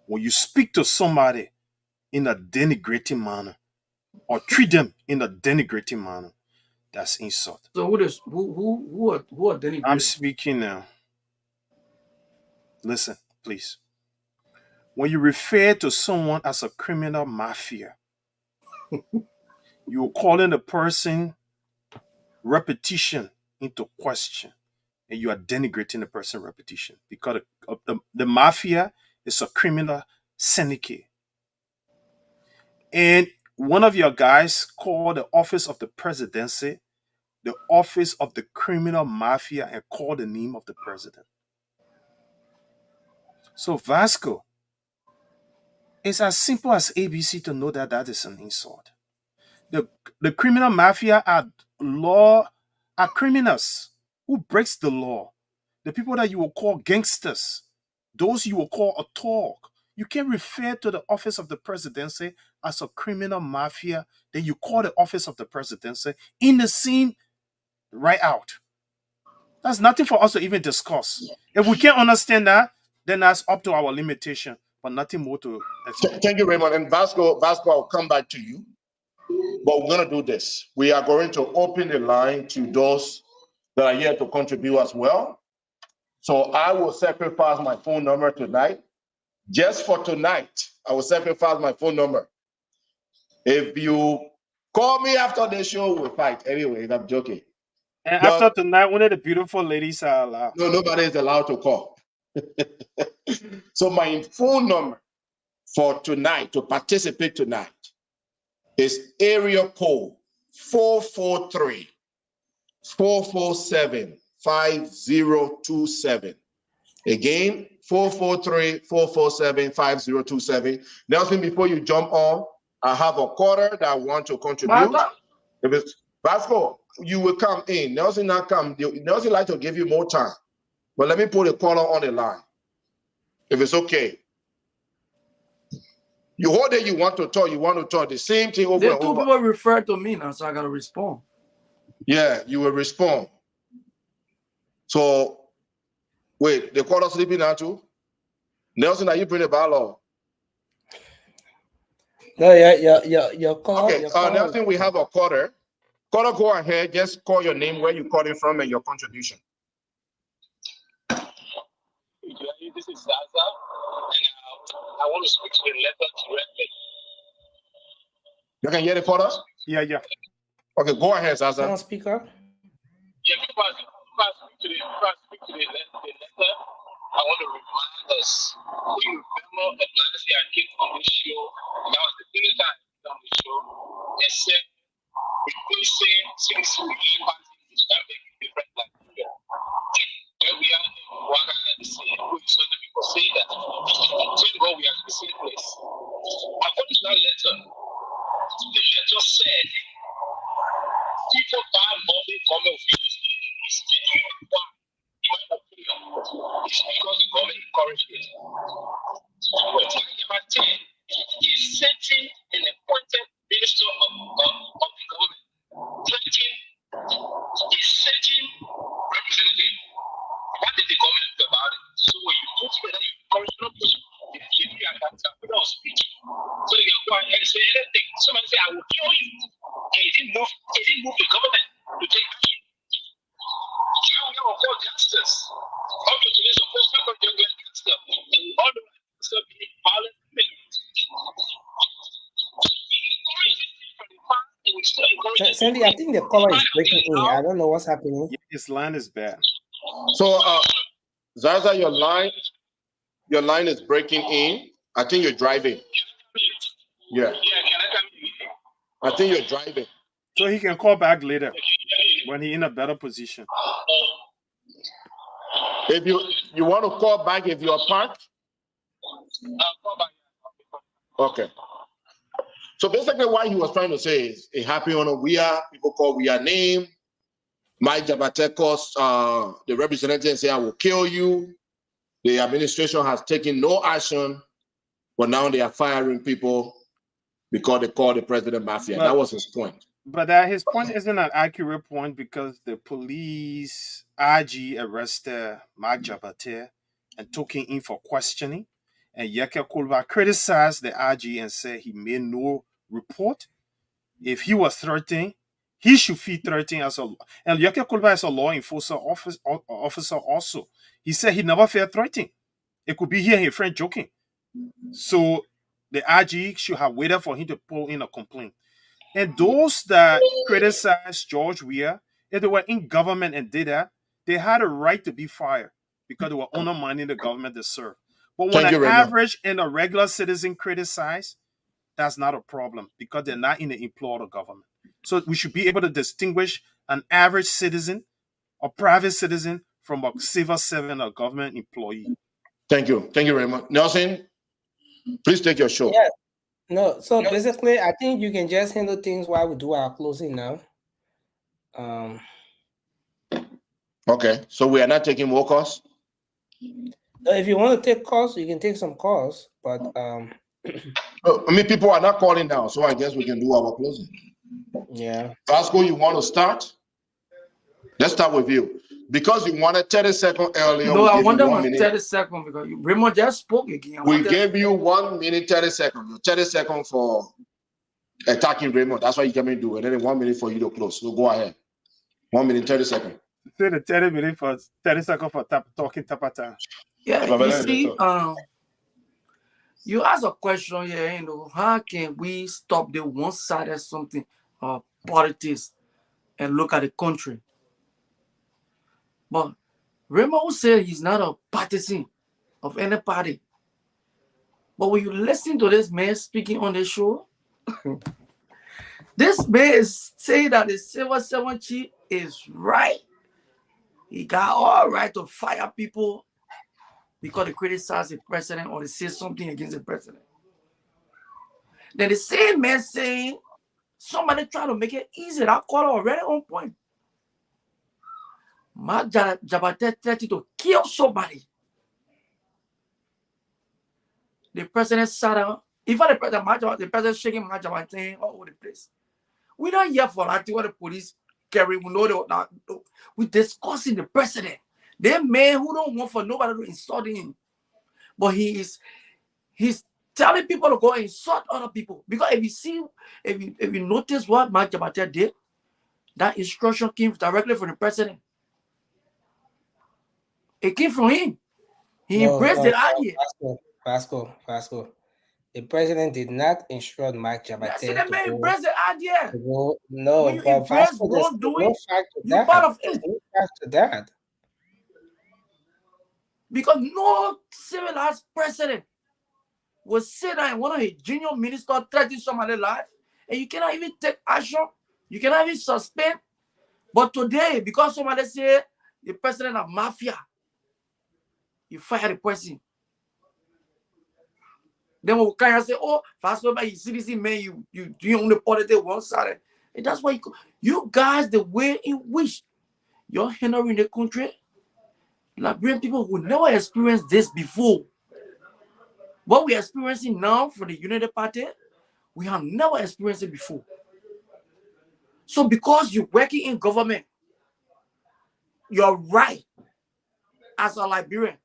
When you speak to somebody in a denigrating manner or treat them in a denigrating manner, that's insult. So who are denigrating? I'm speaking now. Listen, please. When you refer to someone as a criminal mafia, you're calling the person repetition into question, and you are denigrating the person repetition because the mafia is a criminal syndicate. And one of your guys called the office of the presidency the office of the criminal mafia and called the name of the president. So Vasco, it's as simple as ABC to know that that is an insult. The criminal mafia are criminals who breaks the law. The people that you will call gangsters, those you will call a thug. You can refer to the office of the presidency as a criminal mafia, then you call the office of the presidency in the same right out. That's nothing for us to even discuss. If we can't understand that, then that's up to our limitation, but nothing more to explain. Thank you, Raymond. And Vasco, I'll come back to you. But we're going to do this. We are going to open the line to those that are here to contribute as well. So I will sacrifice my phone number tonight. Just for tonight, I will sacrifice my phone number. If you call me after the show, we'll fight. Anyway, I'm joking. And No, after tonight, one of the beautiful ladies are allowed. no, nobody is allowed to call. So my phone number for tonight, to participate tonight, is area code 443-447-5027. Again, 443-447-5027. Nelson, before you jump on, I have a quarter that I want to contribute. If it's Vasco, you will come in. Nelson not come. Nelson like to give you more time. But let me put a quarter on the line. If it's okay. You hold it, you want to talk the same thing over The and two over. people refer to me now, so I gotta respond. Yeah, you will respond. So, wait, the quarter sleeping now too? Nelson, are you bringing the bylaw? No, your call. Okay, Your call. Nelson, we have a quarter. Quarter, go ahead. Just call your name, where you calling from, and your contribution. This is Zaza, and I want to speak to the letter directly. You can hear the quarter? Yeah. Okay, go ahead, Zaza. On speaker. Yeah, before I speak to the letter, I want to remind us. You remember that last year I came on this show, and that was the first time I came on the show, and said, replacing six ruling parties is not making different Nigeria. Where we are in Waka and the same way, so the people say that. Thank God we are in the same place. According to that letter, the letter said, people buy money from a it's because the government encouraged it. But number 10 is setting an appointed minister of the government. 13 is setting representative. What did the government do about it? So when you put together, you encourage not to speak. So you go ahead and say anything. Somebody say, I will kill you. And he didn't move the government to take action. You have called justice. Up to today, supposed to be against them. And all the to be violent men. Sandy, I think the caller is breaking in. I don't know what's happening. Yeah, his line is bad. So, Zaza, your line is breaking in. I think you're driving. Yeah. I think you're driving. So he can call back later when he's in a better position. If you want to call back if you're parked? Okay. So basically what he was trying to say is a happy honor we are, people call we are name. Mike Jabatekos, the representative say I will kill you. The administration has taken no action, but now they are firing people because they call the president mafia. That was his point. But his point isn't an accurate point because the police IG arrested Mike Jabate and took him in for questioning. And Yeke Kulba criticized the IG and said he made no report. If he was threatened, he should feel threatened as a... And Yeke Kulba is a law enforcement officer also. He said he never felt threatened. It could be here his friend joking. So the IG should have waited for him to pull in a complaint. And those that criticize George Weah, if they were in government and did that, they had a right to be fired because they were undermining the government they serve. But when an average and a regular citizen criticize, that's not a problem because they're not in the employ of the government. So we should be able to distinguish an average citizen, a private citizen, from a civil servant or government employee. Thank you. Thank you very much. Nelson, please take your show. Yeah. No, so basically, I think you can just handle things while we do our closing now. Okay, so we are not taking more calls? If you want to take calls, you can take some calls, but I mean, people are not calling now, so I guess we can do our closing. Yeah. Vasco, you want to start? Let's start with you. Because you wanted 30 seconds earlier. No, I want them on 30 seconds because Raymond just spoke again. We gave you 1 minute, 30 seconds. 30 seconds for attacking Raymond. That's what you came in do. And then 1 minute for you to close. So go ahead. 1 minute, 30 seconds. Say the 30 minutes for 30 seconds for talking Tapata. Yeah, you see, you ask a question here, how can we stop the one-sided something politics and look at the country? But Raymond said he's not a partisan of any party. But when you listen to this man speaking on the show, this man is saying that the civil servant chief is right. He got all right to fire people because they criticize the president or they say something against the president. Then the same man saying somebody try to make it easy. That call already on point. Mark Jabate threatened to kill somebody. The president sat down. Even the president shaking Mark Jabate all over the place. We don't hear for that what the police carry. We know that we discussing the president. They man who don't want for nobody to insult him. But he's telling people to go and insult other people. Because if you notice what Mark Jabate did, that instruction came directly from the president. It came from him. He embraced the idea. Vasco. The president did not instruct Mark Jabate to man embrace the idea. No, when you embrace wrongdoing, you're part of it. No fact to that. Because no civilized president will sit down and one of his junior ministers threaten somebody's life, and you cannot even take action. You cannot even suspend. But today, because somebody say the president of mafia, you fire the person. Then we kind of say, oh, fast forward, you see this man, you only politics one side. And that's why you guys, the way in which you're handling the country, Liberian people who never experienced this before. What we're experiencing now for the United Party, we have never experienced it before. So because you're working in government, you're right as a Liberian.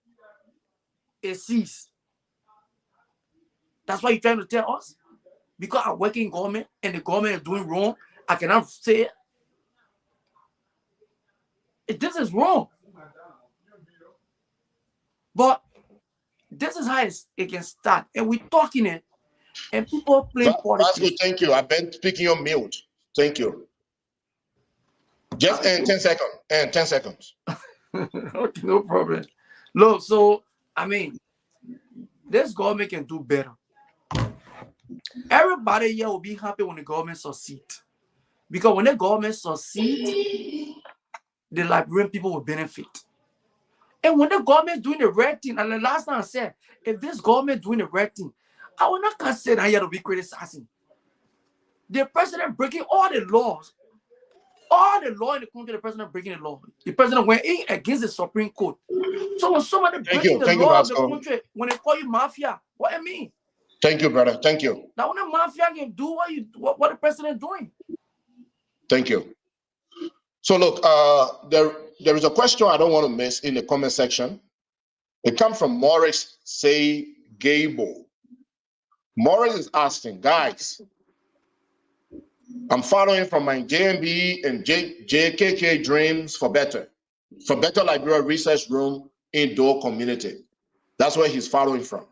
It ceases. That's why you're trying to tell us. Because I work in government and the government is doing wrong, I cannot say it. This is wrong. But this is how it can start. And we're talking it. And people play politics. Vasco, thank you. I've been speaking on mute. Thank you. Just 10 seconds. 10 seconds. Okay, no problem. Look, so, I mean, this government can do better. Everybody here will be happy when the government succeeds. Because when the government succeeds, the Liberian people will benefit. And when the government doing the right thing, and the last time I said, if this government doing the right thing, I will not consider here to be criticizing. The president breaking all the laws. All the law in the country, the president breaking the law. The president went in against the Supreme Court. So when somebody breaking the law of the country, when they call you mafia, what I mean? Thank you, brother. Thank you. Now when the mafia can do what the president doing. Thank you. So look, there is a question I don't want to miss in the comment section. It comes from Morris Say Gable. Morris is asking, guys, I'm following from my JMB and JKK dreams for better Liberia Research Room indoor community. That's where he's following from.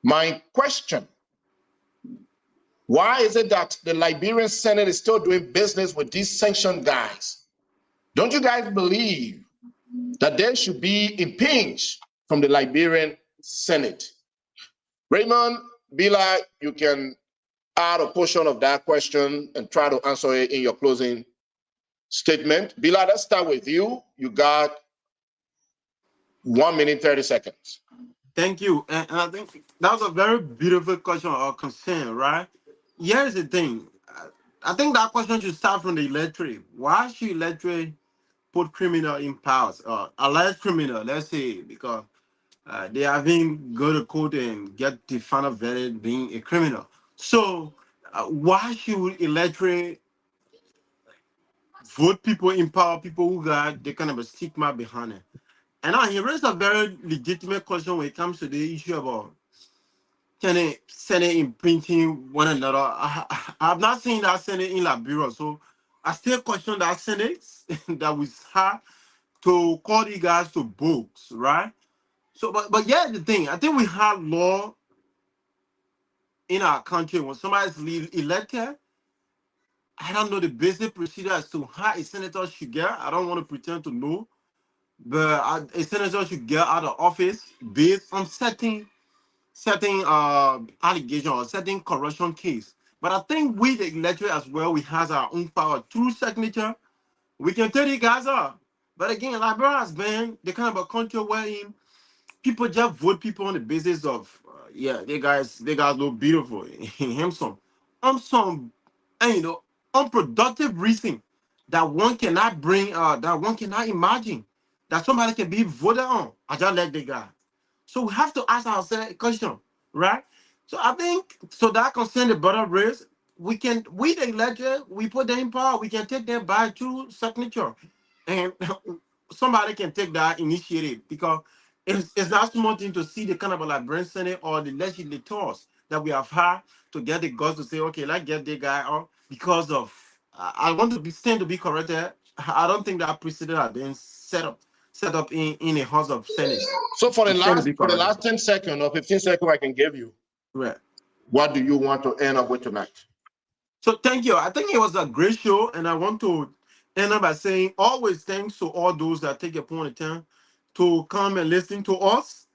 My question, why is it that the Liberian Senate is still doing business with these sanctioned guys? Don't you guys believe that they should be impinged from the Liberian Senate? Raymond, Bila, you can add a portion of that question and try to answer it in your closing statement. Bila, let's start with you. You got 1 minute, 30 seconds. Thank you. And I think that was a very beautiful question or concern, right? Here's the thing. I think that question should start from the electorate. Why should electorate put criminal in powers? Alleged criminal, let's say, because they haven't go to court and get the final verdict being a criminal. So why should electorate vote people in power, people who got the kind of a stigma behind it? And now he raised a very legitimate question when it comes to the issue about Senate imprinting one another. I've not seen that Senate in Liberia, so I still question that Senate that we had to call these guys to books, right? So, but yeah, the thing, I think we have law in our country when somebody's elected. I don't know the basic procedure as to how a senator should get. I don't want to pretend to know, but a senator should get out of office based on certain allegation or certain corruption case. But I think we, the electorate as well, we have our own power through signature. We can tell you guys up. But again, Liberia has been the kind of a country where people just vote people on the basis of yeah, they guys look beautiful in him some and unproductive reason that one cannot bring that one cannot imagine that somebody can be voted on. I just like the guy. So we have to ask ourselves a question, right? So I think so that concern the border race, we the electorate, we put them in power, we can take them by through signature. And somebody can take that initiative because it's not small thing to see the kind of like brain Senate or the legislators that we have had to get the guts to say, okay, let's get the guy out because of I want to be stand to be corrected. I don't think that precedent has been set up in a House of Senate. So for the Stand to last be corrected. 10 seconds or 15 seconds I can give you, Right. what do you want to end up with tonight? So thank you. I think it was a great show, and I want to end up by saying always thanks to all those that take a point of time to come and listen to us.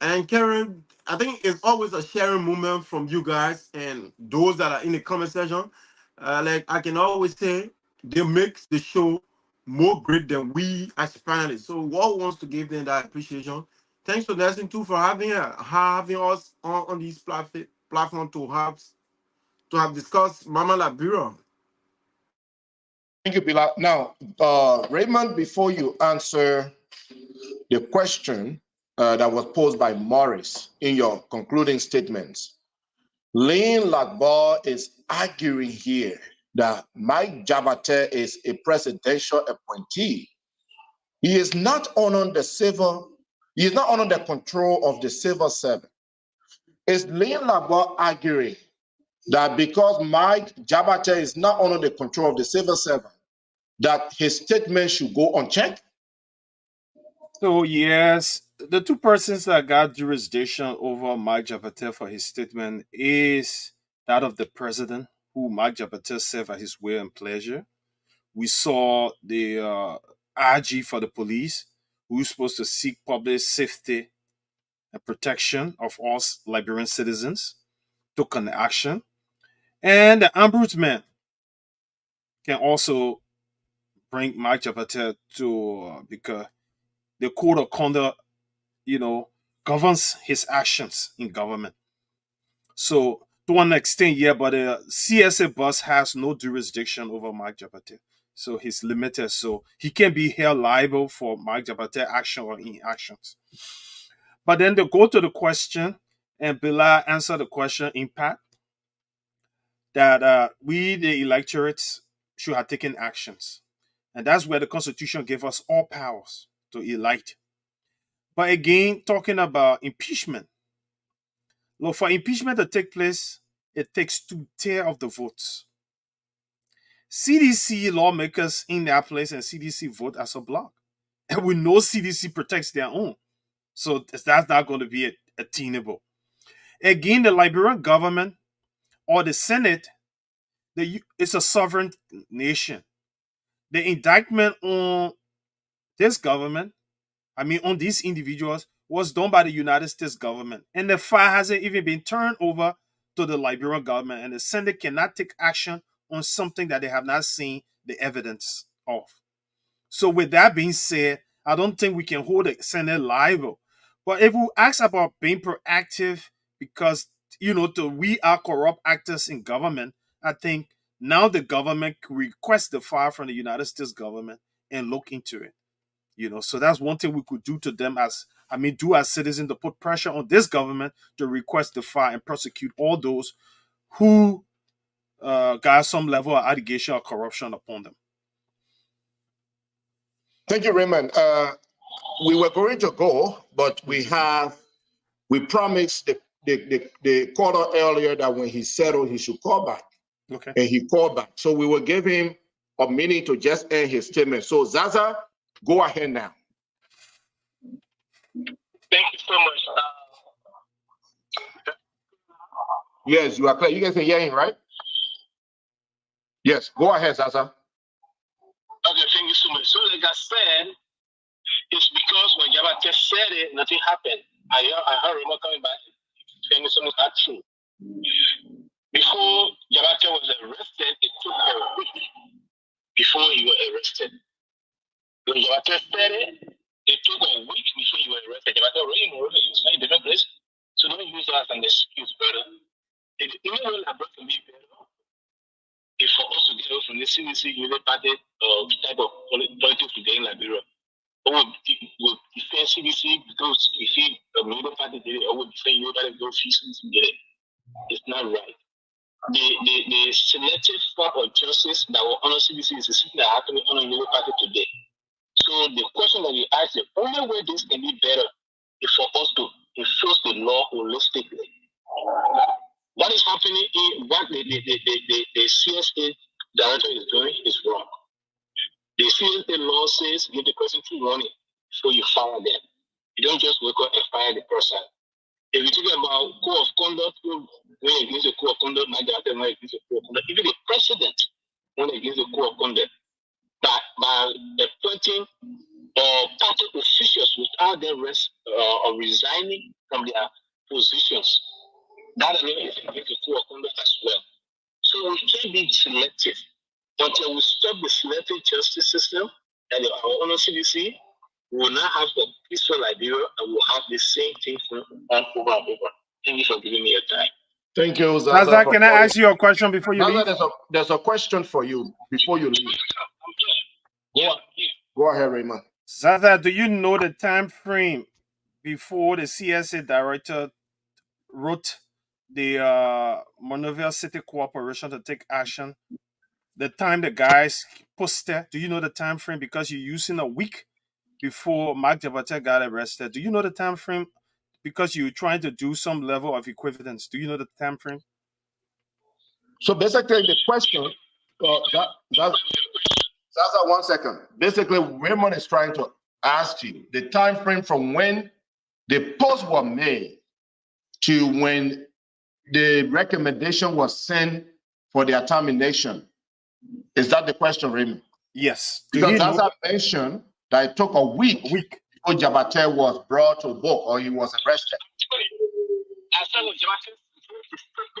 And Karen, I think it's always a sharing moment from you guys and those that are in the comment section. Like I can always say, they make the show more great than we as panelists. So what wants to give them that appreciation? Thanks to Nelson too for having us on this platform to have discussed Mama Liberia. Thank you, Pilar. Now, Raymond, before you answer the question that was posed by Morris in your concluding statements, Lynn Lagbo is arguing here that Mike Jabate is a presidential appointee. He is not under the control of the civil servant. Is Lynn Lagbo arguing that because Mike Jabate is not under the control of the civil servant, that his statement should go unchecked? So yes, the two persons that got jurisdiction over Mike Jabate for his statement is that of the president, who Mike Jabate served at his will and pleasure. We saw the IG for the police, who's supposed to seek public safety and protection of all Liberian citizens, took an action. And the ombudsman can also bring Mike Jabate to because the code of conduct, governs his actions in government. So to an extent, yeah, but the CSA boss has no jurisdiction over Mike Jabate. So he's limited. So he can be held liable for Mike Jabate action or inactions. But then they go to the question, and Bilal answer the question impact that we, the electorates, should have taken actions. And that's where the Constitution gave us all powers to elect. But again, talking about impeachment. Look, for impeachment to take place, it takes 2/3 of the votes. CDC lawmakers in their place and CDC vote as a block. And we know CDC protects their own. So that's not going to be attainable. Again, the Liberian government or the Senate, it's a sovereign nation. The indictment on this government, on these individuals, was done by the United States government. And the file hasn't even been turned over to the Liberian government. And the Senate cannot take action on something that they have not seen the evidence of. So with that being said, I don't think we can hold the Senate liable. But if we ask about being proactive, because we are corrupt actors in government, I think now the government can request the file from the United States government and look into it. So that's one thing we could do to them as citizens, to put pressure on this government to request the file and prosecute all those who got some level of allegation of corruption upon them. Thank you, Raymond. We were going to go, but we promised the caller earlier that when he settled, he should call back. Okay. And he called back. So we will give him a minute to just end his statement. So Zaza, go ahead now. Thank you so much. Yes, you are clear. You guys can hear him, right? Yes, go ahead, Zaza. Okay, thank you so much. So like I said, it's because when Jabate said it, nothing happened. I heard him coming back saying something not true. Before Jabate was arrested, it took a week before he was arrested. When Jabate said it took a week before he was arrested. Jabate already knew he was in a different place. So don't use that as an excuse, brother. Even though I brought to me better, if for us to get out from the CDC, you know, party type of politics today in Liberia. Or would defend CDC because we see the middle party did it, or would defend you that go CDC did it. It's not right. The selective form of justice that will honor CDC is the thing that happening on the middle party today. So the question that we ask, the only way this can be better is for us to enforce the law holistically. What is happening in what the CSA director is doing is wrong. The CSA law says give the person 2 warning before you fire them. You don't just wake up and fire the person. If you talk about code of conduct, when against the code of conduct, my director went against the code of conduct. Even the president went against the code of conduct by appointing party officials without their resigning from their positions. That alone is against the code of conduct as well. So we can't be selective. Until we stop the selective justice system and our own CDC, we will not have a peaceful Liberia and we'll have the same thing over and over. Thank you for giving me your time. Thank you, Zaza. Zaza, can I ask you a question before you leave? There's a question for you before you leave. Yeah. Go ahead, Raymond. Zaza, do you know the time frame before the CSA director wrote the Monrovia City Corporation to take action? The time the guys posted, do you know the time frame? Because you're using a week before Mark Jabate got arrested. Do you know the time frame? Because you're trying to do some level of equivalence. Do you know the time frame? So basically, the question, Zaza, 1 second. Basically, Raymond is trying to ask you the time frame from when the post was made to when the recommendation was sent for their termination. Is that the question, Raymond? Yes. Because Zaza mentioned that it took a week before Jabate was brought to book or he was arrested. I said with Jabate,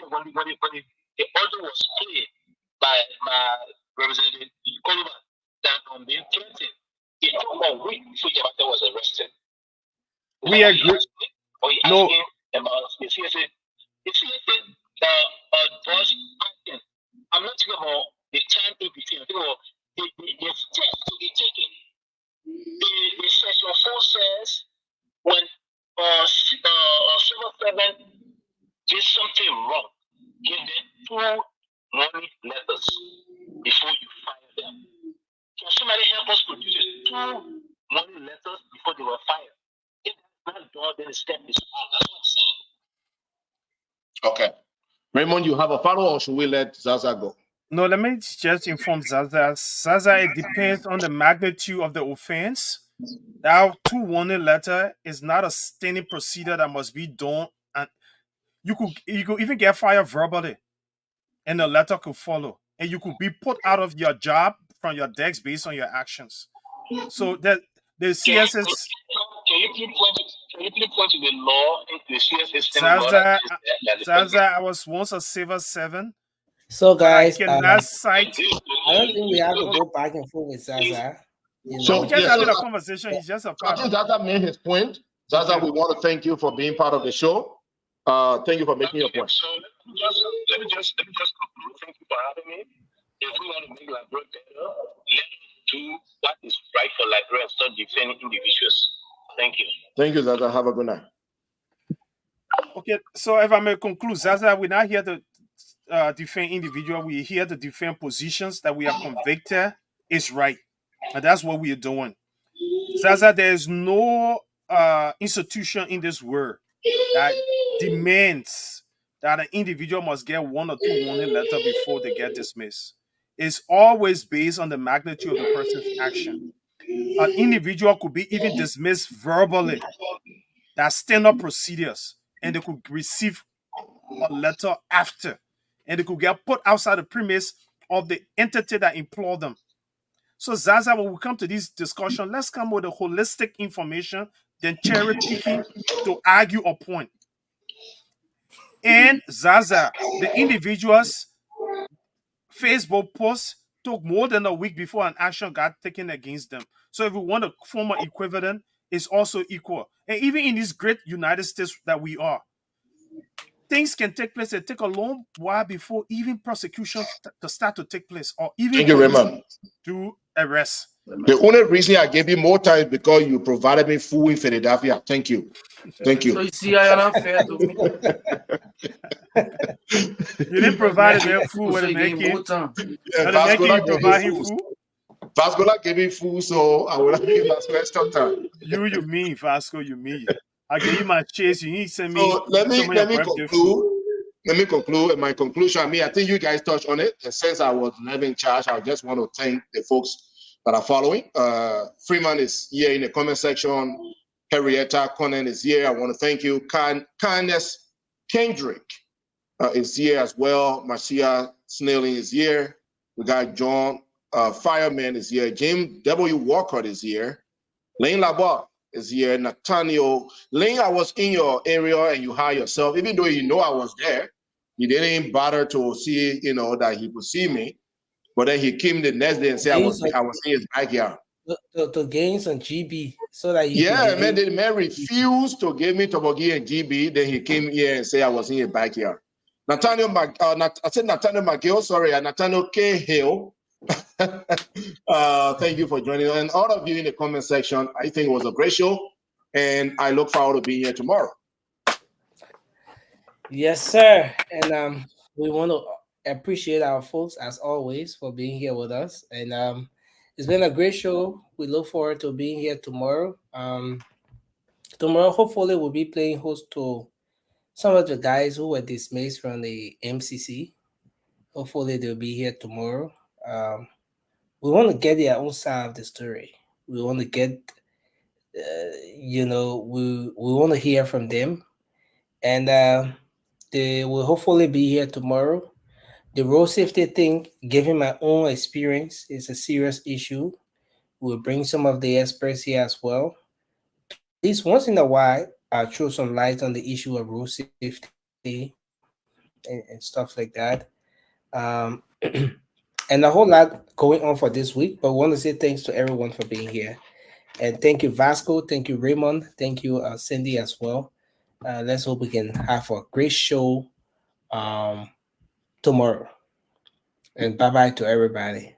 when the order was played by Representative Coleman that on being threatened, it took a week before Jabate was arrested. We agree. No. About the CSA. The CSA does action. I'm not talking about the time in between. I'm talking about the steps to be taken. The Section 4 says when civil servant did something wrong, give them 2 warning letters before you fire them. Can somebody help us produce 2 warning letters before they were fired? If that's not done, then the step is wrong. That's what I'm saying. Okay. Raymond, you have a follow or should we let Zaza go? No, let me just inform Zaza. Zaza, it depends on the magnitude of the offense. That 2 warning letter is not a standing procedure that must be done, and you could even get fired verbally, and the letter could follow, and you could be put out of your job from your desk based on your actions. So that the CSS. Can you please point to the law in the CSS? Zaza, I was once a civil servant. So guys, I cannot cite. I don't think we have to go back and forth with Zaza. So we're just having a conversation. He's just a part. I think Zaza made his point. Zaza, we want to thank you for being part of the show. Thank you for making your point. So let me just conclude. Thank you for having me. If we want to make Liberia better, let's do what is right for Liberia and start defending individuals. Thank you. Thank you, Zaza. Have a good night. Okay, so if I may conclude, Zaza, we're not here to defend individual. We're here to defend positions that we are convicted is right, and that's what we are doing. Zaza, there is no institution in this world that demands that an individual must get 1 or 2 warning letters before they get dismissed. It's always based on the magnitude of the person's action. An individual could be even dismissed verbally. That's stand-up procedures, and they could receive a letter after, and they could get put outside the premise of the entity that employed them. So Zaza, when we come to this discussion, let's come with a holistic information, then cherry picking to argue a point. And Zaza, the individual's Facebook post took more than a week before an action got taken against them. So if we want a form of equivalent, it's also equal. And even in this great United States that we are, things can take place and take a long while before even prosecution to start to take place, or even Thank you, police Raymond. do arrest. The only reason I gave you more time is because you provided me food in Philadelphia. Thank you. Thank So you. you see, I am not fair to me. You didn't provide them food when So they you make gain more it. time. Yeah, When they make it, you Vascola gave provide me him food. food. Vascola gave me food, so I will have give Vasco extra time. You mean, Vasco, you mean. I gave you my chase. You need to send me So let some of me your birthday food. conclude. Let me conclude. And my conclusion, I think you guys touched on it. And since I was never in charge, I just want to thank the folks that are following. Freeman is here in the comment section. Henrietta Conan is here. I want to thank you. Kindness Kendrick is here as well. Marcia Snelling is here. We got John Fireman is here. Jim W. Walker is here. Lane Labar is here. Nathaniel. Lane, I was in your area and you hired yourself. Even though you know I was there, you didn't bother to see, that he could see me. But then he came the next day and said I was in his backyard. To gain some GB so that you Yeah, can man, the man refused to give me Tobogi and GB. Then he came here and said I was in his backyard. Nathaniel McGill, sorry, Nathaniel K. Hill. Thank you for joining us. And all of you in the comment section, I think it was a great show. And I look forward to being here tomorrow. Yes, sir. And we want to appreciate our folks as always for being here with us. And it's been a great show. We look forward to being here tomorrow. Tomorrow, hopefully, we'll be playing host to some of the guys who were dismissed from the MCC. Hopefully, they'll be here tomorrow. We want to get their own side of the story. We want to get, we want to hear from them, and they will hopefully be here tomorrow. The road safety thing, given my own experience, is a serious issue. We'll bring some of the experts here as well. At least once in a while, I'll throw some light on the issue of road safety and stuff like that. Um, and a whole lot going on for this week, but we want to say thanks to everyone for being here. And thank you, Vasco. Thank you, Raymond. Thank you, Cindy, as well. Let's hope we can have a great show tomorrow. And bye bye to everybody.